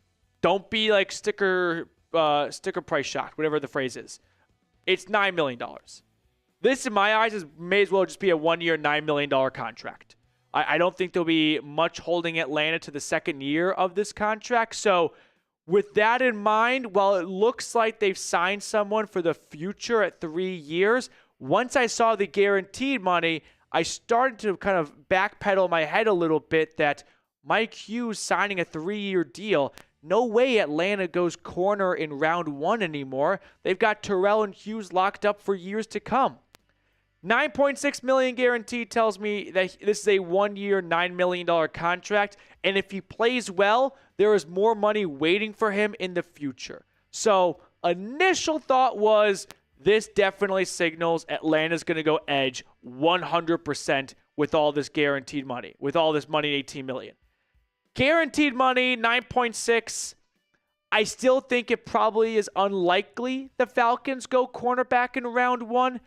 Don't be like sticker price shocked, whatever the phrase is. It's $9 million. This, in my eyes, may as well just be a 1-year, $9 million contract. I don't think there'll be much holding Atlanta to the second year of this contract. So with that in mind, while it looks like they've signed someone for the future at 3 years, once I saw the guaranteed money, I started to kind of backpedal my head a little bit that Mike Hughes signing a 3-year deal, no way Atlanta goes corner in round 1 anymore. They've got Terrell and Hughes locked up for years to come. $9.6 million guaranteed tells me that this is a 1-year, $9 million contract, and if he plays well, there is more money waiting for him in the future. So initial thought was this definitely signals Atlanta's going to go edge 100% with all this guaranteed money, with all this money, $18 million. Guaranteed money, 9.6. I still think it probably is unlikely the Falcons go cornerback in round 1.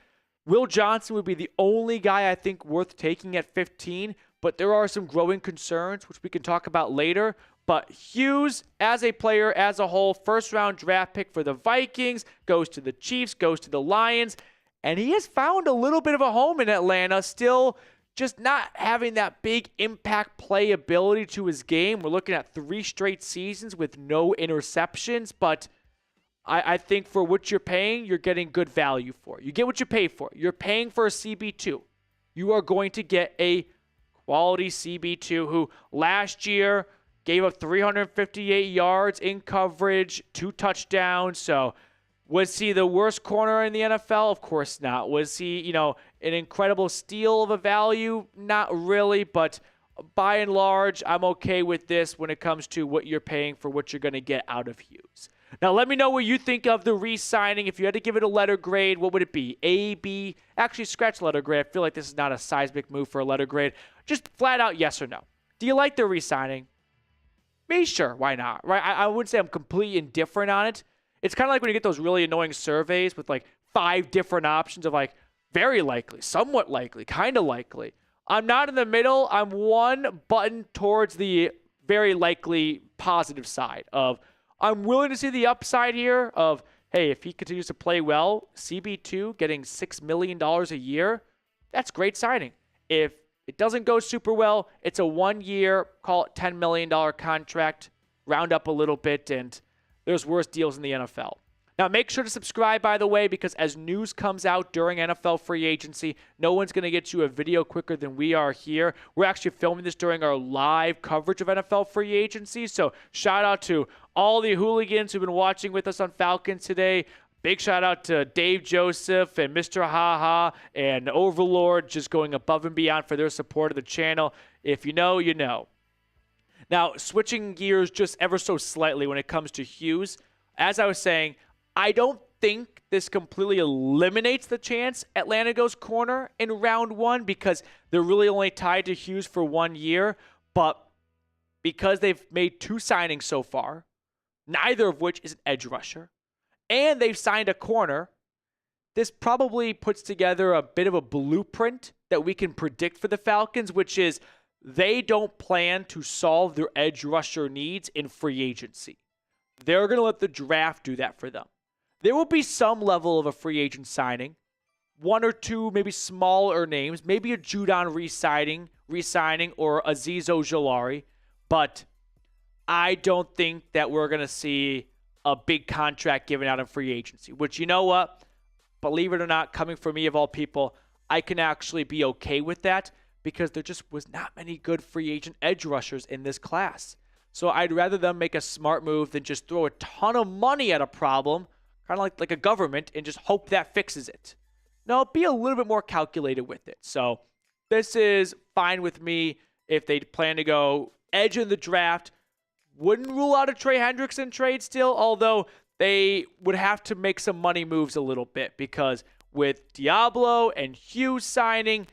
Will Johnson would be the only guy I think worth taking at 15, but there are some growing concerns, which we can talk about later. But Hughes, as a player, as a whole, first-round draft pick for the Vikings, goes to the Chiefs, goes to the Lions, and he has found a little bit of a home in Atlanta, still just not having that big impact play ability to his game. We're looking at 3 straight seasons with no interceptions, but I think for what you're paying, you're getting good value for. You get what you pay for. You're paying for a CB2. You are going to get a quality CB2 who last year gave up 358 yards in coverage, 2 touchdowns. So was he the worst corner in the NFL? Of course not. Was he, an incredible steal of a value? Not really, but by and large, I'm okay with this when it comes to what you're paying for what you're going to get out of Hughes. Now, let me know what you think of the re-signing. If you had to give it a letter grade, what would it be? A, B? Actually, scratch letter grade. I feel like this is not a seismic move for a letter grade. Just flat out yes or no. Do you like the re-signing? Me, sure. Why not? Right? I wouldn't say I'm completely indifferent on it. It's kind of like when you get those really annoying surveys with like 5 different options of like, very likely, somewhat likely, kind of likely. I'm not in the middle. I'm one button towards the very likely positive side of I'm willing to see the upside here of, hey, if he continues to play well, CB2 getting $6 million a year, that's great signing. If it doesn't go super well, it's a 1 year, call it $10 million contract, round up a little bit, and there's worse deals in the NFL. Now, make sure to subscribe, by the way, because as news comes out during NFL free agency, no one's going to get you a video quicker than we are here. We're actually filming this during our live coverage of NFL free agency, so shout out to all the hooligans who've been watching with us on Falcons today. Big shout out to Dave Joseph and Mr. Haha and Overlord just going above and beyond for their support of the channel. If you know, you know. Now, switching gears just ever so slightly when it comes to Hughes, as I was saying, I don't think this completely eliminates the chance Atlanta goes corner in round one because they're really only tied to Hughes for 1 year. But because they've made 2 signings so far, neither of which is an edge rusher, and they've signed a corner, this probably puts together a bit of a blueprint that we can predict for the Falcons, which is they don't plan to solve their edge rusher needs in free agency. They're going to let the draft do that for them. There will be some level of a free agent signing, 1 or 2 maybe smaller names, maybe a Judon re-signing or Azeez Ojulari, but I don't think that we're going to see a big contract given out in free agency, which, you know what, believe it or not, coming from me of all people, I can actually be okay with that because there just was not many good free agent edge rushers in this class. So I'd rather them make a smart move than just throw a ton of money at a problem, kind of like a government, and just hope that fixes it. No, be a little bit more calculated with it. So this is fine with me if they plan to go edge in the draft. Wouldn't rule out a Trey Hendrickson trade still, although they would have to make some money moves a little bit because with Diablo and Hughes signing,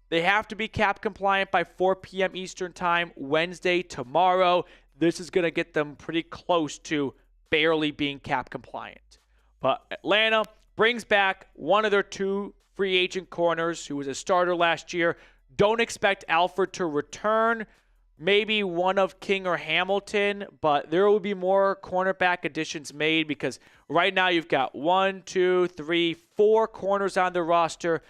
they have to be cap compliant by 4 p.m. Eastern time Wednesday, tomorrow. This is going to get them pretty close to barely being cap compliant. But Atlanta brings back one of their 2 free agent corners who was a starter last year. Don't expect Alford to return. Maybe one of King or Hamilton, but there will be more cornerback additions made because right now you've got 1, 2, 3, 4 corners on the roster.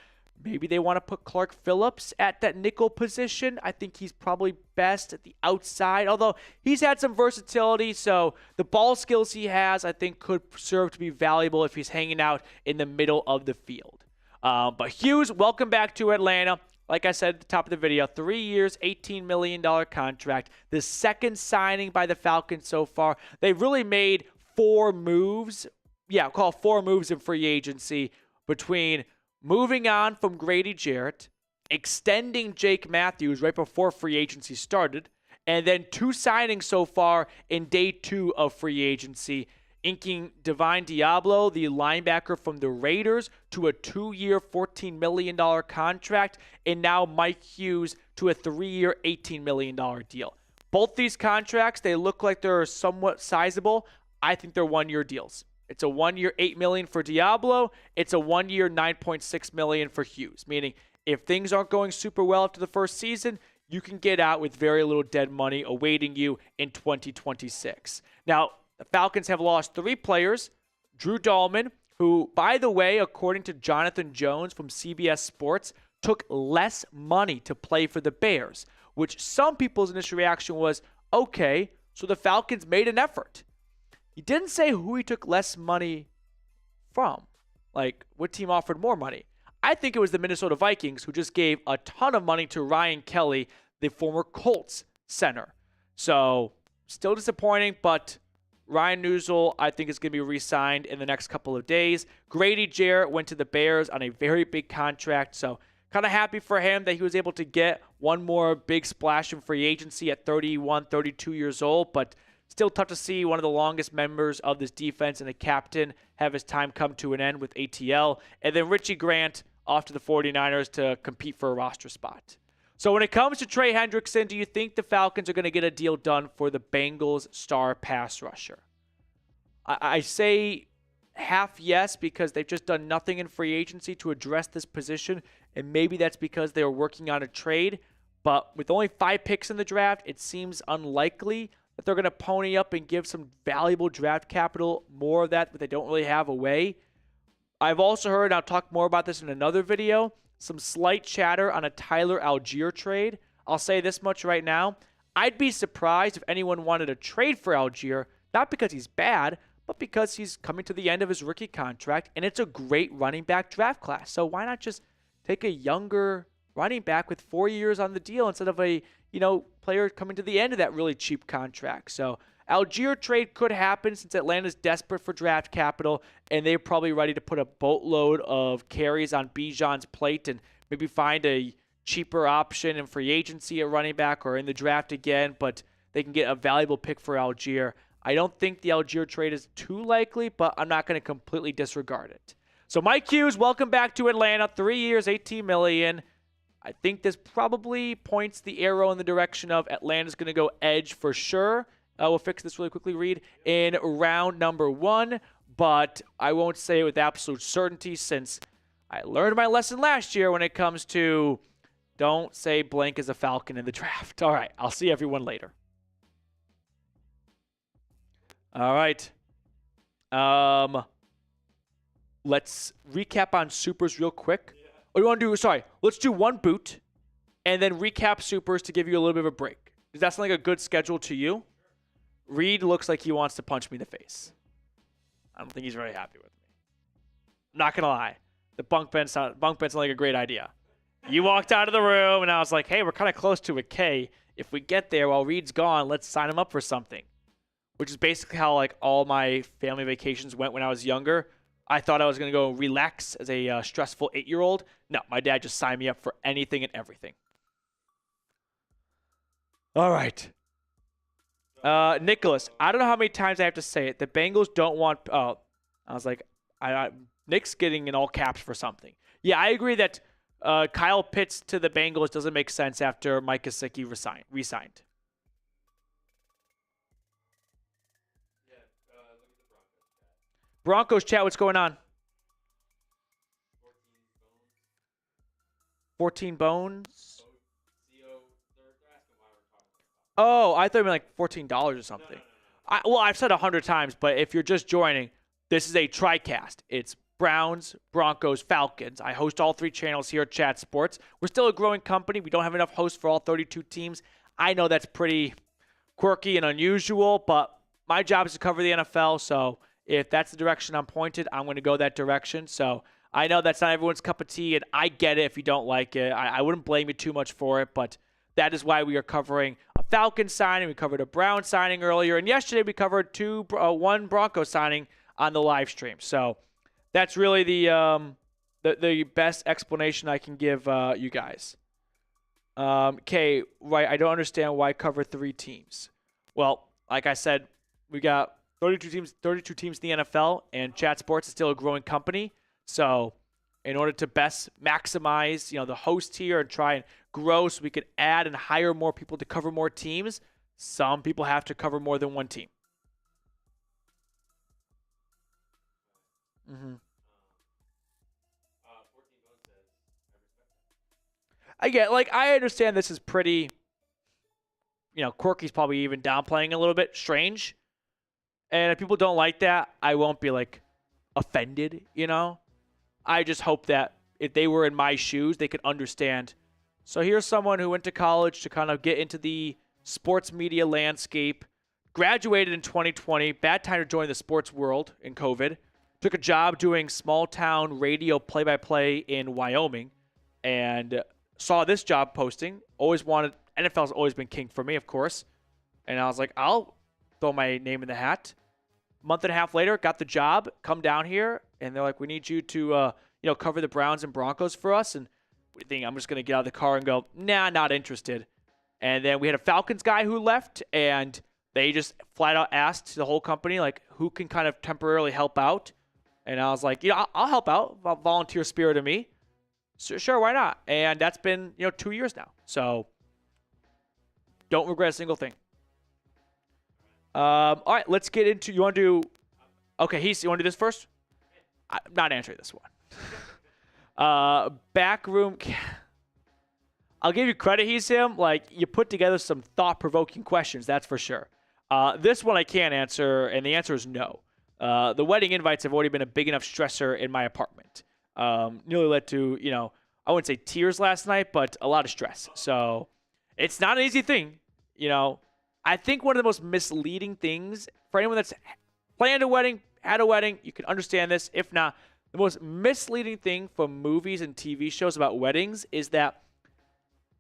Maybe they want to put Clark Phillips at that nickel position. I think he's probably best at the outside, although he's had some versatility, so the ball skills he has, I think, could serve to be valuable if he's hanging out in the middle of the field. But Hughes, welcome back to Atlanta. Like I said at the top of the video, 3 years, $18 million contract. The second signing by the Falcons so far. They've really made 4 moves. Yeah, I'll call 4 moves in free agency between moving on from Grady Jarrett, extending Jake Matthews right before free agency started, and then 2 signings so far in day 2 of free agency, inking Divine Diablo, the linebacker from the Raiders, to a 2-year, $14 million contract, and now Mike Hughes to a 3-year, $18 million deal. Both these contracts, they look like they're somewhat sizable. I think they're 1-year deals. It's a 1-year, $8 million for Diablo. It's a 1-year, $9.6 million for Hughes, meaning if things aren't going super well after the first season, you can get out with very little dead money awaiting you in 2026. Now, the Falcons have lost 3 players. Drew Dahlman, who, by the way, according to Jonathan Jones from CBS Sports, took less money to play for the Bears, which some people's initial reaction was, okay, so the Falcons made an effort. He didn't say who he took less money from. Like, what team offered more money? I think it was the Minnesota Vikings, who just gave a ton of money to Ryan Kelly, the former Colts center. So, still disappointing, but Ryan Newsel, I think, is going to be re-signed in the next couple of days. Grady Jarrett went to the Bears on a very big contract, so kind of happy for him that he was able to get one more big splash in free agency at 31, 32 years old, but still tough to see one of the longest members of this defense and a captain have his time come to an end with ATL. And then Richie Grant off to the 49ers to compete for a roster spot. So when it comes to Trey Hendrickson, do you think the Falcons are going to get a deal done for the Bengals star pass rusher? I say half yes because they've just done nothing in free agency to address this position, and maybe that's because they were working on a trade. But with only 5 picks in the draft, it seems unlikely that they're going to pony up and give some valuable draft capital, more of that, but they don't really have away. I've also heard, and I'll talk more about this in another video, some slight chatter on a Tyler Algier trade. I'll say this much right now. I'd be surprised if anyone wanted to trade for Algier, not because he's bad, but because he's coming to the end of his rookie contract, and it's a great running back draft class. So why not just take a younger running back with 4 years on the deal instead of a, player coming to the end of that really cheap contract? So Algier trade could happen since Atlanta's desperate for draft capital, and they're probably ready to put a boatload of carries on Bijan's plate and maybe find a cheaper option in free agency at running back or in the draft again, but they can get a valuable pick for Algier. I don't think the Algier trade is too likely, but I'm not going to completely disregard it. So Mike Hughes, welcome back to Atlanta. 3 years, $18 million. I think this probably points the arrow in the direction of Atlanta's going to go edge for sure. We'll fix this really quickly, Reed, in round number 1, but I won't say it with absolute certainty since I learned my lesson last year when it comes to don't say blank is a Falcon in the draft. All right, I'll see everyone later. All right. Let's recap on supers real quick. Oh, you want to do, sorry, let's do one boot and then recap supers to give you a little bit of a break. Does that sound like a good schedule to you? Reed looks like he wants to punch me in the face. I don't think he's very happy with me. I'm not going to lie. The bunk bed sound like a great idea. You walked out of the room and I was like, hey, we're kind of close to a K. If we get there while Reed's gone, let's sign him up for something. Which is basically how like all my family vacations went when I was younger. I thought I was going to go relax as a stressful 8-year-old. No, my dad just signed me up for anything and everything. All right. Nicholas, I don't know how many times I have to say it. The Bengals don't want... I was like, Nick's getting in all caps for something. Yeah, I agree that Kyle Pitts to the Bengals doesn't make sense after Mike Gesicki re-signed. Broncos chat, what's going on? 14 bones? Oh, I thought you meant like $14 or something. No. I've said 100 times, but if you're just joining, this is a TriCast. It's Browns, Broncos, Falcons. I host all 3 channels here at Chat Sports. We're still a growing company. We don't have enough hosts for all 32 teams. I know that's pretty quirky and unusual, but my job is to cover the NFL, so if that's the direction I'm pointed, I'm going to go that direction. So I know that's not everyone's cup of tea, and I get it if you don't like it. I wouldn't blame you too much for it, but that is why we are covering a Falcon signing. We covered a Brown signing earlier, and yesterday we covered one Bronco signing on the live stream. So that's really the best explanation I can give you guys. Okay, right, I don't understand why cover 3 teams. Well, like I said, we got 32 teams in the NFL, and Chat Sports is still a growing company. So in order to best maximize, the host here and try and grow so we could add and hire more people to cover more teams, some people have to cover more than one team. Mm-hmm. I understand this is pretty, quirky's probably even downplaying a little bit, strange. And if people don't like that, I won't be offended, I just hope that if they were in my shoes, they could understand. So here's someone who went to college to kind of get into the sports media landscape, graduated in 2020, bad time to join the sports world in COVID, took a job doing small town radio play-by-play in Wyoming, and saw this job posting. NFL's always been king for me, of course. And I was like, I'll throw my name in the hat. Month and a half later, got the job, come down here, and they're like, we need you to, cover the Browns and Broncos for us. And what do you think? I'm just going to get out of the car and go, nah, not interested. And then we had a Falcons guy who left, and they just flat out asked the whole company, who can kind of temporarily help out? And I was like, I'll help out. Volunteer spirit of me. So, sure, why not? And that's been, 2 years now. So don't regret a single thing. All right, let's get into. You want to do? Okay, you want to do this first? I'm not answering this one. Backroom. I'll give you credit, he's him. Like, you put together some thought-provoking questions, that's for sure. This one I can't answer, and the answer is no. The wedding invites have already been a big enough stressor in my apartment. Nearly led to, I wouldn't say tears last night, but a lot of stress. So it's not an easy thing. I think one of the most misleading things for anyone that's planned a wedding, had a wedding, you can understand this. If not, the most misleading thing for movies and TV shows about weddings is that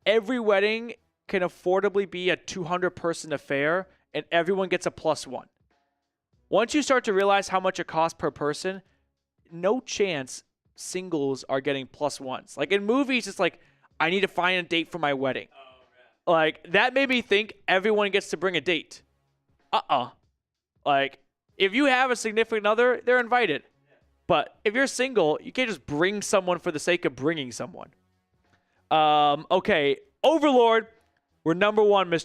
every wedding can affordably be a 200-person affair, and everyone gets a +1. Once you start to realize how much it costs per person, no chance singles are getting +1s. Like in movies, it's like, I need to find a date for my wedding. Like, that made me think everyone gets to bring a date. Like, if you have a significant other, they're invited. But if you're single, you can't just bring someone for the sake of bringing someone. Okay, Overlord, we're number one,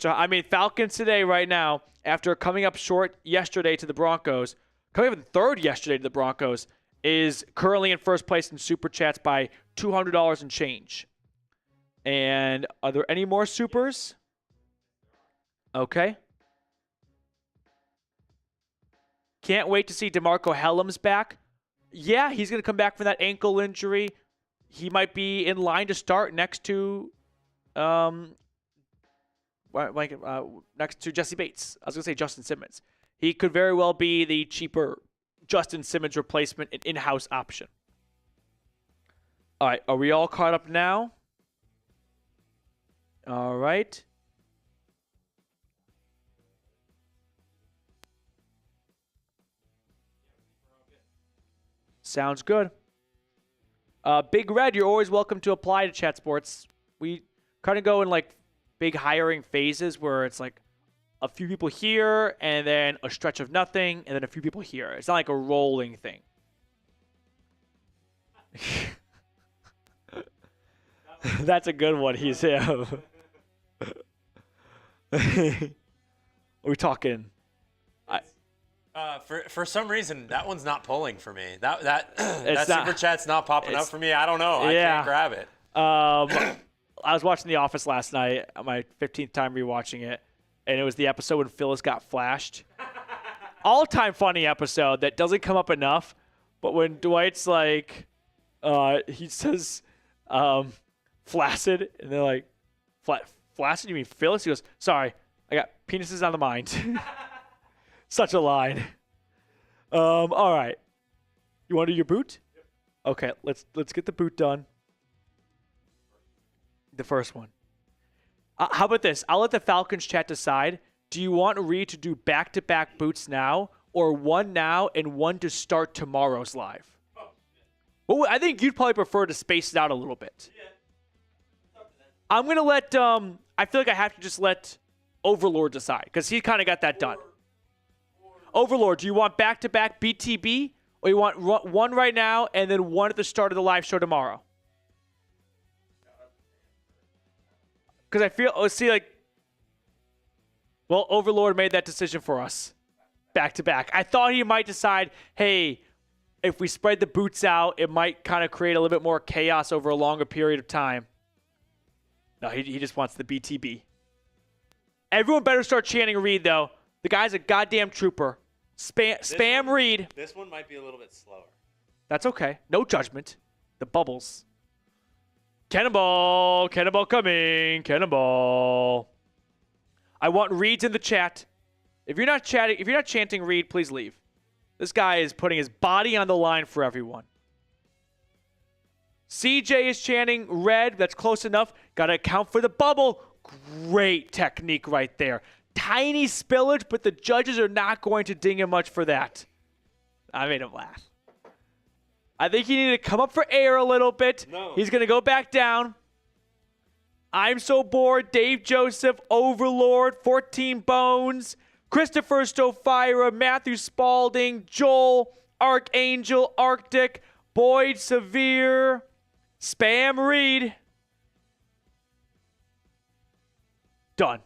Falcons today right now, after coming up short yesterday to the Broncos, coming up in third yesterday to the Broncos, is currently in first place in Super Chats by $200 and change. And are there any more supers? Okay. Can't wait to see DeMarco Hellams back. Yeah, he's going to come back from that ankle injury. He might be in line to start next to Jesse Bates. I was going to say Justin Simmons. He could very well be the cheaper Justin Simmons replacement, an in-house option. All right, are we all caught up now? All right. Sounds good. Big Red, you're always welcome to apply to Chat Sports. We kind of go in like big hiring phases where it's like a few people here and then a stretch of nothing and then a few people here. It's not like a rolling thing. That's a good one. He's him. We're talking. For some reason, that one's not pulling for me. That super chat's not popping up for me. I don't know. Yeah. I can't grab it. I was watching The Office last night, my 15th time rewatching it, and it was the episode when Phyllis got flashed. All-time funny episode that doesn't come up enough, but when Dwight's like, he says, flaccid, and they're like, flaccid? You mean Phyllis? He goes, sorry, I got penises on the mind. Such a line. All right. You want to do your boot? Yep. Okay, let's get the boot done. The first one. How about this? I'll let the Falcons chat decide. Do you want Reed to do back-to-back boots now, or one now and one to start tomorrow's live? Well, I think you'd probably prefer to space it out a little bit. Yeah. I'm going to let, I feel like I have to just let Overlord decide, because he kind of got that done. Overlord, do you want back-to-back BTB, or you want one right now and then one at the start of the live show tomorrow? Because I feel, Overlord made that decision for us, back-to-back. I thought he might decide, hey, if we spread the boots out, it might kind of create a little bit more chaos over a longer period of time. No, he just wants the BTB. Everyone better start chanting Reed, though. The guy's a goddamn trooper. Spam Reed. This one might be a little bit slower. That's okay. No judgment. The bubbles. Cannonball. Cannonball coming. Cannonball. I want Reeds in the chat. If you're not chanting Reed, please leave. This guy is putting his body on the line for everyone. CJ is chanting red. That's close enough. Got to account for the bubble. Great technique right there. Tiny spillage, but the judges are not going to ding him much for that. I made him laugh. I think he needed to come up for air a little bit. No. He's going to go back down. I'm so bored. Dave Joseph, Overlord, 14 Bones, Christopher Stofira, Matthew Spalding, Joel, Archangel, Arctic, Boyd Severe, Spam Reed. Done.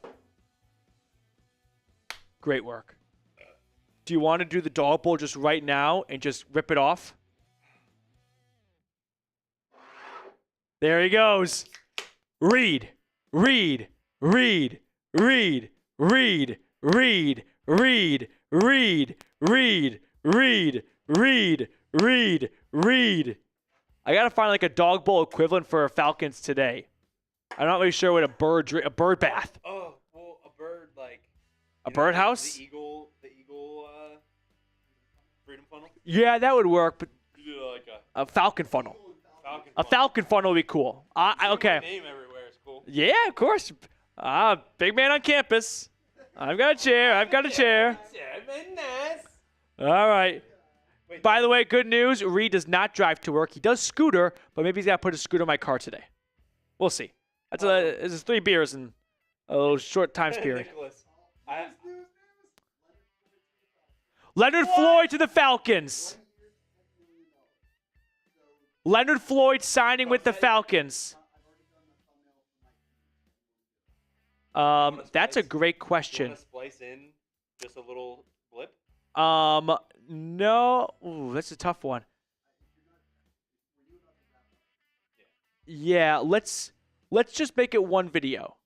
Great work. Do you want to do the dog bowl just right now and just rip it off? There he goes. Read, read, read, read, read, read, read, read, read, read, read, read, read. I gotta find like a dog bowl equivalent for Falcons today. I'm not really sure what a bird bath. Oh, well, a bird like A birdhouse? The eagle freedom funnel. Yeah, that would work, but You do like a falcon funnel. falcon. A falcon funnel would be cool. Okay. Name everywhere is cool. Yeah, of course. Big man on campus. I've got a chair. I've got a chair. All right. By the way, good news. Reed does not drive to work. He does scooter, but maybe he's got to put a scooter in my car today. We'll see. It's 3 beers in a little short time period. Nicholas, Leonard Floyd to the Falcons. Leonard Floyd signing with the Falcons. That's a great you question. want to splice in just a little blip? No. Ooh, that's a tough one. Yeah, let's just make it one video.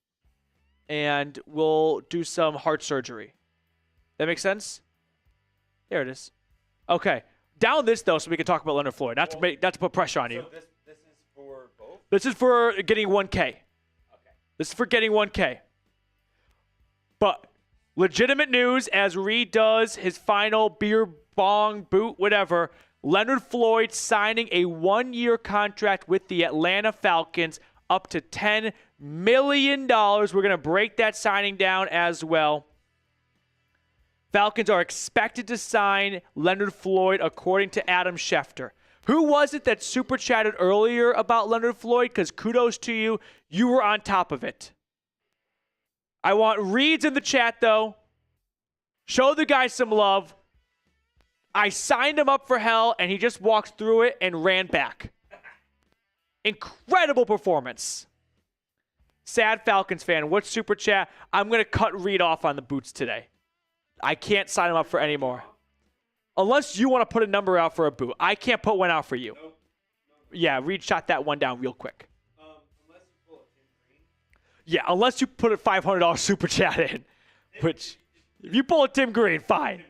And we'll do some heart surgery. That makes sense? There it is. Okay. Down this though so we can talk about Leonard Floyd. Not to put pressure on you. So this is for both? This is for getting 1K. Okay. This is for getting 1K. But legitimate news as Reed does his final beer bong boot, whatever. Leonard Floyd signing a 1-year contract with the Atlanta Falcons up to $10 million. We're going to break that signing down as well. Falcons are expected to sign Leonard Floyd according to Adam Schefter. Who was it that super chatted earlier about Leonard Floyd? Because kudos to you. You were on top of it. I want reads in the chat, though. Show the guy some love. I signed him up for hell, and he just walked through it and ran back. Incredible performance. Sad Falcons fan. What super chat? I'm going to cut Reed off on the boots today. I can't sign him up for any more. Unless you want to put a number out for a boot. I can't put one out for you. Nope. Yeah, Reed shot that one down real quick. Unless you pull a Tim Green. Yeah, unless you put a $500 super chat in. Which, if you pull a Tim Green, fine.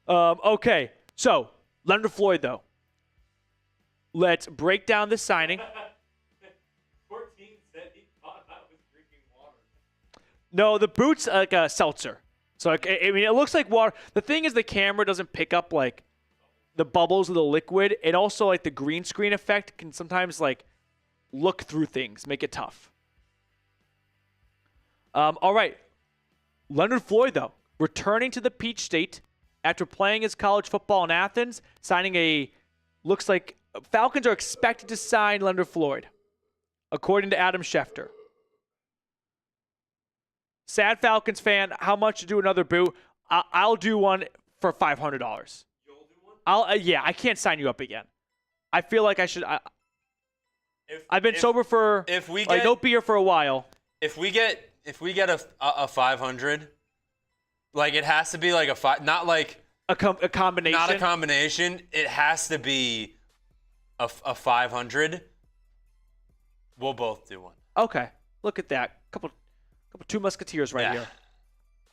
Okay, so, Leonard Floyd, though. Let's break down the signing. 14 said he thought I was drinking water. No, the boot's like a seltzer. So, I mean, it looks like water. The thing is the camera doesn't pick up, like, the bubbles of the liquid. And also, like, the green screen effect can sometimes, like, look through things, make it tough. All right. Leonard Floyd, though, returning to the Peach State after playing his college football in Athens, signing looks like Falcons are expected to sign Leonard Floyd, according to Adam Schefter. Sad Falcons fan, how much to do another boot? I'll do one for $500. You'll do one? Yeah, I can't sign you up again. I feel like I should. I've been sober for no beer for a while. If we get a 500, like it has to be like not like a combination. Not a combination. It has to be a 500. We'll both do one. Okay, look at that. Couple two musketeers right here.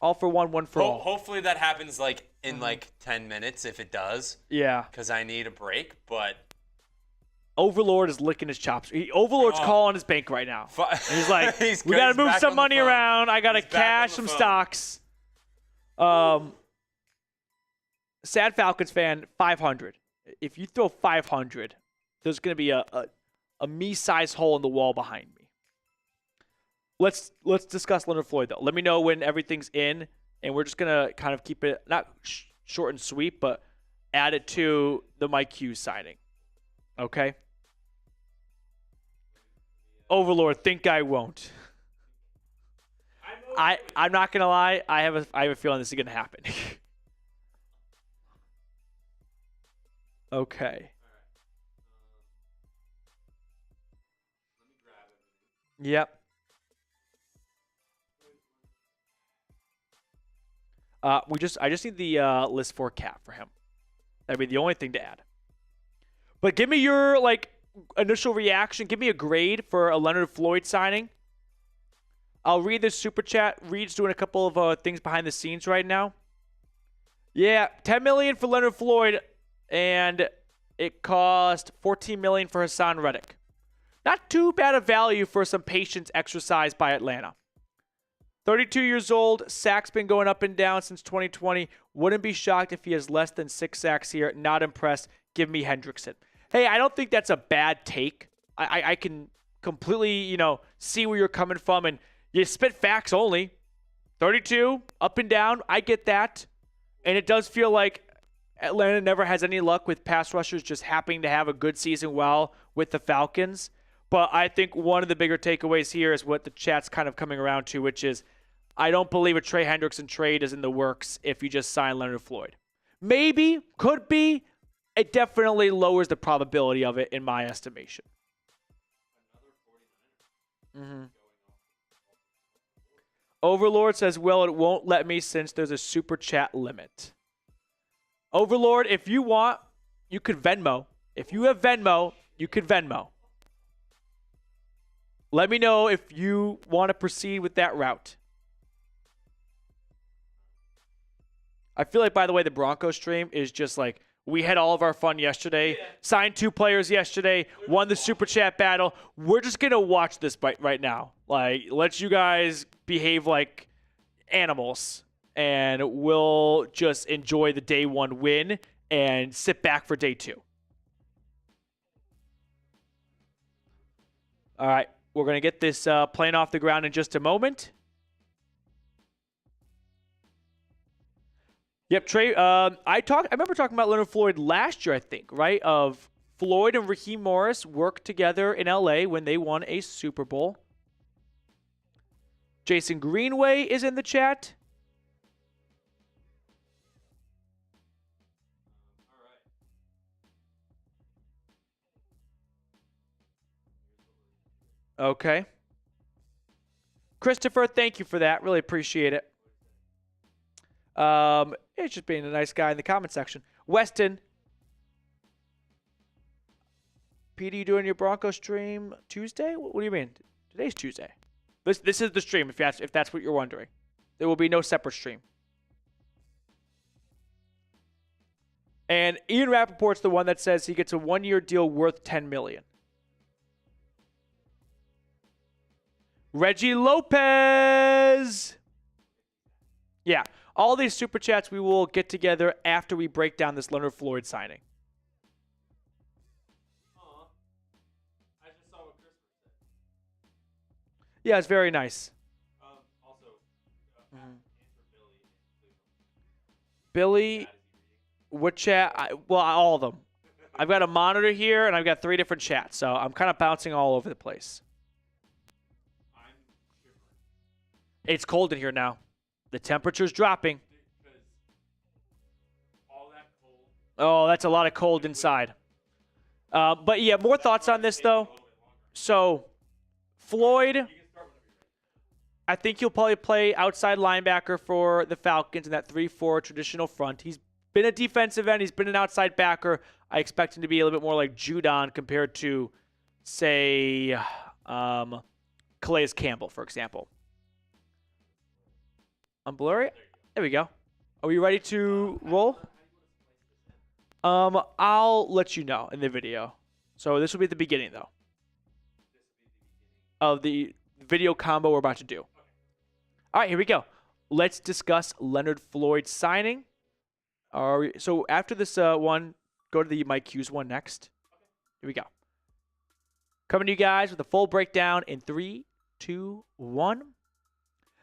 All for one for all. Hopefully that happens like in like 10 minutes if it does. Yeah. Because I need a break, but. Overlord is licking his chops. Overlord's calling his bank right now. And he's like, we got to move some money around. I got to cash some stocks. Sad Falcons fan, 500. If you throw 500, there's going to be a me-sized hole in the wall behind me. Let's discuss Leonard Floyd, though. Let me know when everything's in, and we're just going to kind of keep it, not short and sweet, but add it to the Mike Hughes signing. Okay? Overlord, think I won't. I'm not gonna lie. I have a feeling this is gonna happen. Okay. Yep. I just need the list for cap for him. That'd be the only thing to add. But give me your initial reaction. Give me a grade for a Leonard Floyd signing. I'll read this super chat. Reed's doing a couple of things behind the scenes right now. Yeah, $10 million for Leonard Floyd, and it cost $14 million for Hassan Reddick. Not too bad a value for some patience exercised by Atlanta. 32 years old, sacks been going up and down since 2020. Wouldn't be shocked if he has less than 6 sacks here. Not impressed. Give me Hendrickson. Hey, I don't think that's a bad take. I can completely, see where you're coming from, and you spit facts only. 32, up and down. I get that. And it does feel like Atlanta never has any luck with pass rushers just happening to have a good season with the Falcons. But I think one of the bigger takeaways here is what the chat's kind of coming around to, which is I don't believe a Trey Hendrickson trade is in the works if you just sign Leonard Floyd. Maybe, could be. It definitely lowers the probability of it in my estimation. Overlord says, well, it won't let me since there's a super chat limit. Overlord, if you want, you could Venmo. If you have Venmo, you could Venmo. Let me know if you want to proceed with that route. I feel like, by the way, the Broncos stream is just like, we had all of our fun yesterday, signed 2 players yesterday, won the Super Chat battle. We're just going to watch this right now. Like, let you guys behave like animals, and we'll just enjoy the day 1 win and sit back for day 2. All right, we're going to get this plane off the ground in just a moment. Yep, Trey. I remember talking about Leonard Floyd last year, I think, right? Of Floyd and Raheem Morris worked together in LA when they won a Super Bowl. Jason Greenway is in the chat. Okay. Christopher, thank you for that. Really appreciate it. It's just being a nice guy in the comment section. Weston. Petey, you doing your Broncos stream Tuesday? What do you mean? Today's Tuesday. This is the stream, if that's what you're wondering. There will be no separate stream. And Ian Rappaport's the one that says he gets a 1-year deal worth $10 million. Reggie Lopez. Yeah. All these super chats we will get together after we break down this Leonard Floyd signing. I just saw what Christopher said. Yeah, it's very nice. Also, answer Billy, what chat? All of them. I've got a monitor here, and I've got 3 different chats, so I'm kind of bouncing all over the place. I'm shivering. It's cold in here now. The temperature's dropping. Because all that cold. Oh, that's a lot of cold inside. But yeah, more thoughts on this, though. So, Floyd, I think he'll probably play outside linebacker for the Falcons in that 3-4 traditional front. He's been a defensive end. He's been an outside backer. I expect him to be a little bit more like Judon compared to, say, Calais Campbell, for example. I'm blurry. There we go. Are we ready to roll? I'll let you know in the video. So this will be the beginning, though, of the video combo we're about to do. All right, here we go. Let's discuss Leonard Floyd signing. So after this one, go to the Mike Hughes one next. Here we go. Coming to you guys with a full breakdown in 3, 2, 1.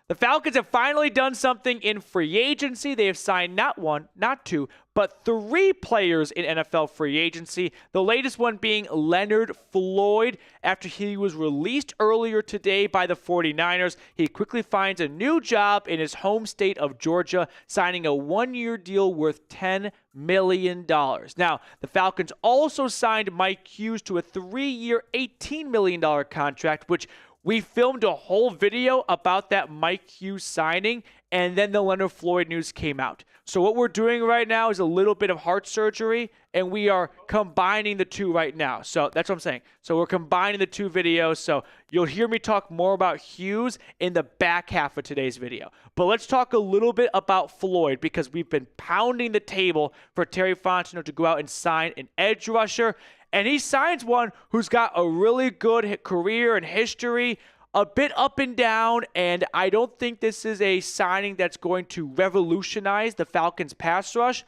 The Falcons have finally done something in free agency. They have signed not 1, not 2, but 3 players in NFL free agency. The latest one being Leonard Floyd. After he was released earlier today by the 49ers, he quickly finds a new job in his home state of Georgia, signing a 1-year deal worth $10 million. Now, the Falcons also signed Mike Hughes to a 3-year, $18 million contract, which We filmed a whole video about that Mike Hughes signing, and then the Leonard Floyd news came out. So what we're doing right now is a little bit of heart surgery, and we are combining the two right now. So that's what I'm saying. So we're combining the two videos. So you'll hear me talk more about Hughes in the back half of today's video. But let's talk a little bit about Floyd, because we've been pounding the table for Terry Fontenot to go out and sign an edge rusher. And he signs one who's got a really good career and history, a bit up and down, and I don't think this is a signing that's going to revolutionize the Falcons' pass rush,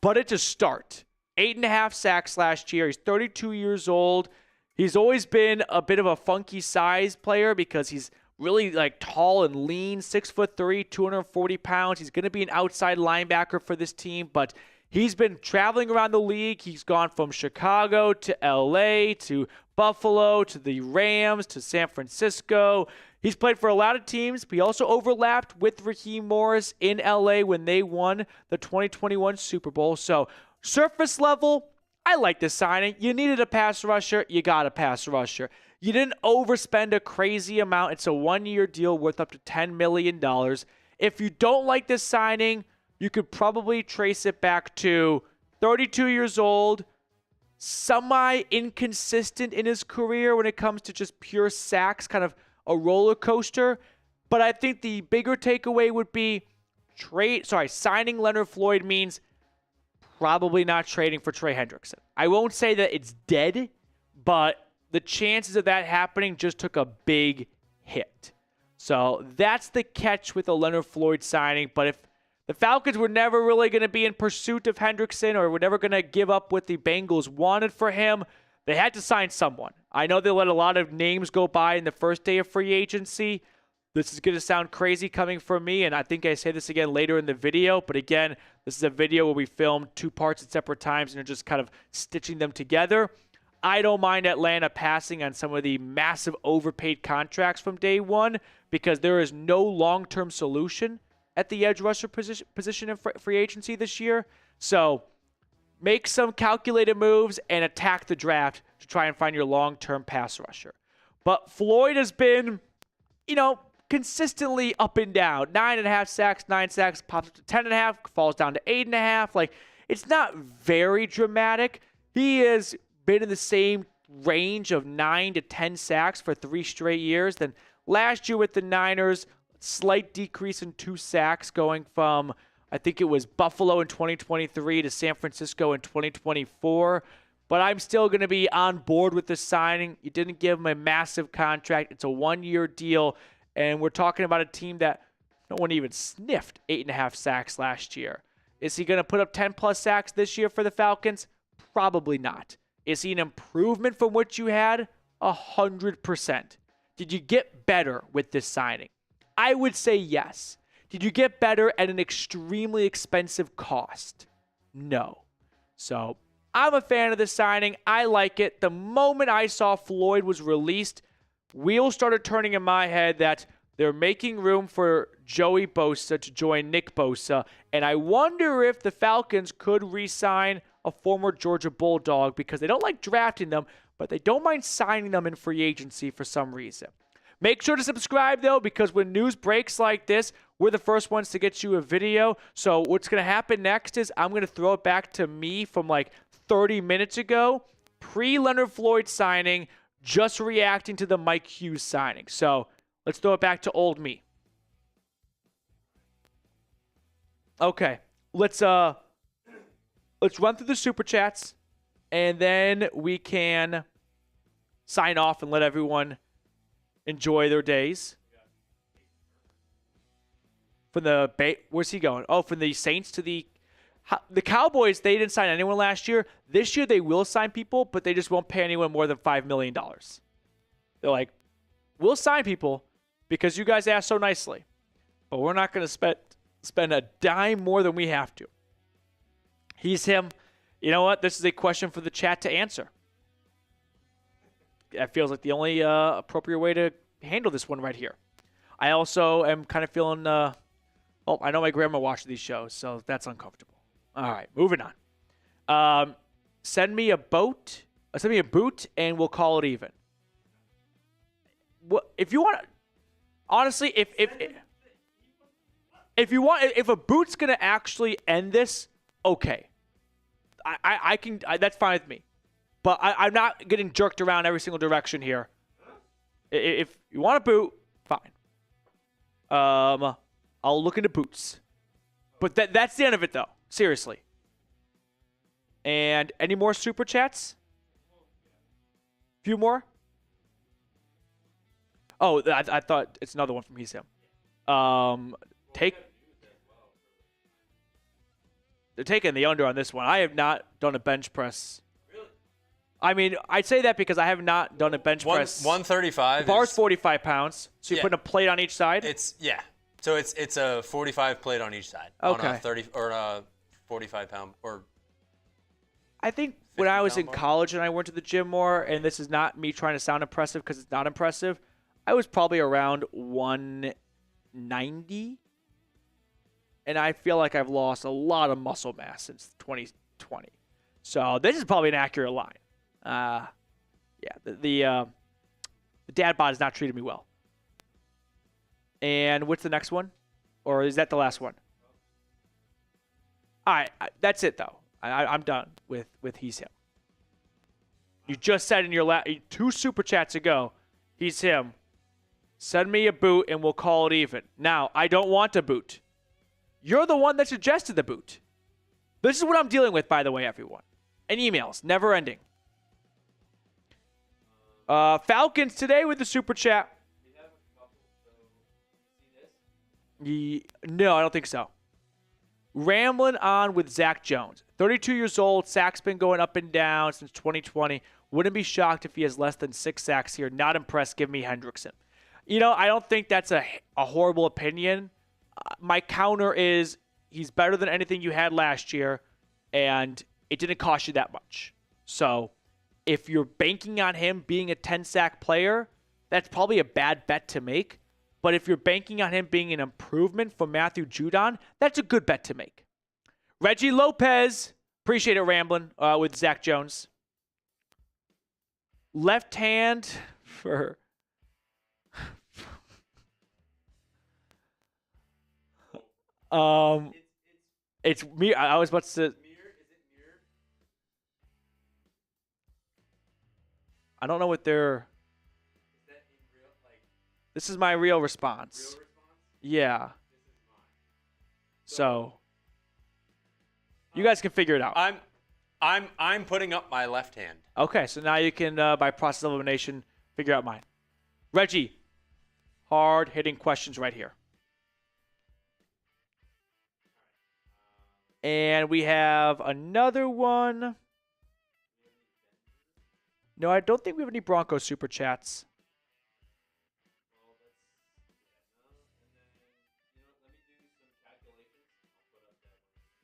but it's a start. 8.5 sacks last year. He's 32 years old. He's always been a bit of a funky size player because he's really like tall and lean, 6'3", 240 pounds. He's going to be an outside linebacker for this team, but he's been traveling around the league. He's gone from Chicago to LA to Buffalo to the Rams to San Francisco. He's played for a lot of teams, but he also overlapped with Raheem Morris in LA when they won the 2021 Super Bowl. So surface level, I like this signing. You needed a pass rusher, you got a pass rusher. You didn't overspend a crazy amount. It's a one-year deal worth up to $10 million. If you don't like this signing, you could probably trace it back to 32 years old, semi-inconsistent in his career when it comes to just pure sacks, kind of a roller coaster. But I think the bigger takeaway would be signing Leonard Floyd means probably not trading for Trey Hendrickson. I won't say that it's dead, but the chances of that happening just took a big hit. So that's the catch with the Leonard Floyd signing. But if the Falcons were never really going to be in pursuit of Hendrickson, or were never going to give up what the Bengals wanted for him, they had to sign someone. I know they let a lot of names go by in the first day of free agency. This is going to sound crazy coming from me, and I think I say this again later in the video. But again, this is a video where we filmed two parts at separate times and are just kind of stitching them together. I don't mind Atlanta passing on some of the massive overpaid contracts from day one, because there is no long-term solution at the edge rusher position in free agency this year. So make some calculated moves and attack the draft to try and find your long-term pass rusher. But Floyd has been, consistently up and down. 9.5 sacks, 9 sacks, pops up to 10.5, falls down to 8.5. Like, it's not very dramatic. He has been in the same range of 9 to 10 sacks for 3 straight years. Then last year with the Niners, slight decrease in 2 sacks, going from, I think it was Buffalo in 2023 to San Francisco in 2024. But I'm still going to be on board with this signing. You didn't give him a massive contract. It's a 1-year deal. And we're talking about a team that no one even sniffed 8.5 sacks last year. Is he going to put up 10-plus sacks this year for the Falcons? Probably not. Is he an improvement from what you had? 100%. Did you get better with this signing? I would say yes. Did you get better at an extremely expensive cost? No. So I'm a fan of this signing. I like it. The moment I saw Floyd was released, wheels started turning in my head that they're making room for Joey Bosa to join Nick Bosa. And I wonder if the Falcons could re-sign a former Georgia Bulldog, because they don't like drafting them, but they don't mind signing them in free agency for some reason. Make sure to subscribe, though, because when news breaks like this, we're the first ones to get you a video. So what's going to happen next is I'm going to throw it back to me from like 30 minutes ago, pre-Leonard Floyd signing, just reacting to the Mike Hughes signing. So let's throw it back to old me. Okay, let's run through the Super Chats, and then we can sign off and let everyone enjoy their days. From the where's he going? Oh, from the Saints to the Cowboys. They didn't sign anyone last year. This year they will sign people, but they just won't pay anyone more than $5 million. They're like, we'll sign people because you guys asked so nicely, but we're not going to spend a dime more than we have to. He's him. You know what? This is a question for the chat to answer. That feels like the only appropriate way to handle this one right here. I also am kind of feeling, I know my grandma watched these shows, so that's uncomfortable. All right, moving on. Send me a boot, and we'll call it even. if you want, honestly, if you want, if a boot's gonna actually end this, okay, I can. That's fine with me. But I'm not getting jerked around every single direction here. If you want a boot, fine. I'll look into boots. But that's the end of it, though. Seriously. And any more super chats? Few more? Oh, I thought it's another one from He's Him. They're taking the under on this one. I have not done a bench press. I mean, I say that because I have not done a bench press. 135. The bar's 45 pounds, so you're putting a plate on each side? So it's a 45 plate on each side. Okay. On a 30 or a 45 pound or. I think when I was in college and I went to the gym more, and this is not me trying to sound impressive because it's not impressive, I was probably around 190. And I feel like I've lost a lot of muscle mass since 2020. So this is probably an accurate line. The dad bod has not treated me well. And what's the next one? Or is that the last one? All right, that's it, though. I'm done with He's Him. You just said in your 2 super chats ago, He's Him. Send me a boot and we'll call it even. Now, I don't want a boot. You're the one that suggested the boot. This is what I'm dealing with, by the way, everyone. And emails, never ending. Falcons today with the super chat. No, I don't think so. Rambling on with Zach Jones. 32 years old. Sacks been going up and down since 2020. Wouldn't be shocked if he has less than 6 sacks here. Not impressed. Give me Hendrickson. You know, I don't think that's a horrible opinion. My counter is he's better than anything you had last year, and it didn't cost you that much. So if you're banking on him being a 10-sack player, that's probably a bad bet to make. But if you're banking on him being an improvement from Matthew Judon, that's a good bet to make. Reggie Lopez, appreciate it, rambling with Zach Jones. Left hand for... It's me. I was about to say... I don't know what they're... This is my real response. Yeah. So you guys can figure it out. I'm putting up my left hand. Okay, so now you can by process of elimination figure out mine. Reggie, hard hitting questions right here. And we have another one. No, I don't think we have any Broncos super chats.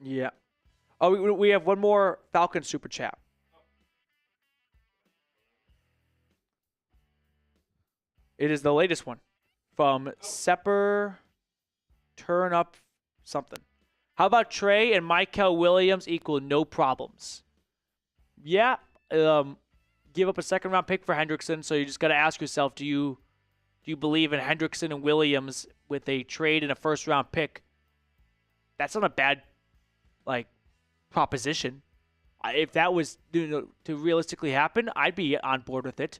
Yeah. Oh, we have one more Falcon super chat. It is the latest one from Sepper Turn Up something. How about Trey and Michael Williams equal no problems? Yeah. Give up a second-round pick for Hendrickson, so you just got to ask yourself, do you believe in Hendrickson and Williams with a trade and a first-round pick? That's not a bad proposition. If that was to realistically happen, I'd be on board with it.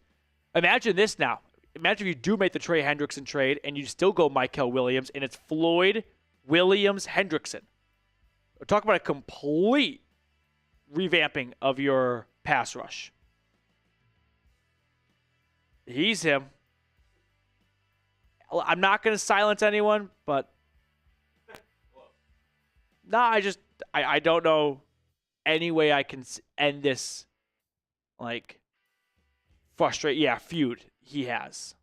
Imagine this now. Imagine if you do make the Trey Hendrickson trade and you still go Michael Williams and it's Floyd, Williams, Hendrickson. We're talking about a complete revamping of your pass rush. He's him. I'm not going to silence anyone, but I don't know any way I can end this, feud he has.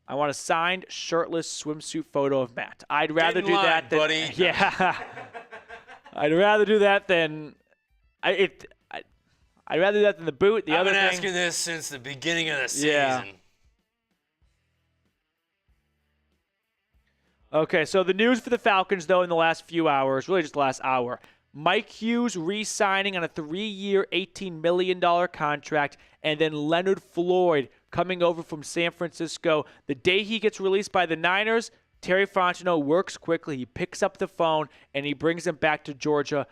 I want a signed, shirtless swimsuit photo of Matt. I'd rather do that than... buddy. Yeah. I'd rather do that than... I'd rather do that than the boot. I've been asking this since the beginning of the season. Yeah. Okay, so the news for the Falcons, though, in the last few hours, really just the last hour, Mike Hughes re-signing on a 3-year, $18 million contract, and then Leonard Floyd coming over from San Francisco. The day he gets released by the Niners, Terry Fontenot works quickly. He picks up the phone, and he brings him back to Georgia,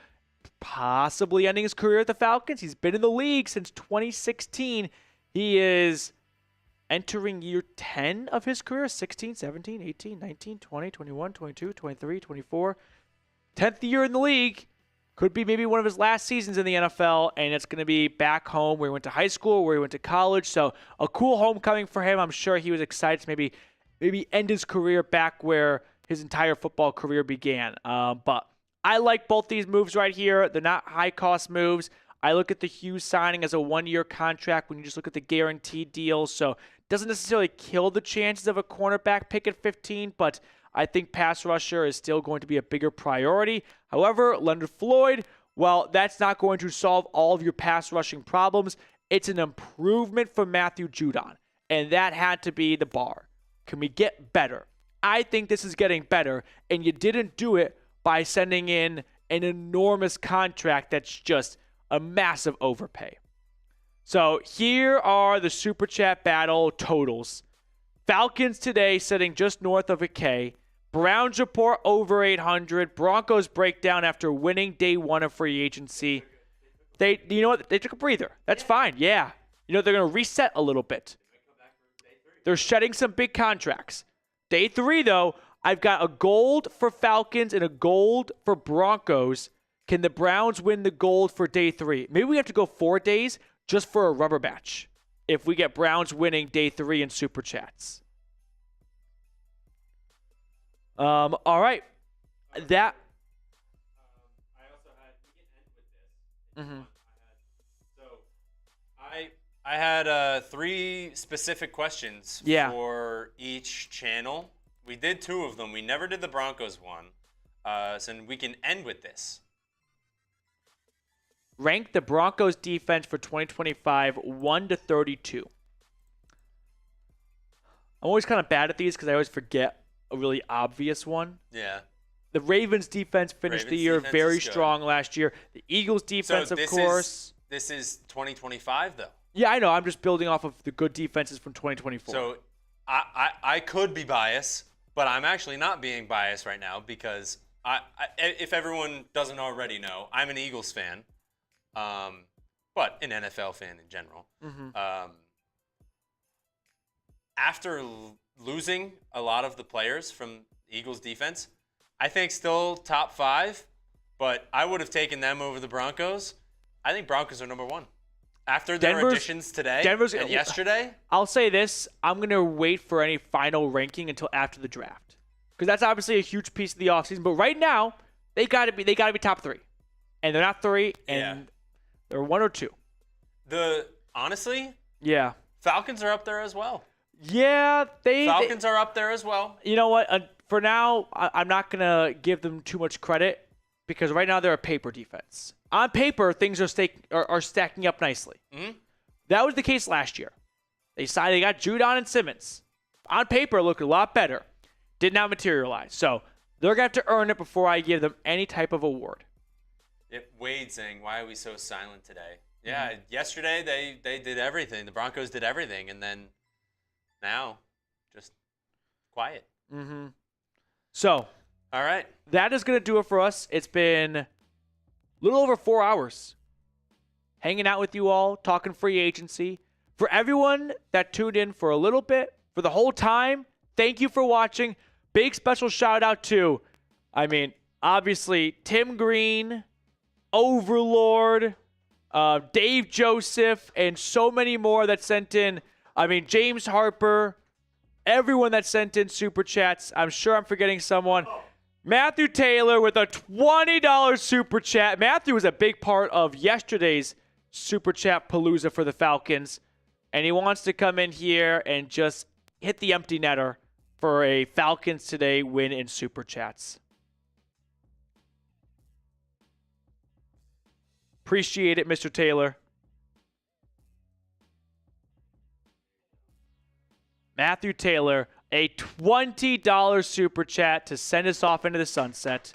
possibly ending his career at the Falcons. He's been in the league since 2016. He is entering year 10 of his career, 16, 17, 18, 19, 20, 21, 22, 23, 24. 10th year in the league. Could be maybe one of his last seasons in the NFL, and it's going to be back home where he went to high school, where he went to college. So a cool homecoming for him. I'm sure he was excited to maybe end his career back where his entire football career began. But I like both these moves right here. They're not high-cost moves. I look at the Hughes signing as a 1-year contract when you just look at the guaranteed deals. So it doesn't necessarily kill the chances of a cornerback pick at 15, but I think pass rusher is still going to be a bigger priority. However, Leonard Floyd, well, that's not going to solve all of your pass rushing problems. It's an improvement from Matthew Judon, and that had to be the bar. Can we get better? I think this is getting better, and you didn't do it by sending in an enormous contract that's just a massive overpay. So here are the Super Chat battle totals. Falcons today sitting just north of a K. Browns report over 800. Broncos breakdown after winning day 1 of free agency. You know what? They took a breather. That's fine. Yeah. You know, they're going to reset a little bit. They're shedding some big contracts. Day 3, though, I've got a gold for Falcons and a gold for Broncos. Can the Browns win the gold for day 3? Maybe we have to go 4 days just for a rubber match if we get Browns winning day 3 in Super Chats. All right. That. I also had, we can end with this. Mm-hmm. I had 3 specific questions for each channel. We did 2 of them. We never did the Broncos one. So we can end with this. Rank the Broncos defense for 2025 1 to 32. I'm always kind of bad at these because I always forget a really obvious one. Yeah. The Ravens defense finished the year very strong last year. The Eagles defense, of course. This is 2025, though. Yeah, I know. I'm just building off of the good defenses from 2024. So I could be biased, but I'm actually not being biased right now because if everyone doesn't already know, I'm an Eagles fan, but an NFL fan in general. Mm-hmm. After losing a lot of the players from Eagles defense, I think still top 5, but I would have taken them over the Broncos. I think Broncos are number 1. After their additions today and yesterday. I'll say this. I'm going to wait for any final ranking until after the draft. Because that's obviously a huge piece of the offseason. But right now, they got to be top 3. And they're not 3, and they're 1 or 2. Honestly, yeah, Falcons are up there as well. Yeah, Falcons are up there as well. You know what? For now, I'm not going to give them too much credit because right now they're a paper defense. On paper, things are stacking up nicely. Mm-hmm. That was the case last year. They got Judon and Simmons. On paper, it looked a lot better. Did not materialize. So they're going to have to earn it before I give them any type of award. Wade saying, why are we so silent today? Yeah, yesterday they did everything. The Broncos did everything, and then now just quiet. Mm-hmm. So, all right. That is going to do it for us. It's been a little over 4 hours hanging out with you all, talking free agency. For everyone that tuned in for a little bit, for the whole time, thank you for watching. Big special shout out to, obviously, Tim Green, Overlord, Dave Joseph, and so many more that sent in. James Harper, everyone that sent in super chats. I'm sure I'm forgetting someone. Matthew Taylor with a $20 super chat. Matthew was a big part of yesterday's super chat palooza for the Falcons, and he wants to come in here and just hit the empty netter for a Falcons Today win in super chats. Appreciate it, Mr. Taylor. Matthew Taylor, a $20 super chat to send us off into the sunset.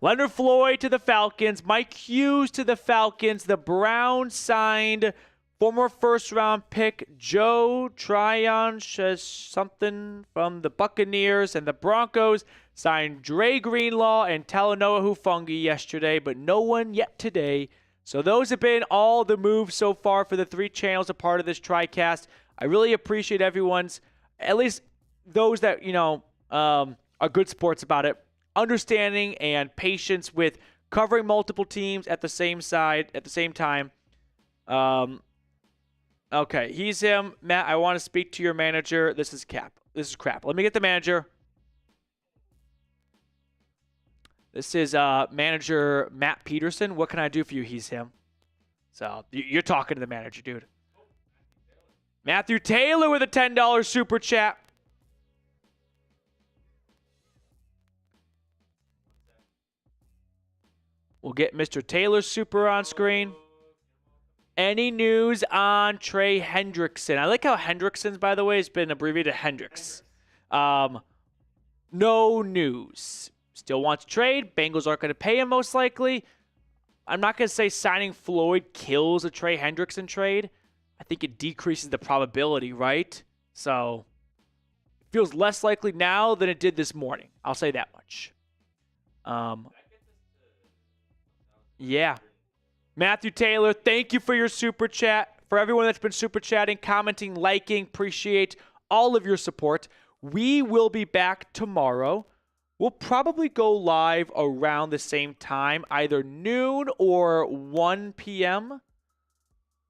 Leonard Floyd to the Falcons. Mike Hughes to the Falcons. The Browns signed former first-round pick Joe Tryon something from the Buccaneers. And the Broncos signed Dre Greenlaw and Talanoa Hufanga yesterday, but no one yet today. So those have been all the moves so far for the 3 channels a part of this TriCast. I really appreciate everyone's, at least those that, are good sports about it, understanding and patience with covering multiple teams at the same time. Okay, he's him. Matt, I want to speak to your manager. This is crap. Let me get the manager. This is manager Matt Peterson. What can I do for you? He's him. So you're talking to the manager, dude. Matthew Taylor with a $10 super chat. We'll get Mr. Taylor's super on screen. Any news on Trey Hendrickson? I like how Hendrickson's, by the way, has been abbreviated Hendricks. No news. Still wants to trade. Bengals aren't going to pay him most likely. I'm not going to say signing Floyd kills a Trey Hendrickson trade. I think it decreases the probability, right? So it feels less likely now than it did this morning. I'll say that much. Yeah. Matthew Taylor, thank you for your super chat. For everyone that's been super chatting, commenting, liking, appreciate all of your support. We will be back tomorrow. We'll probably go live around the same time, either noon or 1 p.m.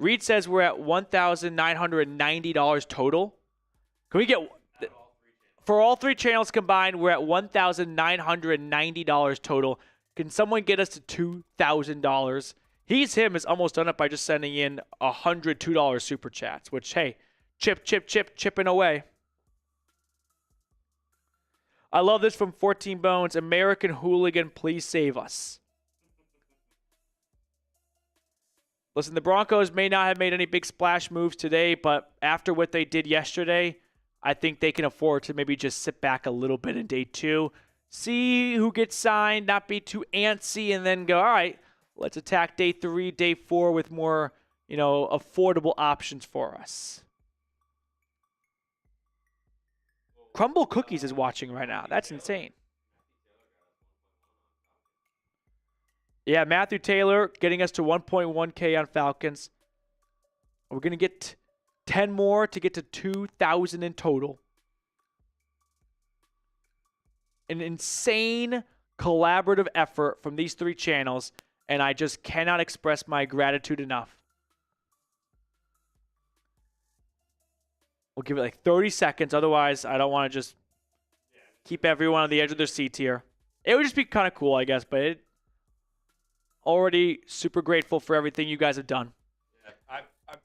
Reed says we're at $1,990 total. Can we get, for all 3 channels combined, we're at $1,990 total. Can someone get us to $2,000? He's him is almost done it by just sending in $102 super chats, which, hey, chipping away. I love this from 14 Bones. American Hooligan, please save us. Listen, the Broncos may not have made any big splash moves today, but after what they did yesterday, I think they can afford to maybe just sit back a little bit in day 2. See who gets signed, not be too antsy, and then go, all right, let's attack day 3, day 4 with more, affordable options for us. Crumble Cookies is watching right now. That's insane. Yeah, Matthew Taylor getting us to 1.1K on Falcons. We're going to get 10 more to get to 2,000 in total. An insane collaborative effort from these 3 channels, and I just cannot express my gratitude enough. We'll give it like 30 seconds. Otherwise, I don't want to just keep everyone on the edge of their seat here. It would just be kind of cool, I guess, but already super grateful for everything you guys have done. Yeah,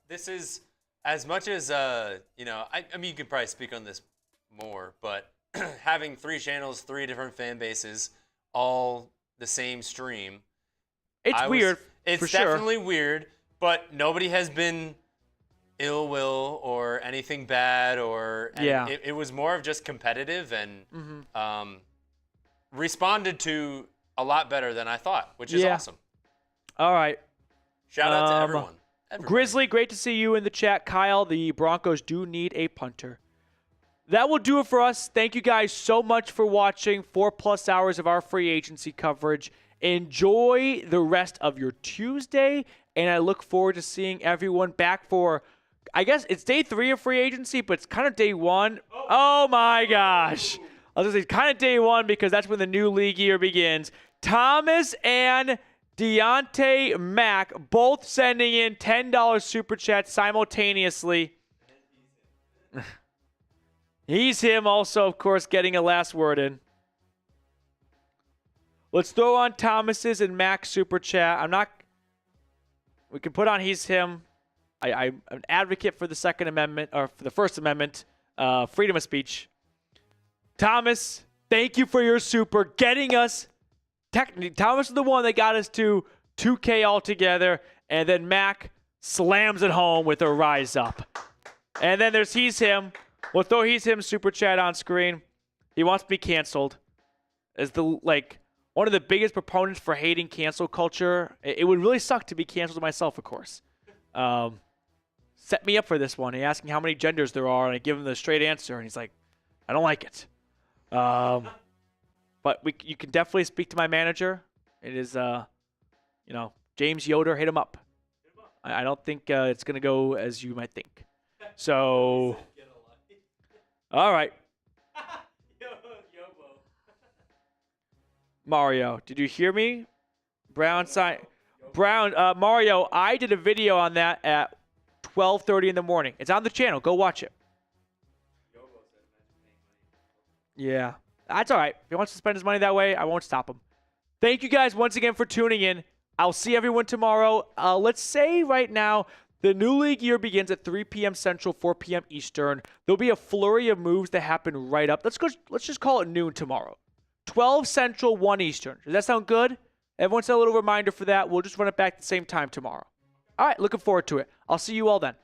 this is, as much as, I mean, you could probably speak on this more, but having 3 channels, 3 different fan bases, all the same stream. It's weird. It's definitely weird, but nobody has been ill will or anything bad, it was more of just competitive and responded to a lot better than I thought, which is awesome. All right. Shout out to everyone. Grizzly, great to see you in the chat. Kyle, the Broncos do need a punter. That will do it for us. Thank you guys so much for watching 4+ hours of our free agency coverage. Enjoy the rest of your Tuesday, and I look forward to seeing everyone back for, I guess it's day 3 of free agency, but it's kind of day 1. Oh my gosh. I was going to say kind of day 1 because that's when the new league year begins. Thomas and Deontay Mack both sending in $10 super chats simultaneously. He's him also, of course, getting a last word in. Let's throw on Thomas's and Mack's super chat. We can put on he's him. I'm an advocate for the Second Amendment, or for the First Amendment, freedom of speech. Thomas, thank you for your super, getting us. Thomas is the one that got us to 2K altogether, and then Mack slams it home with a rise up. And then there's he's him. We'll throw he's him super chat on screen. He wants to be canceled. As the one of the biggest proponents for hating cancel culture. It would really suck to be canceled myself, of course. Set me up for this one. He asking how many genders there are, and I give him the straight answer, and he's like, I don't like it. But you can definitely speak to my manager. It is, James Yoder, hit him up. I don't think it's going to go as you might think. So, all right. Mario, did you hear me? Brown, Mario, I did a video on that at 12:30 in the morning. It's on the channel. Go watch it. Yeah, that's all right. If he wants to spend his money that way, I won't stop him. Thank you guys once again for tuning in. I'll see everyone tomorrow. Let's say right now, the new league year begins at 3 p.m. Central, 4 p.m. Eastern. There'll be a flurry of moves that happen right up. Let's just call it noon tomorrow. 12 Central, 1 Eastern. Does that sound good? Everyone set a little reminder for that. We'll just run it back at the same time tomorrow. All right, looking forward to it. I'll see you all then.